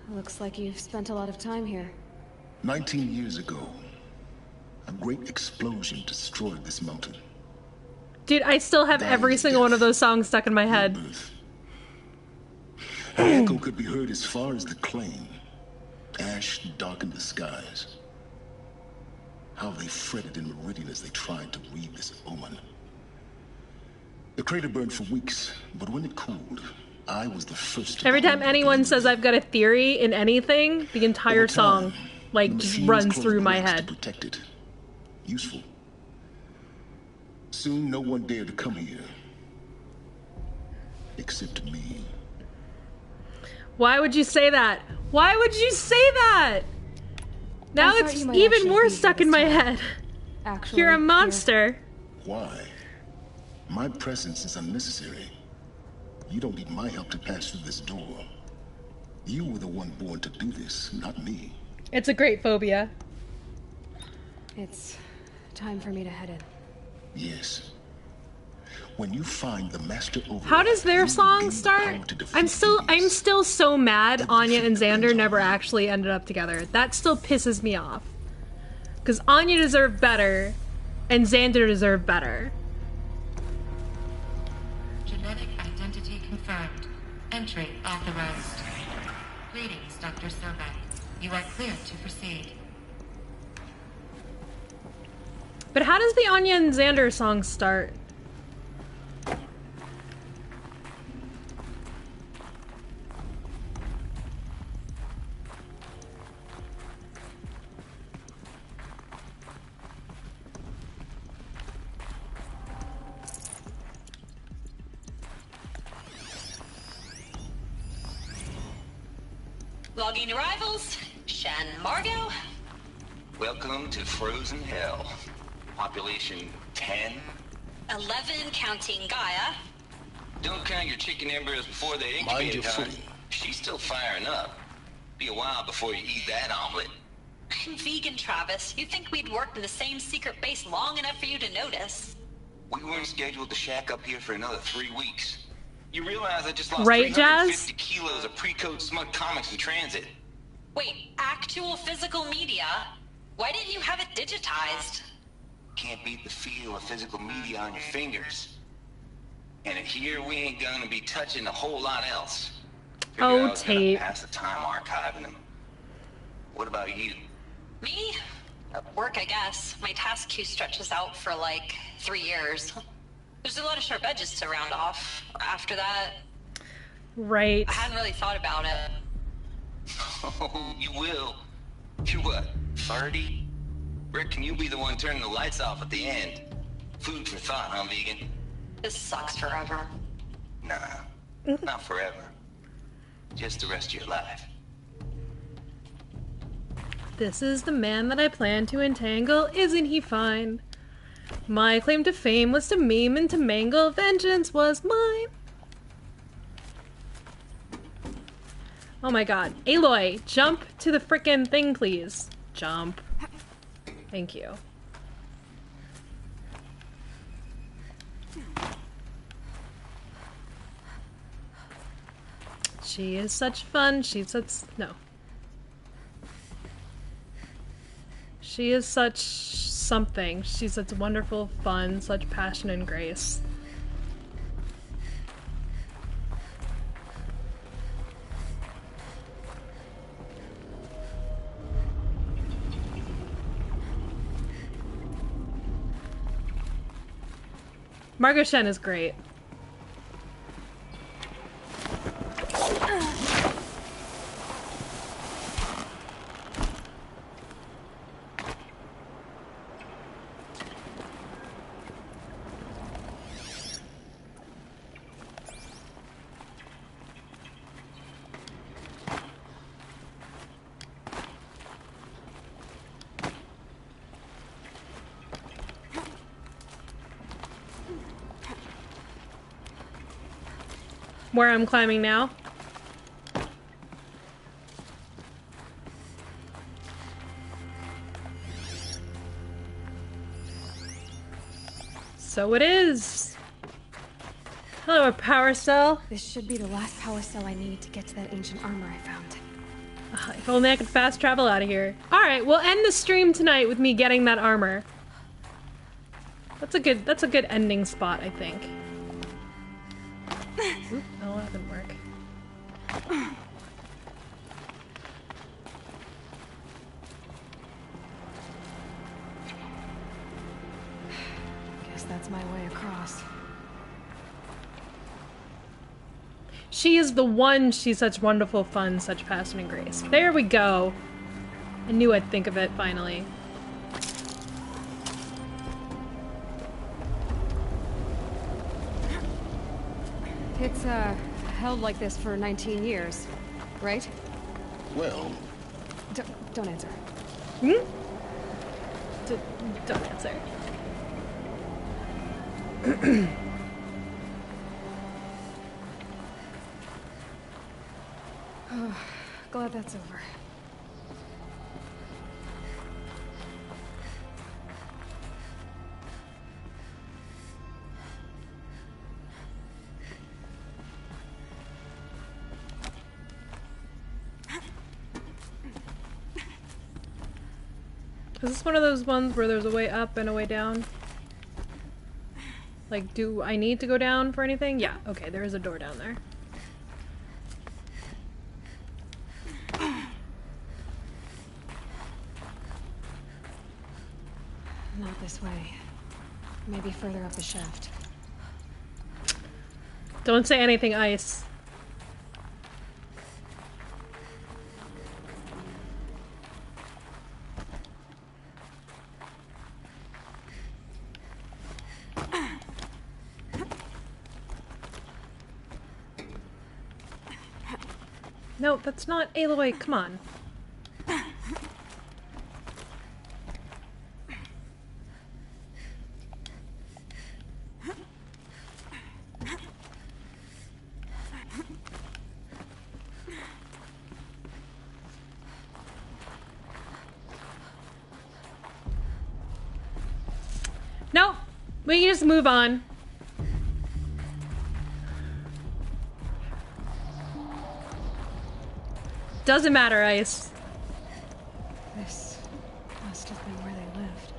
Looks like you've spent a lot of time here. 19 years ago, a great explosion destroyed this mountain. Dude, I still have every single one of those songs stuck in my head. The echo could be heard as far as the Claim. Ash darkened the skies. How they fretted in Meridian as they tried to read this omen. The crater burned for weeks, but when it cooled, I was the first to Every time anyone says I've got a theory in anything, the entire song, like, just runs through my head. protect it. Useful. Soon no one dared to come here. Except me. Why would you say that? Why would you say that? Now I thought it's you might even actually more be stuck here in this my time. head. Actually, You're a monster. Why? My presence is unnecessary. You don't need my help to pass through this door. You were the one born to do this, not me. It's a great phobia. It's time for me to head in. Yes. When you find the master over, How does their song start? I'm still so mad Anya and Xander never actually ended up together. That still pisses me off. Because Anya deserved better, and Xander deserved better. Genetic identity confirmed. Entry authorized. Greetings, Dr. Sobek. You are clear to proceed. But how does the Anya and Xander song start? Logging arrivals. Shan Margot. Welcome to Frozen Hell. Population 10. 11 counting Gaia. Don't count your chicken embryos before they Mind incubate, your hon. footing. She's still firing up. Be a while before you eat that omelet. I'm vegan, Travis. You'd think we'd worked in the same secret base long enough for you to notice. We weren't scheduled to shack up here for another 3 weeks. You realize I just lost Right, 350 kilos of pre-code smug comics in transit. Wait, actual physical media? Why didn't you have it digitized? Can't beat the feel of physical media on your fingers. And here we ain't gonna be touching a whole lot else. Figured I was gonna pass the time archiving them. What about you? Me? Work, I guess. My task queue stretches out for like 3 years. There's a lot of sharp edges to round off. After that... Right. I hadn't really thought about it. Oh, you will. You're what, 30? Rick, can you be the one turning the lights off at the end? Food for thought, huh, vegan? This sucks forever. Nah, not forever. Just the rest of your life. This is the man that I plan to entangle, isn't he fine? My claim to fame was to maim and to mangle, vengeance was mine. Oh my god. Aloy, jump to the frickin' thing, please. Jump. Thank you. She is such fun. She's such... No. She is such something. She's such wonderful fun, such passion and grace. Margot Shen is great. Where I'm climbing now. So it is. Hello, power cell. This should be the last power cell I need to get to that ancient armor I found. If only I could fast travel out of here. Alright, we'll end the stream tonight with me getting that armor. That's a good ending spot, I think. Oop, oh, that didn't work. Guess that's my way across. She is the one. She's such wonderful fun, such passion and grace. There we go. I knew I'd think of it finally. It's, held like this for 19 years, right? Well... Don't answer. Hmm? Don't answer. Oh, glad that's over. Is this one of those ones where there's a way up and a way down? Like, do I need to go down for anything? Yeah, okay, there is a door down there. Not this way. Maybe further up the shaft. Don't say anything, Ice. No, that's not Aloy, come on. Nope, we can just move on. Doesn't matter, Ice. This must have been where they lived.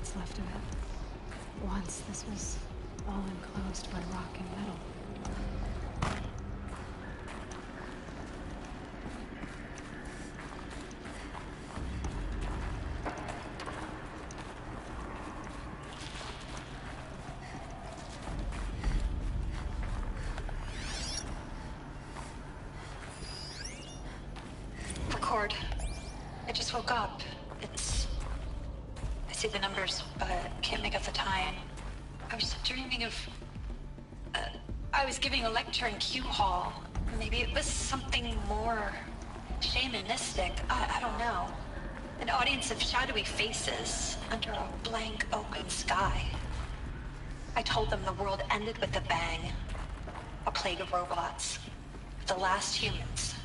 what's left of it. Once this was all enclosed by rock and metal. Record. I just woke up. I see the numbers, but can't make out the time. I was dreaming of... I was giving a lecture in Q Hall. Maybe it was something more shamanistic. I don't know. An audience of shadowy faces under a blank open sky. I told them the world ended with a bang. A plague of robots. The last humans.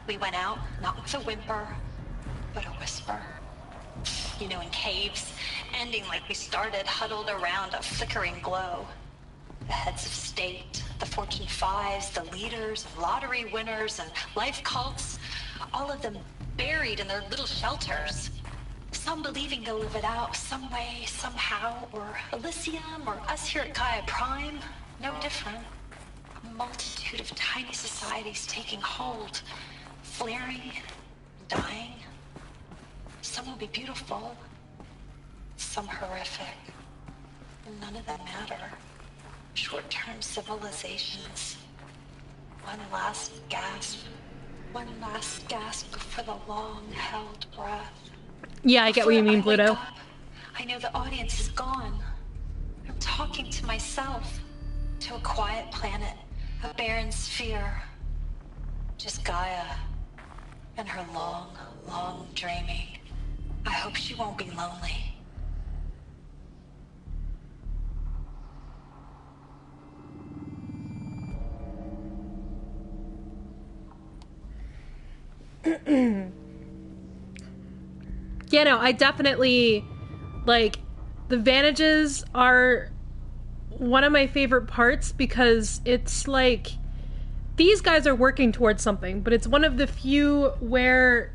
We went out, not with a whimper, but a whisper. You know, in caves, ending like we started, huddled around a flickering glow. The heads of state, the Fortune 5s, the leaders, lottery winners, and life cults, all of them buried in their little shelters. Some believing they'll live it out some way, somehow, or Elysium, or us here at Gaia Prime, no different. A multitude of tiny societies taking hold, flaring, dying. Some will be beautiful, some horrific. None of them matter. Short-term civilizations. One last gasp. One last gasp for the long-held breath. Yeah, I get what you mean, Pluto. I know the audience is gone. I'm talking to myself. To a quiet planet. A barren sphere. Just Gaia. And her long, long dreaming. I hope she won't be lonely. Yeah, no, I definitely, like, the Vantages are one of my favorite parts because it's like, these guys are working towards something, but it's one of the few where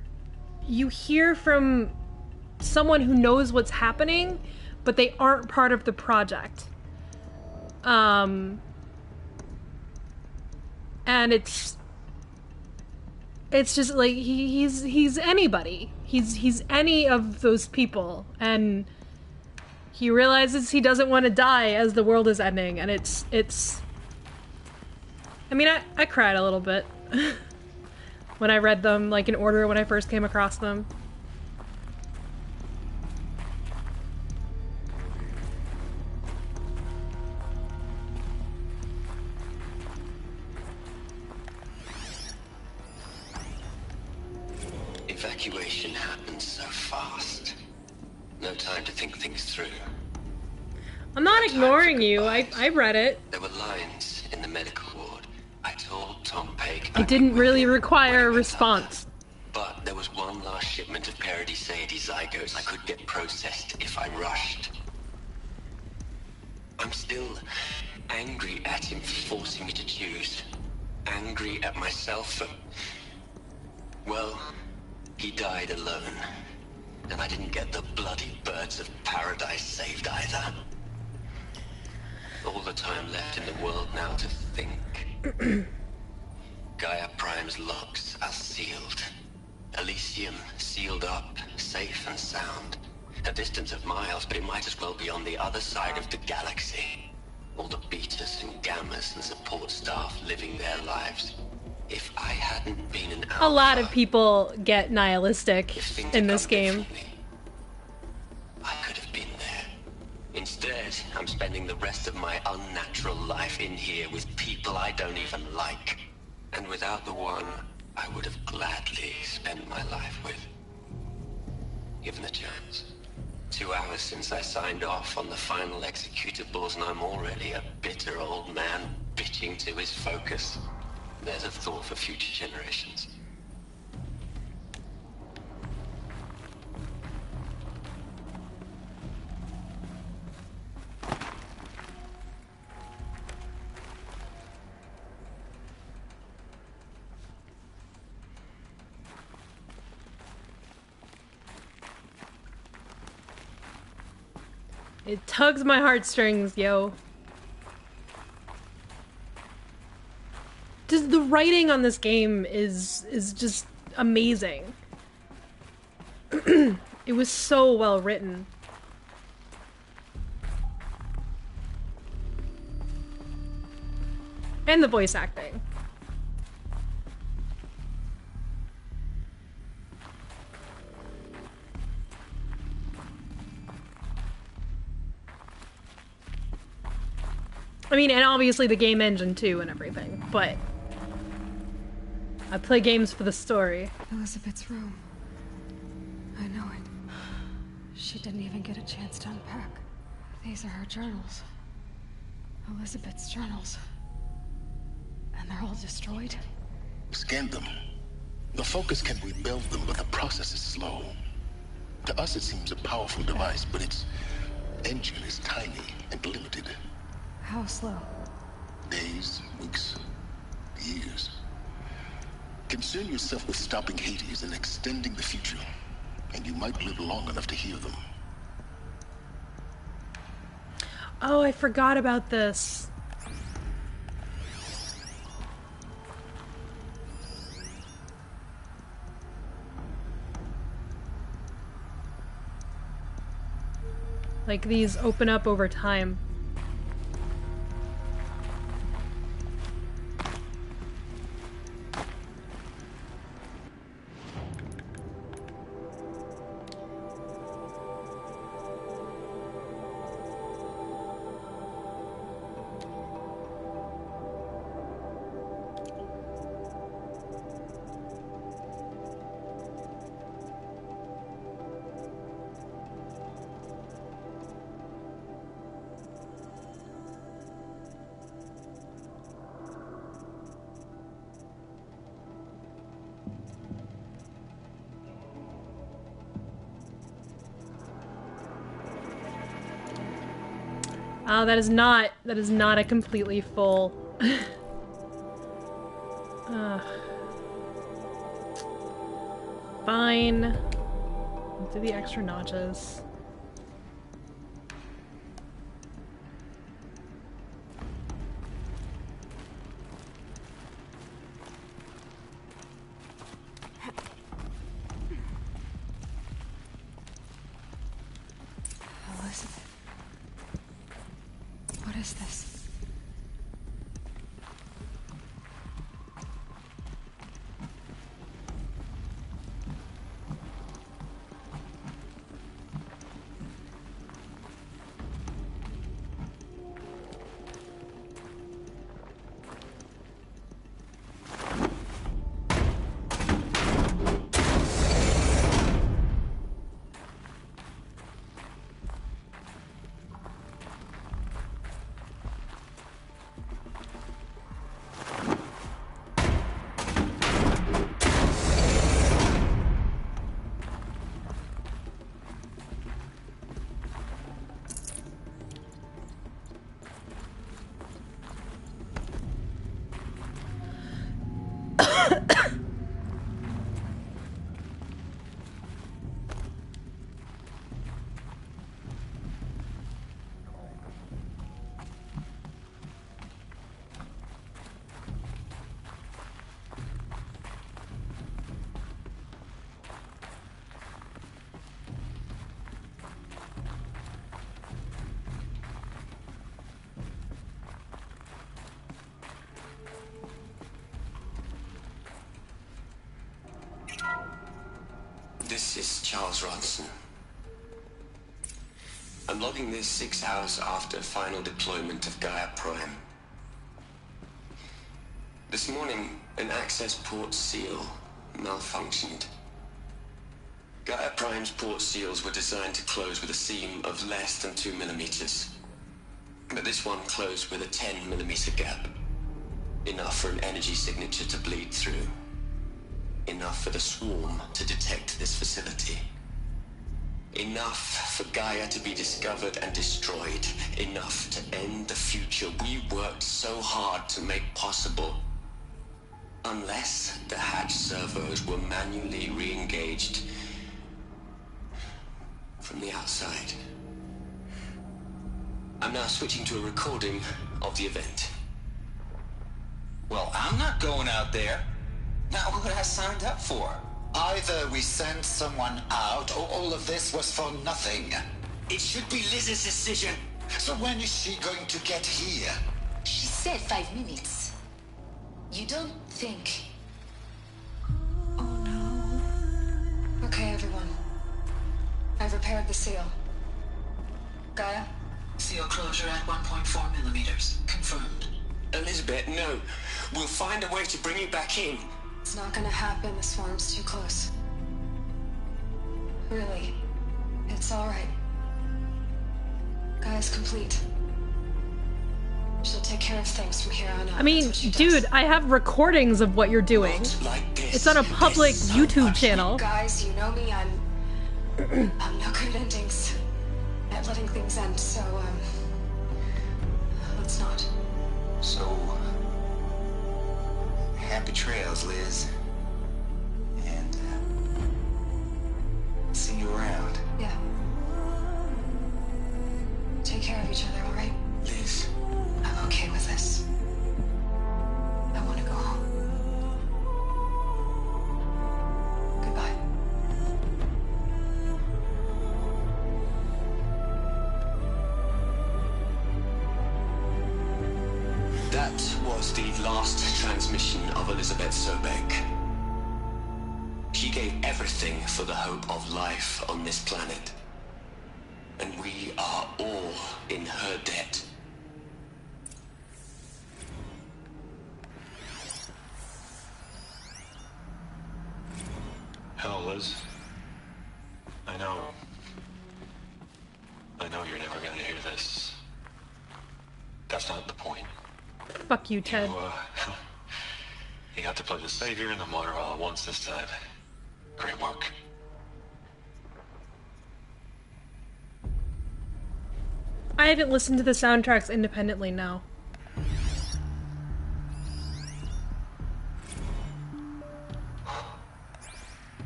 you hear from someone who knows what's happening, but they aren't part of the project. And it's just like he's anybody. He's any of those people, and he realizes he doesn't want to die as the world is ending, and it's I mean, I cried a little bit when I read them, like, in order when I first came across them. Evacuation happens so fast. No time to think things through. I'm not ignoring you. I read it. There were lines in the medical ward. I told Tom Peg. It didn't really require a response. But there was one last shipment of Paradiseidae zygotes I could get processed if I rushed. I'm still angry at him for forcing me to choose. Angry at myself for... Well, he died alone. And I didn't get the bloody birds of paradise saved either. All the time left in the world now to think. Gaia Prime's locks are sealed. Elysium sealed up, safe and sound. A distance of miles, but it might as well be on the other side of the galaxy. All the betas and gammas and support staff living their lives. If I hadn't been an alpha, a lot of people get nihilistic in this game. I could have been there. Instead, I'm spending the rest of my unnatural life in here with people I don't even like. And without the one I would have gladly spent my life with. Given the chance. 2 hours since I signed off on the final executables, and I'm already a bitter old man bitching to his focus. There's a thought for future generations. It tugs my heartstrings, yo. Just the writing on this game is just amazing. It was so well written. And the voice acting. I mean, and obviously the game engine too and everything, but I play games for the story. Elizabeth's room. I know it. She didn't even get a chance to unpack. These are her journals. Elizabeth's journals. And they're all destroyed? Scan them. The Focus can rebuild them, but the process is slow. To us, it seems a powerful device, but its engine is tiny and limited. How slow? Days, weeks, years. Concern yourself with stopping Hades and extending the future, and you might live long enough to hear them. Oh, I forgot about this. Like, these open up over time. Oh, that is not a completely full. Fine. Do the extra notches. Elizabeth. What is this? This is Charles Ronson. I'm logging this 6 hours after final deployment of Gaia Prime. This morning, an access port seal malfunctioned. Gaia Prime's port seals were designed to close with a seam of less than 2 millimeters. But this one closed with a 10 millimeter gap. Enough for an energy signature to bleed through. Enough for the swarm to detect this facility. Enough for Gaia to be discovered and destroyed. Enough to end the future we worked so hard to make possible. Unless the hatch servos were manually re-engaged from the outside. I'm now switching to a recording of the event. Well, I'm not going out there. Not what I signed up for. Either we send someone out, or all of this was for nothing. It should be Liz's decision. So when is she going to get here? She said 5 minutes. You don't think... Oh no. Okay, everyone. I've repaired the seal. Gaia? Seal closure at 1.4 millimeters. Confirmed. Elizabeth, no. We'll find a way to bring you back in. It's not gonna happen. The swarm's too close. Really. It's alright. Gaia's complete. She'll take care of things from here on out. I mean, dude, I have recordings of what you're doing. It's on a public YouTube channel. Guys, you know me, I'm no good at endings. At letting things end, so, let's not. So... happy trails, Liz. And, see you around. Yeah. Take care of each other, alright? Liz. I'm okay with this. I want to go home. Goodbye. That was the last transmission of Elizabeth Sobek. She gave everything for the hope of life on this planet. And we are all in her debt. Hell, Liz. I know you're never gonna hear this. That's not the point. Fuck you, Ted. You got to play the savior and the martyr all at once this time. Great work. I haven't listened to the soundtracks independently now.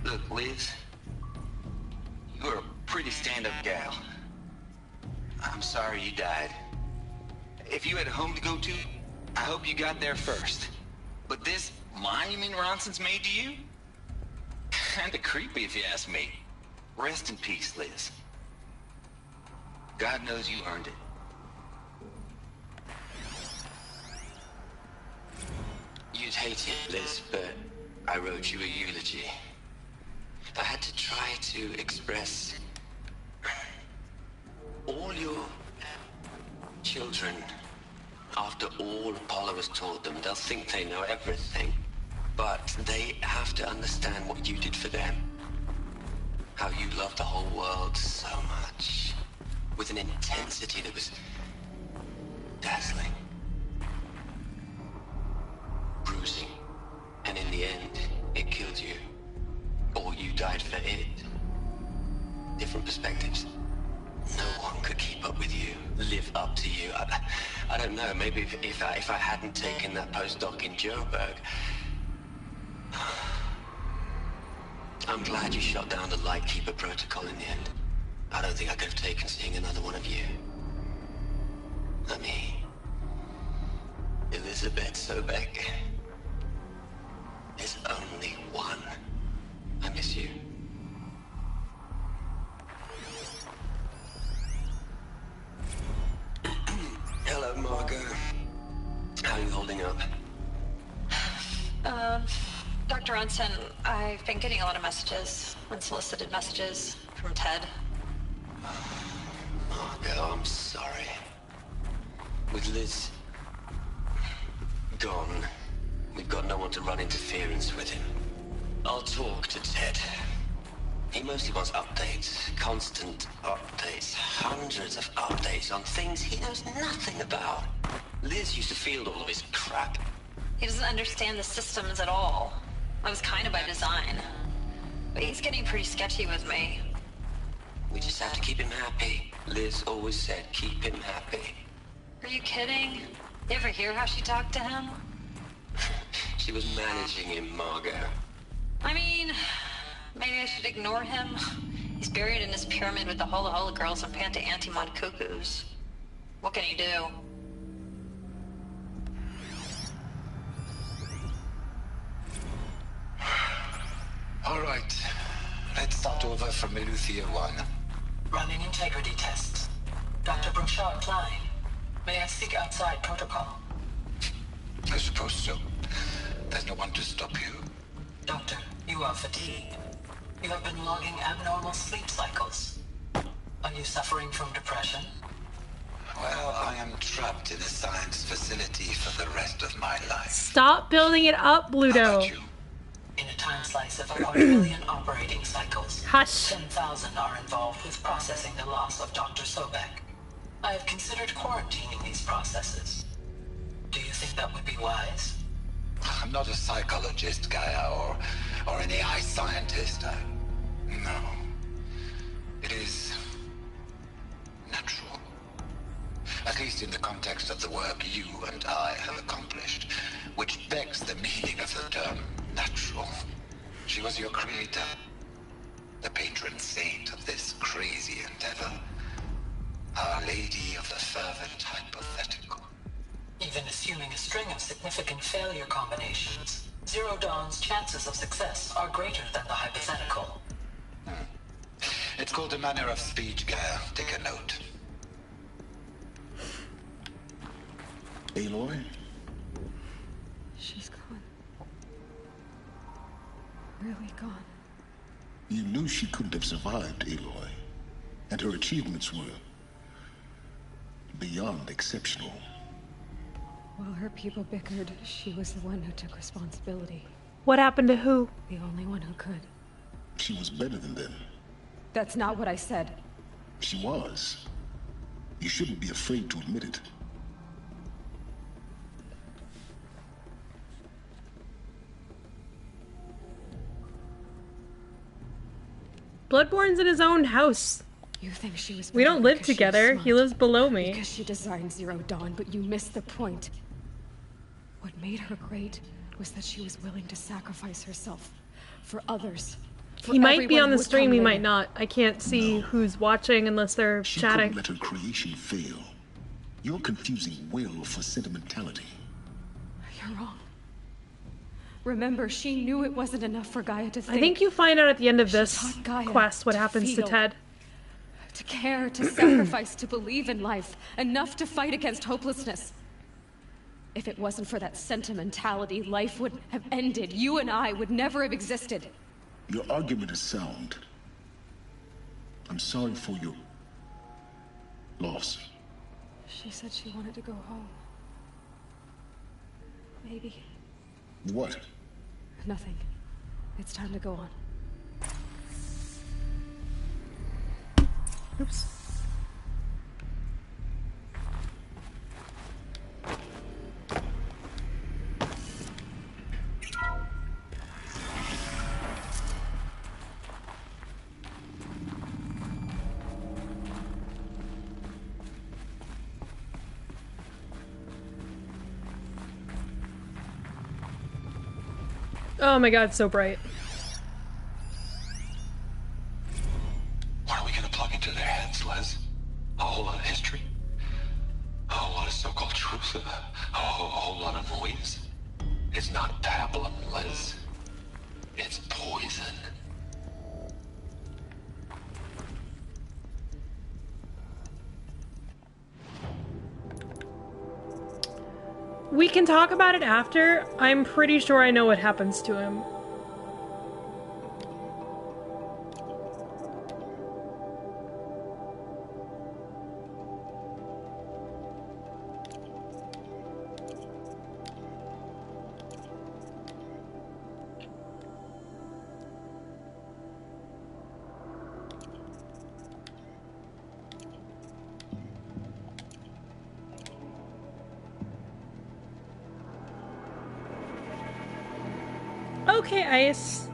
Look, Liz. You're a pretty stand-up gal. I'm sorry you died. If you had a home to go to, I hope you got there first. But this monument Ronson's made to you? Kinda creepy if you ask me. Rest in peace, Liz. God knows you earned it. You'd hate it, Liz, but I wrote you a eulogy. I had to try to express all your children. After all Apollo has taught them, they'll think they know everything. But they have to understand what you did for them. How you loved the whole world so much. With an intensity that was dazzling. Bruising. And in the end, it killed you. Or you died for it. Different perspectives. No one could keep up with you, live up to you. I don't know, maybe if I hadn't taken that postdoc in Joburg. I'm glad you shot down the Lightkeeper protocol in the end. I don't think I could have taken seeing another one of you. I mean, Elizabeth Sobek. There's only one. I miss you. Hello, Margot. How are you holding up? Dr. Ronson, I've been getting a lot of messages, unsolicited messages from Ted. Margot, I'm sorry. With Liz gone, we've got no one to run interference with him. I'll talk to Ted. He mostly wants updates, constant updates, hundreds of updates on things he knows nothing about. Liz used to field all of his crap. He doesn't understand the systems at all. That was kind of by design. But he's getting pretty sketchy with me. We just have to keep him happy. Liz always said keep him happy. Are you kidding? You ever hear how she talked to him? She was managing him, Margot. I mean, maybe I should ignore him. He's buried in his pyramid with the Hola Hola girls and Panta Antimon cuckoos. What can you do? All right. Let's start over from Eleuthia 1. Running integrity tests. Dr. Brouchard Klein. May I seek outside protocol? I suppose so. There's no one to stop you. Doctor, you are fatigued. You have been logging abnormal sleep cycles. Are you suffering from depression? Well, I am trapped in a science facility for the rest of my life. Stop building it up, Bluto. In a time slice of 1,000,000,000 operating cycles, Hush. 10,000 are involved with processing the loss of Dr. Sobek. I have considered quarantining these processes. Do you think that would be wise? I'm not a psychologist, Gaia, or an AI scientist. No. It is natural. At least in the context of the work you and I have accomplished, which begs the meaning of the term natural. She was your creator, the patron saint of this crazy endeavor. Our Lady of the Fervent Hypothetical. Even assuming a string of significant failure combinations, Zero Dawn's chances of success are greater than the hypothetical. It's called a manner of speech, Gaia. Take a note. Aloy? She's gone. Really gone. You knew she couldn't have survived, Aloy. And her achievements were beyond exceptional. While her people bickered, she was the one who took responsibility. What happened to who? The only one who could. She was better than them. That's not what I said. She was. You shouldn't be afraid to admit it. Bloodborne's in his own house. You think she was? We don't live together. He lives below me. Because she designed Zero Dawn, but you missed the point. What made her great was that she was willing to sacrifice herself for others. He might be on the stream, he might not. I can't see who's watching unless they're chatting. She couldn't let her creation fail. You're confusing will for sentimentality. You're wrong. Remember, she knew it wasn't enough for Gaia to think. I think you find out at the end of this quest what happens to Ted. To care, to sacrifice, to believe in life. Enough to fight against hopelessness. If it wasn't for that sentimentality, life would have ended. You and I would never have existed. Your argument is sound. I'm sorry for your loss. She said she wanted to go home. Maybe. What? Nothing. It's time to go on. Oops. Oh my god, so bright. What are we gonna plug into their heads, Les? A whole lot of history? A whole lot of so-called truth? A whole lot of noise? It's not pablum, Les. It's poison. We can talk about it after. I'm pretty sure I know what happens to him. Okay, Ice.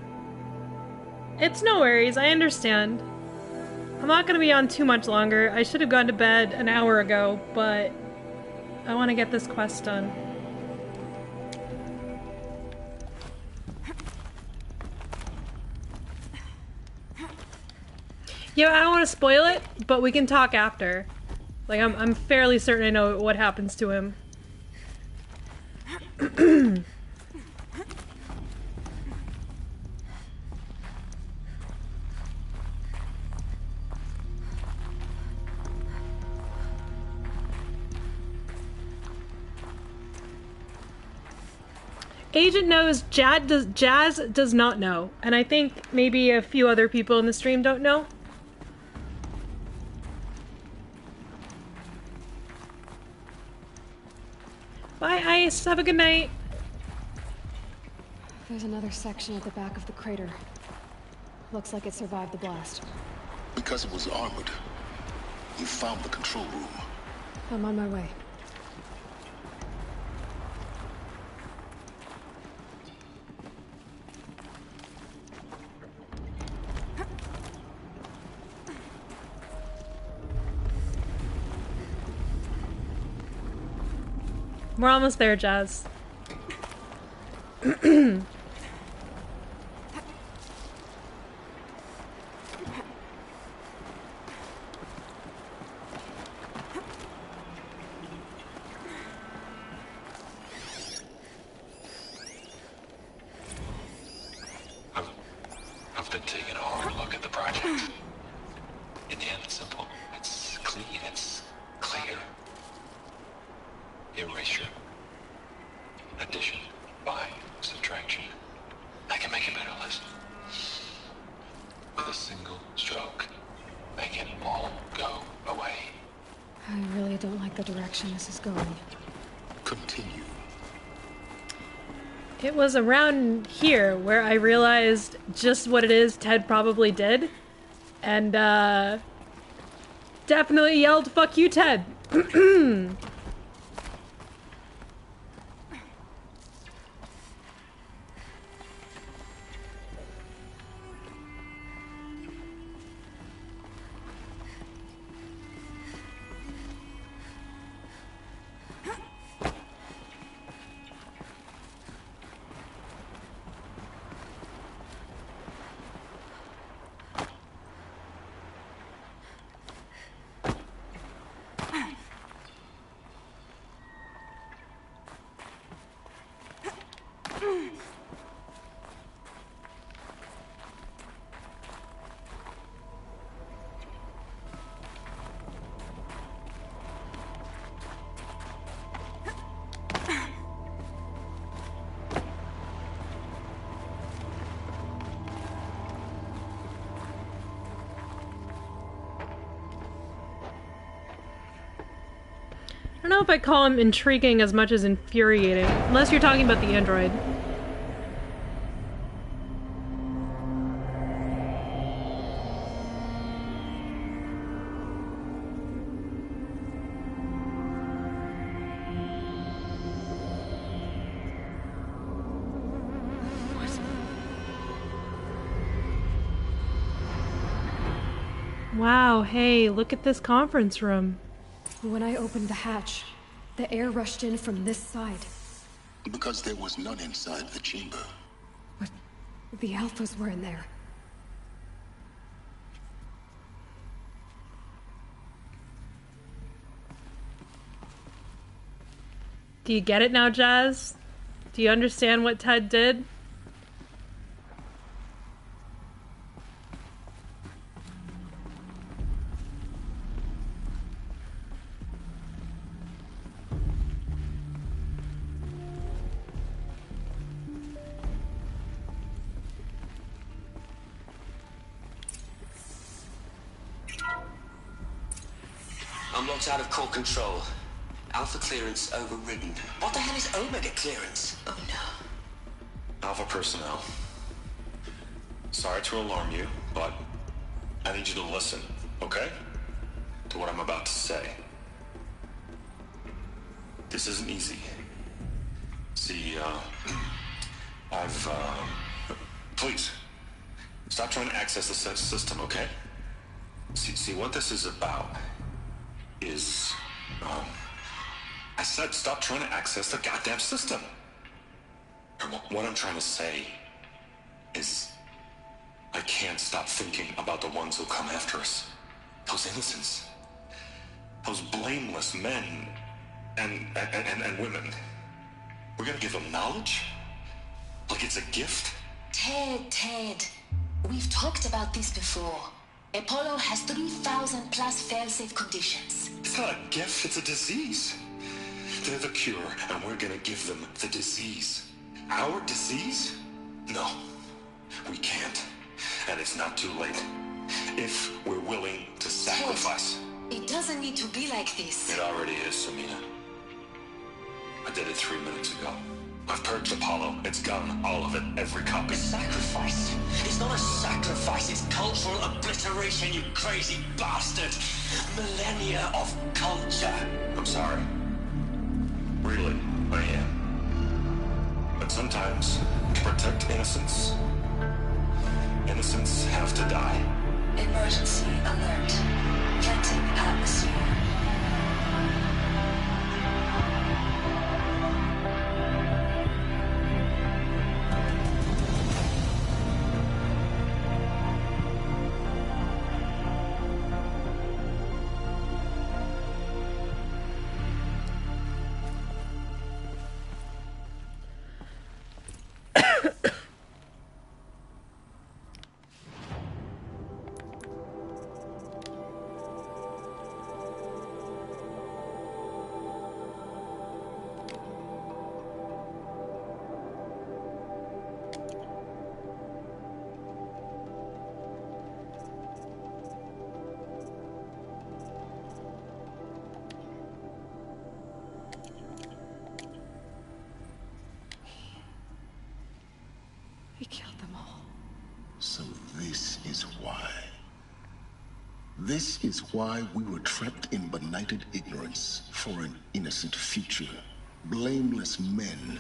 It's no worries, I understand. I'm not gonna be on too much longer. I should have gone to bed an hour ago, but I want to get this quest done. Yeah, I don't want to spoil it, but we can talk after. Like, I'm fairly certain I know what happens to him. Agent knows, Jazz does not know. And I think maybe a few other people in the stream don't know. Bye, Ice. Have a good night. There's another section at the back of the crater. Looks like it survived the blast. Because it was armored, you found the control room. I'm on my way. We're almost there, Jazz. I've been taking a hard look at the project. In the end, it's simple. It's clean. It's clear. Erasure. Addition. By subtraction. I can make a better list. With a single stroke, make it all go away. I really don't like the direction this is going. Continue. It was around here where I realized just what it is Ted probably did. And, definitely yelled, "Fuck you, Ted!" I don't know if I call him intriguing as much as infuriating, unless you're talking about the android. Wow, hey, look at this conference room. When I opened the hatch, the air rushed in from this side. Because there was none inside the chamber. But the Alphas were in there. Do you get it now, Jazz? Do you understand what Ted did? Unlocked out of core control. Alpha clearance overridden. What the hell is Omega clearance? Oh no. Alpha personnel. Sorry to alarm you, but I need you to listen, okay? To what I'm about to say. This isn't easy. See, please, stop trying to access the system, okay? See, what this is about is, I said stop trying to access the goddamn system. What I'm trying to say is, I can't stop thinking about the ones who come after us. Those innocents. those blameless men and women, we're gonna give them knowledge? Like it's a gift? Ted, we've talked about this before. Apollo has 3,000 plus fail-safe conditions. It's not a gift, it's a disease. They're the cure, and we're gonna give them the disease. Our disease? No, we can't. And it's not too late. If we're willing to sacrifice. It doesn't need to be like this. It already is, Samina. I did it 3 minutes ago. I've purged Apollo. It's gone. All of it. Every copy. Sacrifice? It's not a sacrifice. It's cultural obliteration, you crazy bastard. Millennia of culture. I'm sorry. Really, I am. But sometimes, to protect innocence, innocents have to die. Emergency alert. Venting atmosphere. He killed them all. So this is why. This is why we were trapped in benighted ignorance for an innocent future. Blameless men.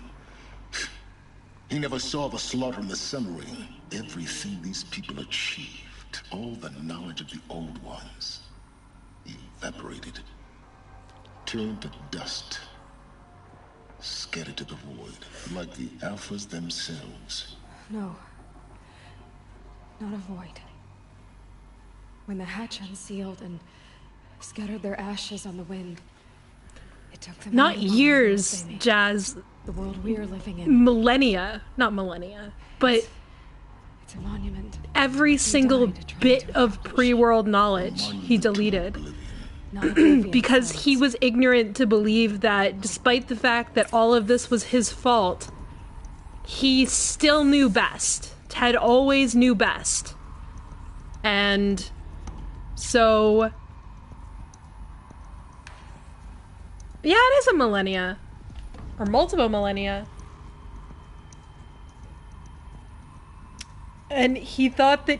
He never saw the slaughter in the Sun-Ring. Everything these people achieved, all the knowledge of the old ones, evaporated, turned to dust, scattered to the void, like the Alphas themselves. No. Not a void. When the hatch unsealed and scattered their ashes on the wind, it took them not years, Jazz. The world we are living in. Millennia. Not millennia. But it's a monument. Every single bit of pre-world knowledge he deleted. Because he was ignorant to believe that despite the fact that all of this was his fault, he still knew best. Ted always knew best. And so... yeah, it is a millennia. Or multiple millennia. And he thought that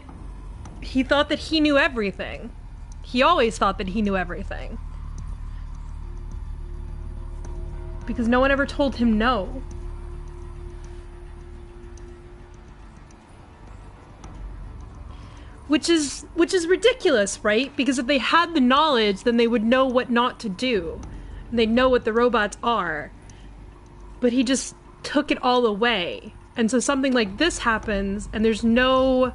he knew everything. He always thought that he knew everything. Because no one ever told him no. Which is ridiculous, right? Because if they had the knowledge, then they would know what not to do. And they'd know what the robots are. But he just took it all away. And so something like this happens, and there's no...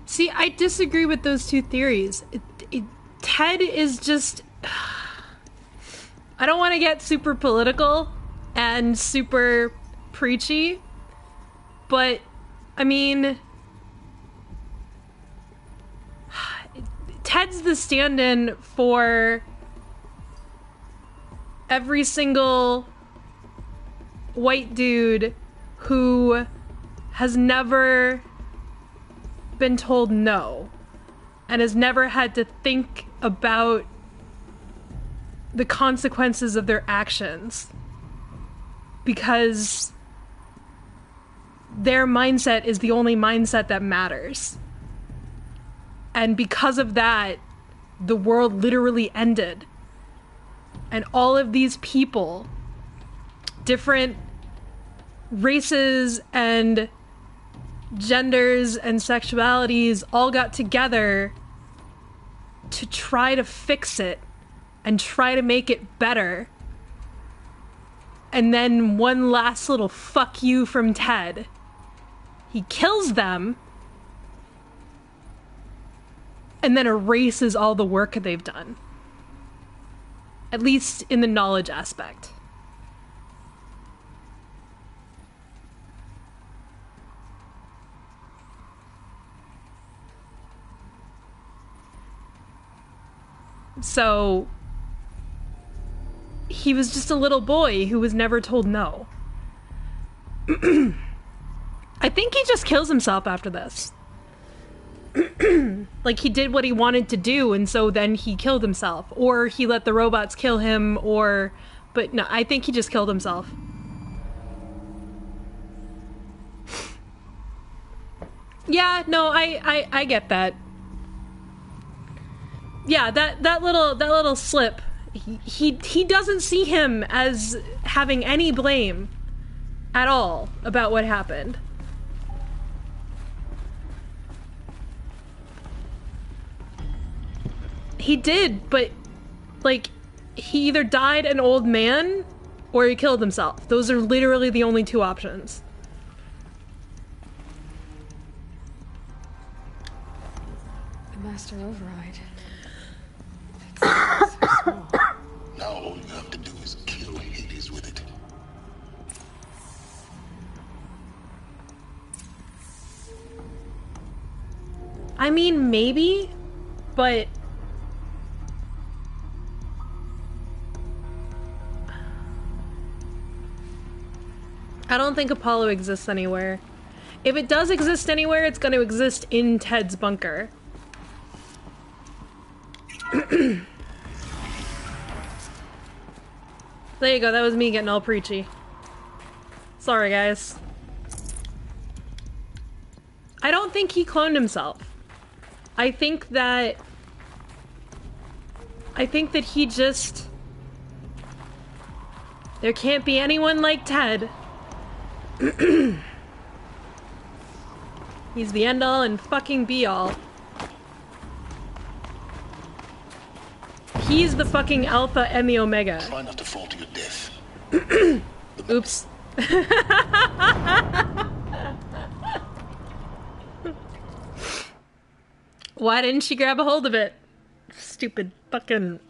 See, I disagree with those two theories. Ted is just... I don't want to get super political and super preachy, but, I mean... Ted's the stand-in for every single white dude who has never been told no and has never had to think about the consequences of their actions because their mindset is the only mindset that matters. And because of that, the world literally ended. And all of these people, different races and genders and sexualities, all got together to try to fix it and try to make it better. And then one last little fuck you from Ted. He kills them and then erases all the work they've done. At least in the knowledge aspect. So he was just a little boy who was never told no. I think he just kills himself after this. Like, he did what he wanted to do, and so then he killed himself. Or he let the robots kill him, or... But no, I think he just killed himself. Yeah, no, I get that. Yeah, that little slip. He doesn't see him as having any blame at all about what happened. He did, but, like, he either died an old man or he killed himself. Those are literally the only two options. The Master Override. Now all you have to do is kill Hades with it. I mean, maybe, but... I don't think Apollo exists anywhere. If it does exist anywhere, it's going to exist in Ted's bunker. There you go, that was me getting all preachy. Sorry, guys. I don't think he cloned himself. I think that he just... There can't be anyone like Ted. He's the end-all and fucking be-all. He's the fucking alpha and the omega. Try not to fall to your death. Oops. Why didn't she grab a hold of it? Stupid fucking...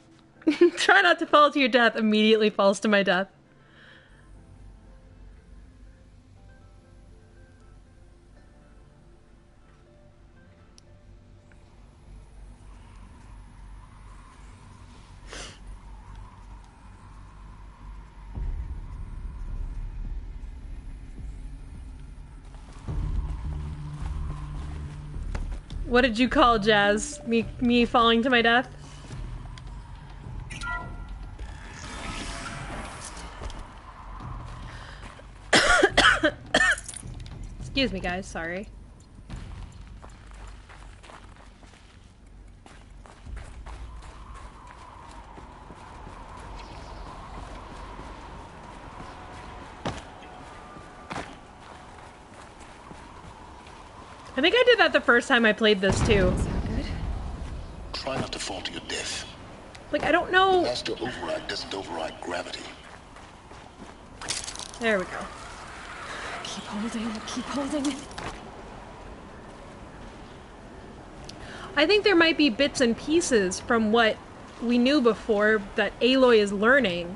Try not to fall to your death, immediately falls to my death. What did you call Jazz? Me falling to my death? Excuse me, guys, sorry. I think I did that the first time I played this too. Try not to fall to your death. Like, I don't know. The Master Override doesn't override gravity. There we go. Keep holding, keep holding. I think there might be bits and pieces from what we knew before that Aloy is learning,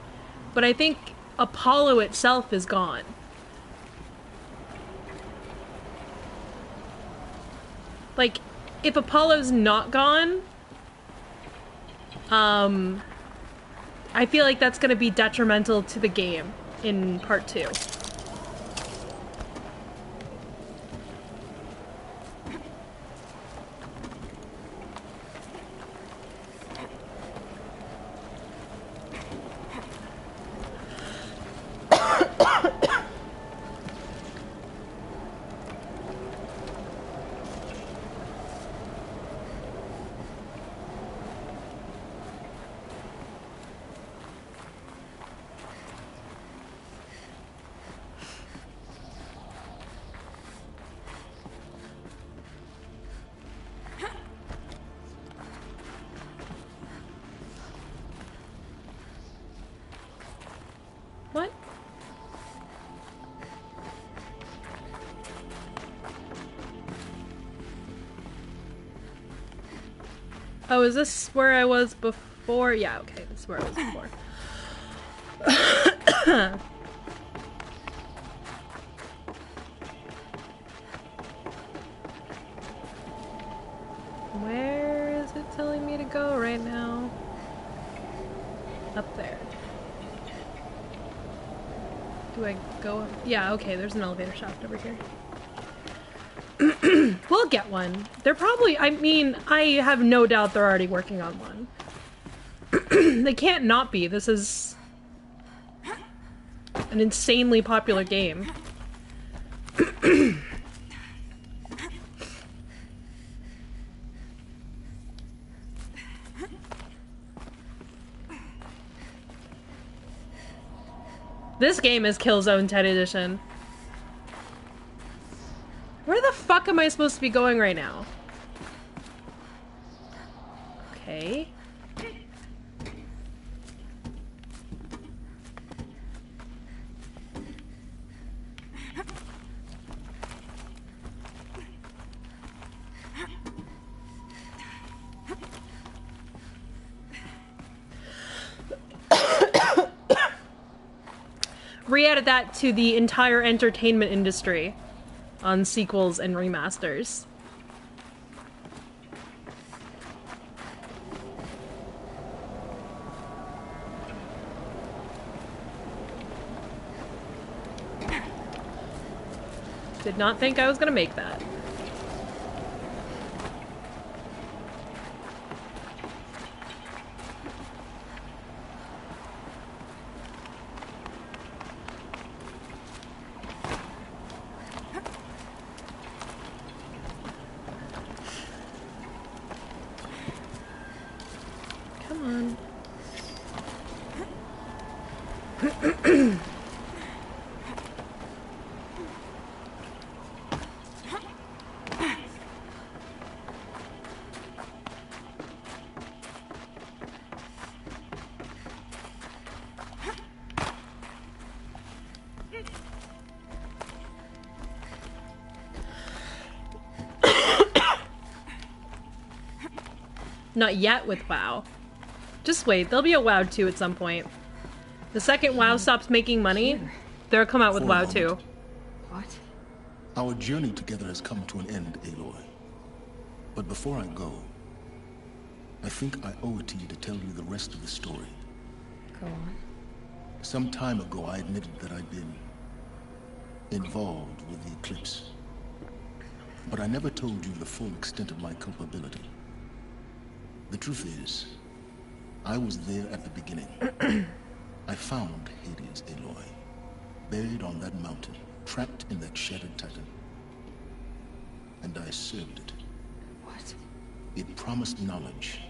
but I think Apollo itself is gone. Like, if Apollo's not gone, I feel like that's going to be detrimental to the game in part 2. Oh, is this where I was before? Yeah, okay, this is where I was before. Where is it telling me to go right now? Up there. Do I go up? Yeah, okay, there's an elevator shaft over here. We'll get one. They're probably, I mean, I have no doubt they're already working on one. They can't not be. This is an insanely popular game. This game is Killzone 10 Edition. Where the fuck am I supposed to be going right now? Okay. Re-added that to the entire entertainment industry on sequels and remasters. Did not think I was gonna make that. Not yet with WoW. Just wait, there'll be a WoW 2 at some point. The second WoW stops making money, they'll come out with WoW 2. What? Our journey together has come to an end, Aloy. But before I go, I think I owe it to you to tell you the rest of the story. Go on. Some time ago, I admitted that I'd been involved with the Eclipse. But I never told you the full extent of my culpability. The truth is, I was there at the beginning. I found Hades, Aloy, buried on that mountain, trapped in that shattered titan. And I served it. What? It promised knowledge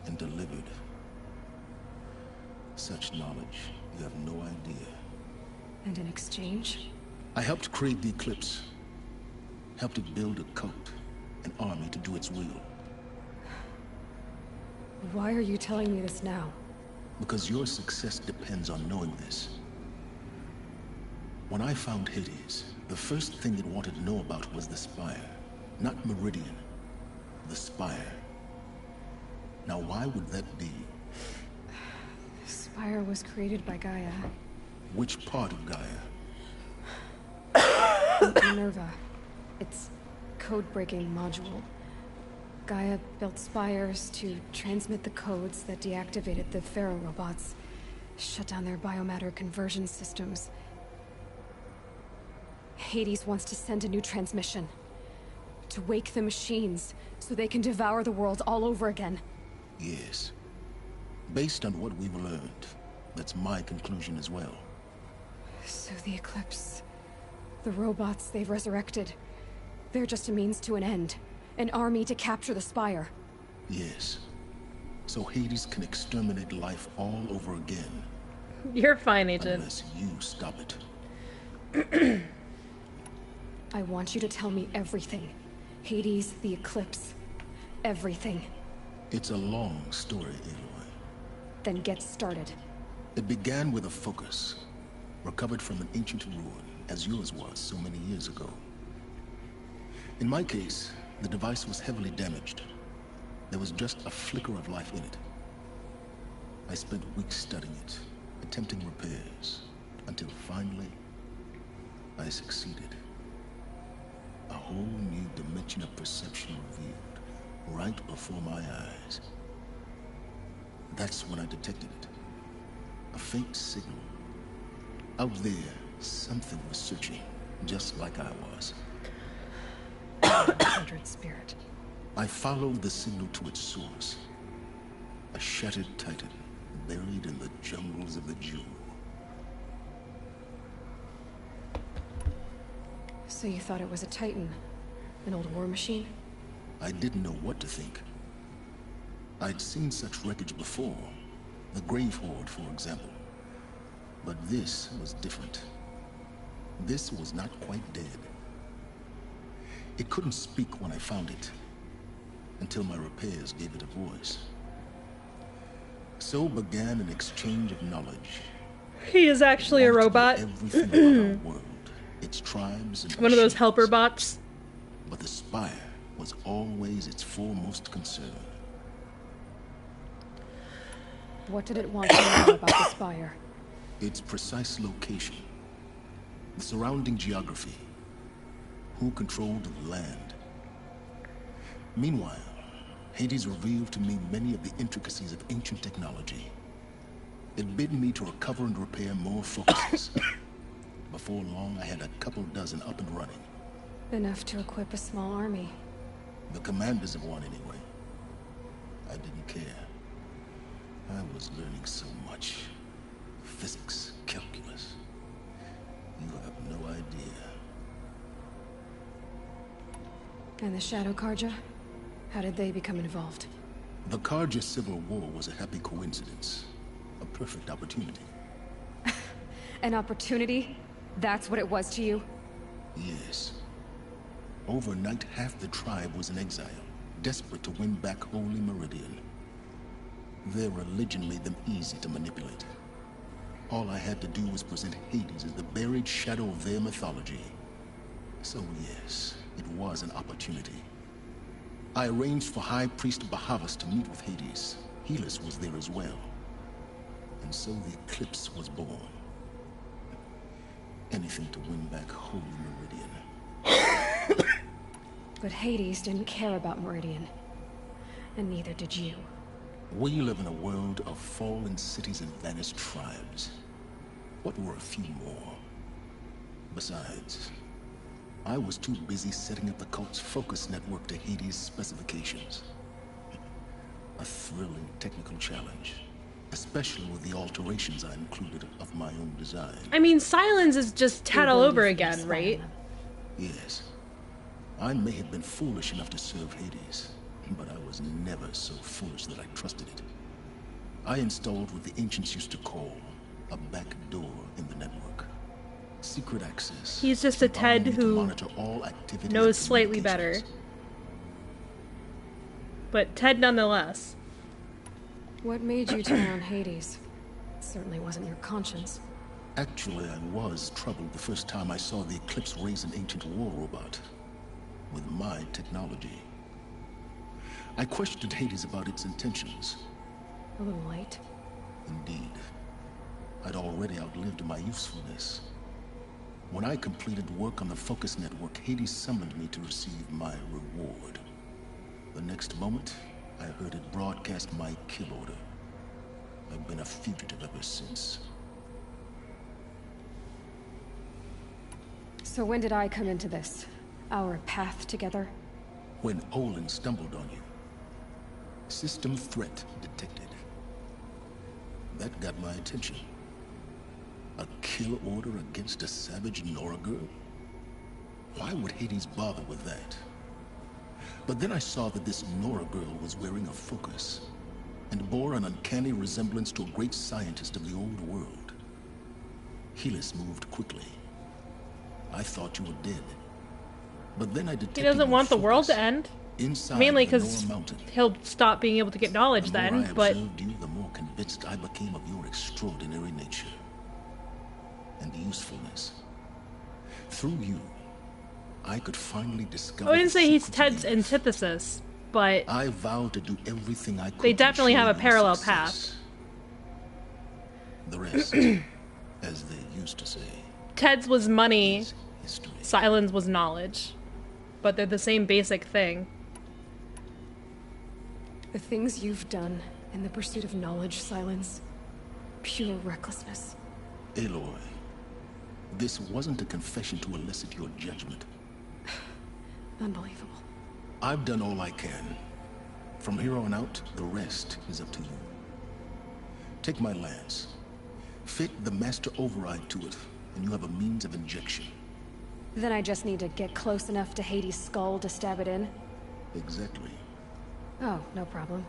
and delivered. Such knowledge, you have no idea. And in exchange? I helped create the Eclipse. Helped it build a cult, an army to do its will. Why are you telling me this now? Because your success depends on knowing this. When I found Hades, the first thing it wanted to know about was the Spire. Not Meridian. The Spire. Now why would that be? The Spire was created by Gaia. Which part of Gaia? Minerva. Its code-breaking module. Gaia built spires to transmit the codes that deactivated the Pharaoh robots, shut down their biomatter conversion systems. Hades wants to send a new transmission. To wake the machines, so they can devour the world all over again. Yes. Based on what we've learned, that's my conclusion as well. So the Eclipse, the robots they've resurrected, they're just a means to an end. An army to capture the Spire. Yes. So Hades can exterminate life all over again. You're fine, Agent. Unless you stop it. I want you to tell me everything. Hades, the Eclipse, everything. It's a long story, Aloy. Then get started. It began with a focus, recovered from an ancient ruin, as yours was so many years ago. In my case, the device was heavily damaged. There was just a flicker of life in it. I spent weeks studying it, attempting repairs, until finally, I succeeded. A whole new dimension of perception revealed, right before my eyes. That's when I detected it. A faint signal. Out there, something was searching, just like I was. Kindred spirit. I followed the signal to its source. A shattered titan, buried in the jungles of the Jewel. So you thought it was a titan? An old war machine? I didn't know what to think. I'd seen such wreckage before. The Grave Horde, for example. But this was different. This was not quite dead. It couldn't speak when I found it, until my repairs gave it a voice. So began an exchange of knowledge. He is actually a robot. Everything about our world, its tribes and one of those helper bots. But the Spire was always its foremost concern. What did it want to know about the Spire? Its precise location, the surrounding geography, who controlled the land. Meanwhile, Hades revealed to me many of the intricacies of ancient technology. It bid me to recover and repair more focuses. Before long, I had a couple dozen up and running. Enough to equip a small army. The commanders of one, anyway. I didn't care. I was learning so much. Physics, calculus. You have no idea. And the Shadow Carja? How did they become involved? The Carja Civil War was a happy coincidence. A perfect opportunity. An opportunity? That's what it was to you? Yes. Overnight, half the tribe was in exile, desperate to win back Holy Meridian. Their religion made them easy to manipulate. All I had to do was present Hades as the buried shadow of their mythology. So yes, it was an opportunity. I arranged for High Priest Bahavas to meet with Hades. Helis was there as well. And so the Eclipse was born. Anything to win back Holy Meridian. But Hades didn't care about Meridian. And neither did you. We live in a world of fallen cities and vanished tribes. What were a few more? Besides, I was too busy setting up the cult's focus network to Hades' specifications. A thrilling technical challenge, especially with the alterations I included of my own design. I mean, Silence is just Ted all over again, right? Yes. I may have been foolish enough to serve Hades, but I was never so foolish that I trusted it. I installed what the ancients used to call a back door in the network. Secret access. He's just a Ted who knows slightly better. But Ted nonetheless. What made you turn on Hades? It certainly wasn't your conscience. Actually, I was troubled the first time I saw the Eclipse raise an ancient war robot. With my technology. I questioned Hades about its intentions. A little late. Indeed. I'd already outlived my usefulness. When I completed work on the Focus Network, Hades summoned me to receive my reward. The next moment, I heard it broadcast my kill order. I've been a fugitive ever since. So when did I come into this? Our path together? When Olin stumbled on you. System threat detected. That got my attention. A kill order against a savage Nora girl? Why would Hades bother with that? But then I saw that this Nora girl was wearing a focus, and bore an uncanny resemblance to a great scientist of the old world. Helis moved quickly. I thought you were dead. But then I detected he doesn't want the world to end. Mainly because he'll stop being able to get knowledge then, but... The more I observed you, the more convinced I became of your extraordinary nature. And usefulness. Through you, I could finally discover... I wouldn't say he's Ted's antithesis. but I vowed to do everything I could. they definitely to have a ensure your parallel success. path. The rest, as they used to say. Ted's was money, Sylens was knowledge. But they're the same basic thing. The things you've done in the pursuit of knowledge, Sylens. Pure recklessness. Aloy, this wasn't a confession to elicit your judgment. Unbelievable. I've done all I can. From here on out, the rest is up to you. Take my lance. Fit the master override to it, and you have a means of injection. Then I just need to get close enough to Hades' skull to stab it in? Exactly. Oh, no problem.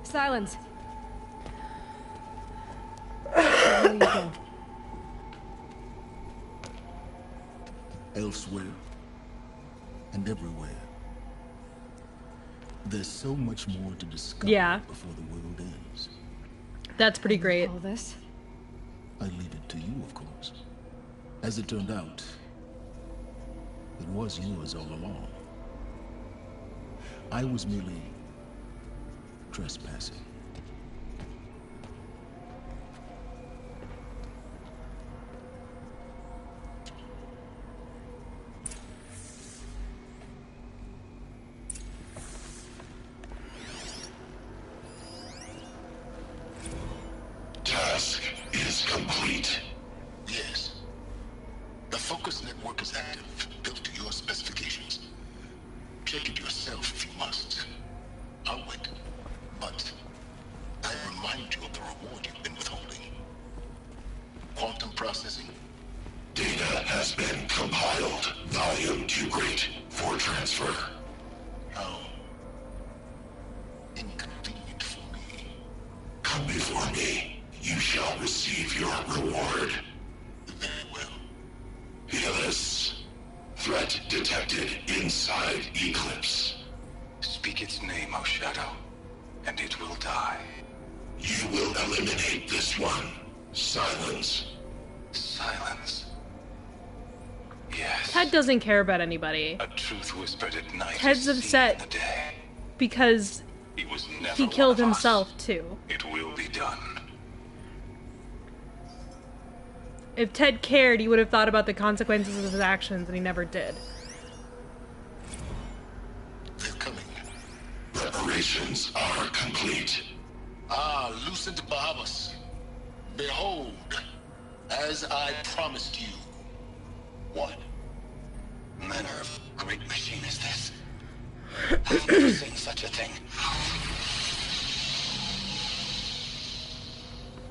Silence. Where you go? Elsewhere. And everywhere. There's so much more to discover before the world ends. That's pretty great. All this? I leave it to you, of course. As it turned out, it was yours all along. I was merely trespassing. Task is complete. Yes. The focus network is active, built to your specifications. Check it yourself if you must. I'll wait. But I remind you of the reward you've been withholding. Quantum processing. Data has been compiled. Volume too great for transfer. How inconvenient for me. Come before me. You shall receive your reward. Very well. Helis. Threat detected inside Eclipse. Speak its name, O Shadow, and it will die. You will eliminate this one. Silence. Silence. Yes. Ted doesn't care about anybody. A truth whispered at night. Ted's upset because he was never he killed one of us. himself too. It will be done. If Ted cared, he would have thought about the consequences of his actions, and he never did. They're coming. Preparations are complete. Ah, Lucent Bahamas. Behold, as I promised you. What manner of great machine is this? I've never seen such a thing.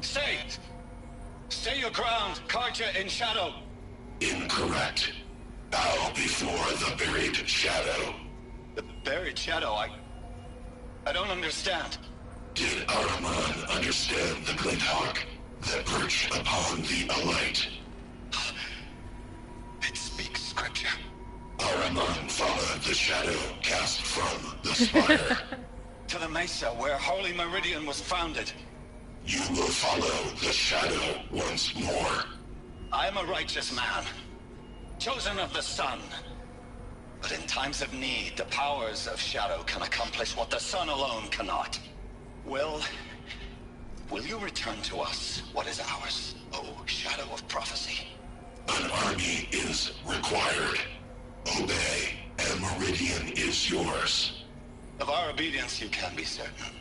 Stay! Stay your ground, Carja in Shadow! Incorrect. Bow before the buried shadow. The buried shadow, I don't understand. Did Ahriman understand the Glinthawk that perched upon the Alight? It speaks scripture. Ahriman followed the shadow cast from the spire. To the Mesa, where Holy Meridian was founded. You will follow the shadow once more. I am a righteous man, chosen of the sun. But in times of need, the powers of Shadow can accomplish what the sun alone cannot. Will you return to us what is ours, O Shadow of Prophecy? An army is required. Obey, and Meridian is yours. Of our obedience you can be certain.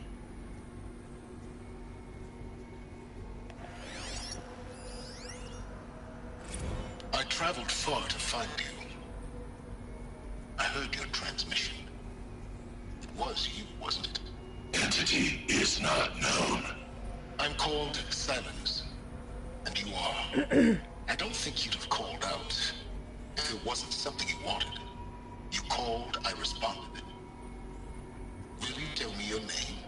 I traveled far to find you. I heard your transmission. It was you, wasn't it? Entity is not known. I'm called Silence. And you are. I don't think you'd have called out if it wasn't something you wanted. You called, I responded. Will you tell me your name?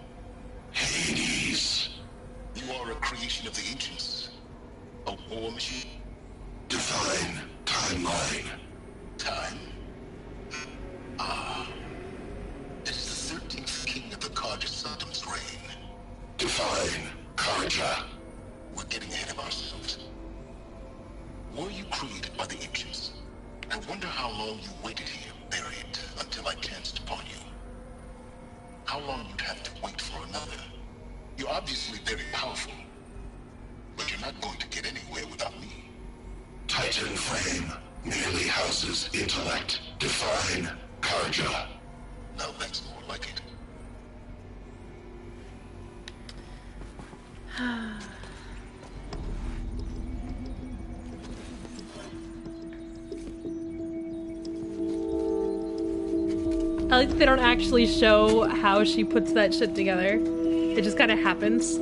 Hades. You are a creation of the ancients. A war machine? Define timeline. Time? Ah. It is the 13th king of the Carja Sanctum's reign. Define Carja. We're getting ahead of ourselves. Were you created by the ancients? I wonder how long you waited here. bury it until I chanced upon you. How long you'd have to wait for another? You're obviously very powerful, but you're not going to get anywhere without me. Titan Flame merely houses intellect. Define Karja. Now that's more like it. I like that they don't actually show how she puts that shit together. It just kind of happens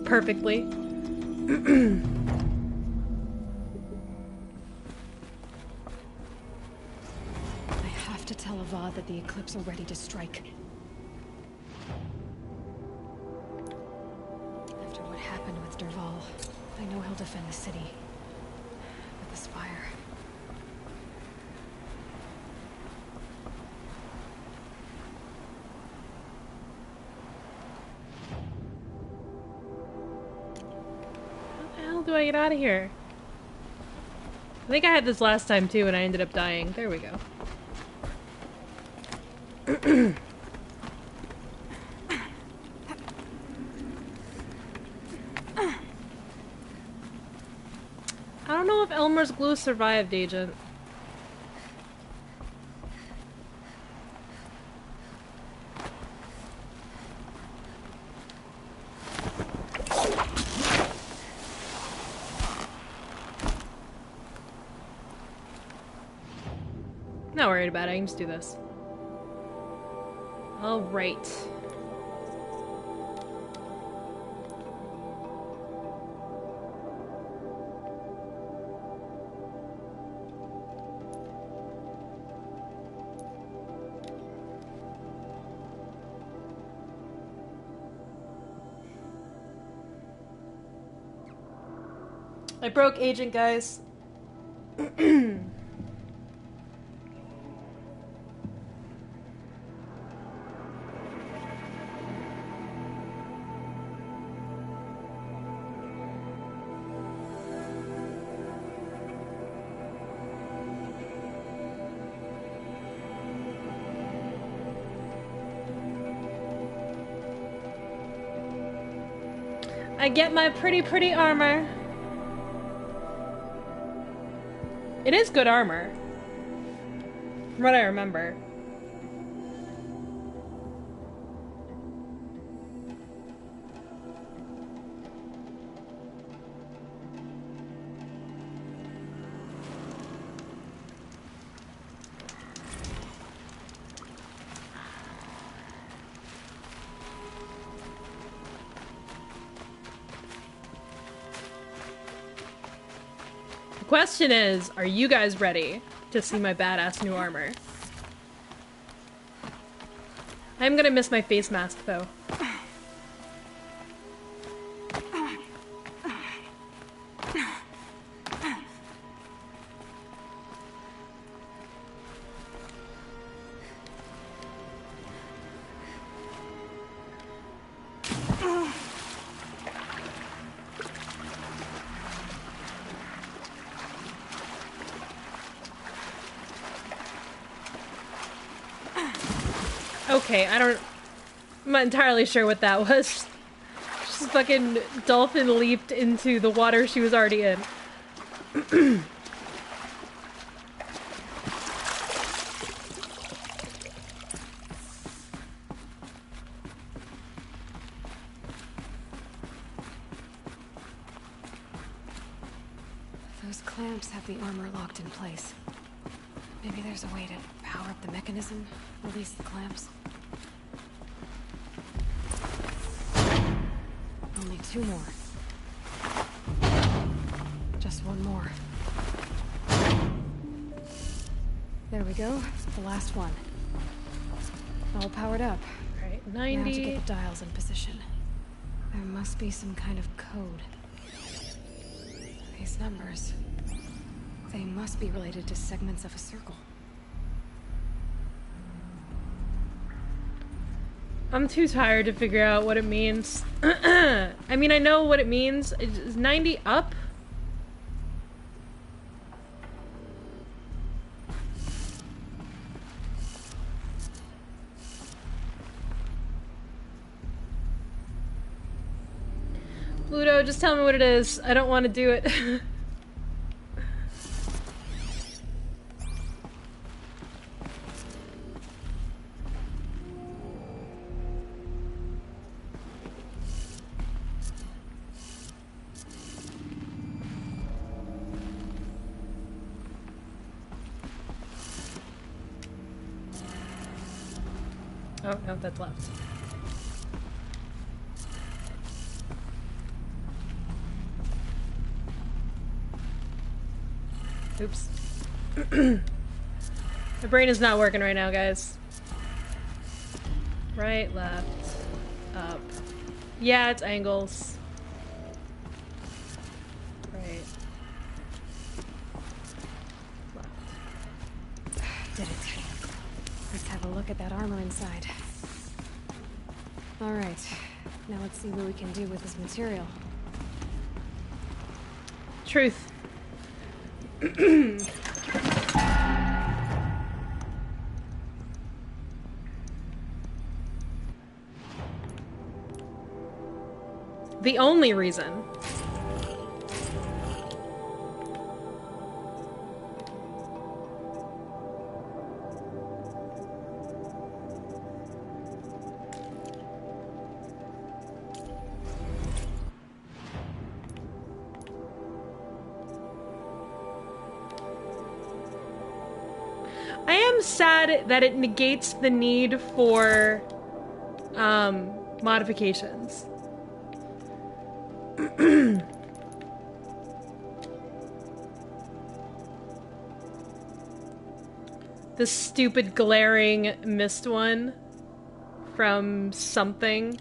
perfectly. I have to tell Avad that the Eclipse are ready to strike. After what happened with Dervahl, I know he'll defend the city. But this fire... How do I get out of here? I think I had this last time too and I ended up dying. There we go. I don't know if Elmer's glue survived, Agent. Not worried about it, I can just do this. Alright. I broke Agent, guys. I get my pretty armor. It is good armor. From what I remember. Question is, are you guys ready to see my badass new armor? I'm gonna miss my face mask though. Okay, I'm not entirely sure what that was. Just fucking dolphin leaped into the water she was already in. Those clamps have the armor locked in place. Maybe there's a way to power up the mechanism, release the clamps. Only 2 more. Just 1 more. There we go. The last one. All powered up. Right, 90. Now to get the dials in position. There must be some kind of code. These numbers. They must be related to segments of a circle. I'm too tired to figure out what it means. I mean, I know what it means. Is 90 up? Ludo, just tell me what it is. I don't want to do it. Oh, no, that's left. Oops. My brain is not working right now, guys. Right, left, up. Yeah, it's angles. Right. Left. Did it. Let's have a look at that armor inside. Alright, now let's see what we can do with this material. Truth. The only reason. I am sad that it negates the need for modifications. The stupid glaring mist one from something.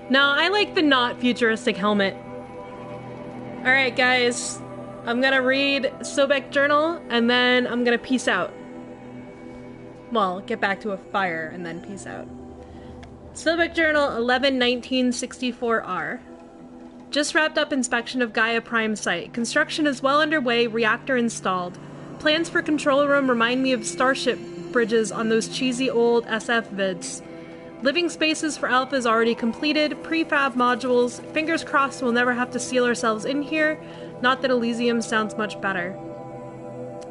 No, I like the not futuristic helmet. Alright guys, I'm gonna read Sobek Journal and then I'm gonna peace out. Well, get back to a fire and then peace out. Sobek Journal 11-1964R. Just wrapped up inspection of Gaia Prime site. Construction is well underway, reactor installed. Plans for control room remind me of Starship bridges on those cheesy old SF vids. Living spaces for Alpha is already completed, prefab modules, fingers crossed we'll never have to seal ourselves in here, not that Elysium sounds much better.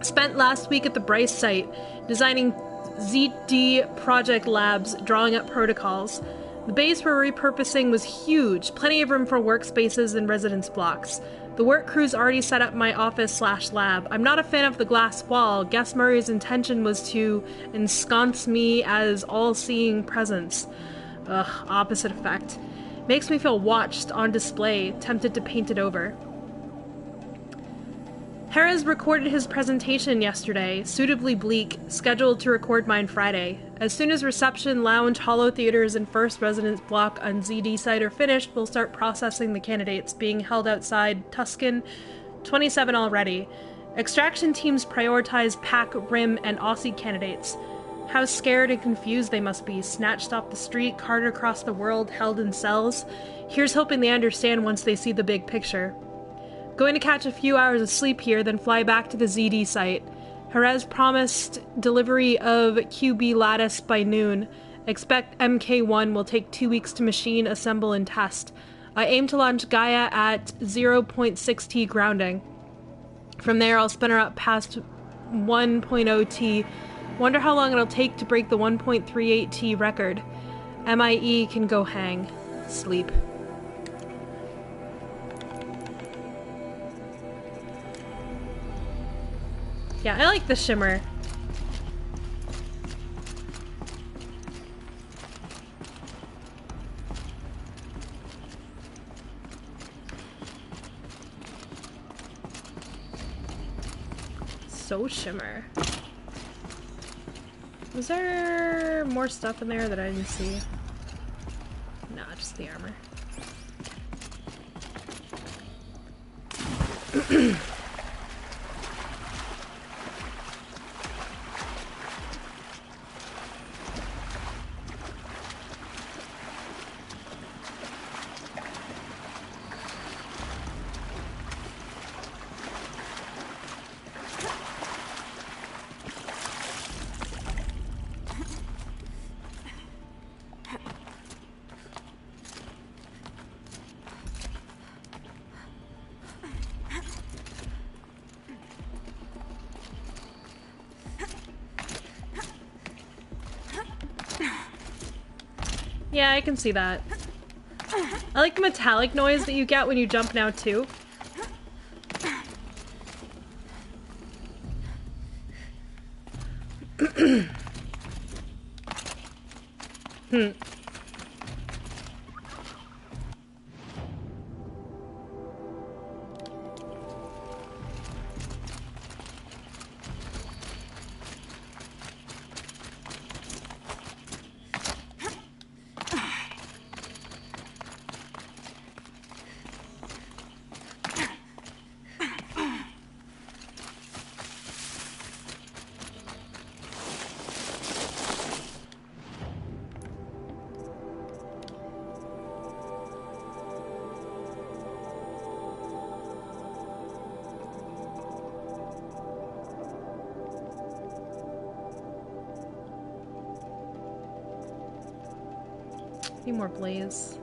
Spent last week at the Bryce site, designing ZD project labs, drawing up protocols. The base we're repurposing was huge, plenty of room for workspaces and residence blocks. The work crew's already set up my office/lab. I'm not a fan of the glass wall. Guess Murray's intention was to ensconce me as all-seeing presence. Ugh, opposite effect. Makes me feel watched on display, tempted to paint it over. Jerez recorded his presentation yesterday, suitably bleak, scheduled to record mine Friday. As soon as reception, lounge, holo theaters, and first residence block on ZD site are finished, we'll start processing the candidates being held outside Tuscan, 27 already. Extraction teams prioritize PAC, RIM, and Aussie candidates. How scared and confused they must be, snatched off the street, carted across the world, held in cells. Here's hoping they understand once they see the big picture. Going to catch a few hours of sleep here, then fly back to the ZD site. Jerez promised delivery of QB lattice by noon. Expect MK1 will take 2 weeks to machine, assemble, and test. I aim to launch Gaia at 0.6 T grounding. From there, I'll spin her up past 1.0 T. Wonder how long it'll take to break the 1.38 T record. MIE can go hang. Sleep. Yeah, I like the shimmer. So shimmer. Was there more stuff in there that I didn't see? Nah, just the armor. Yeah, I can see that. I like the metallic noise that you get when you jump now, too. Need more blaze.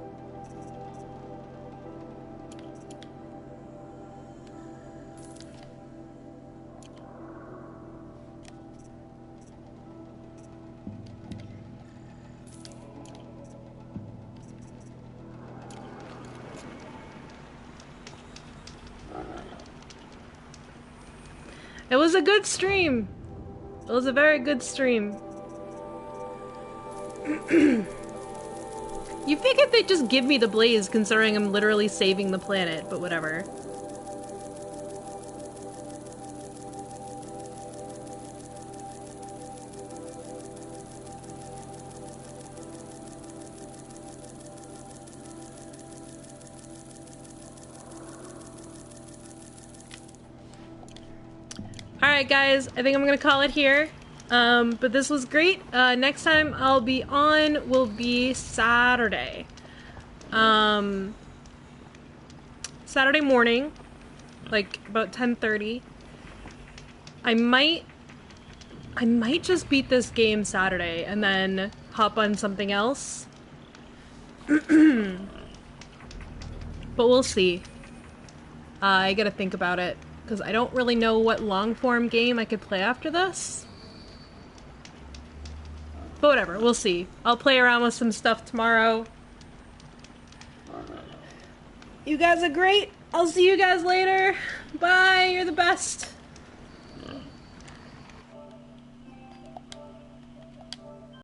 It was a good stream. It was a very good stream. You figured they'd just give me the blaze considering I'm literally saving the planet, but whatever. Alright guys, I think I'm gonna call it here. But this was great. Next time I'll be on will be Saturday. Saturday morning, like about 10:30. I might just beat this game Saturday and then hop on something else. But we'll see. I gotta think about it, because I don't really know what long-form game I could play after this. But whatever, we'll see. I'll play around with some stuff tomorrow. You guys are great. I'll see you guys later. Bye, you're the best.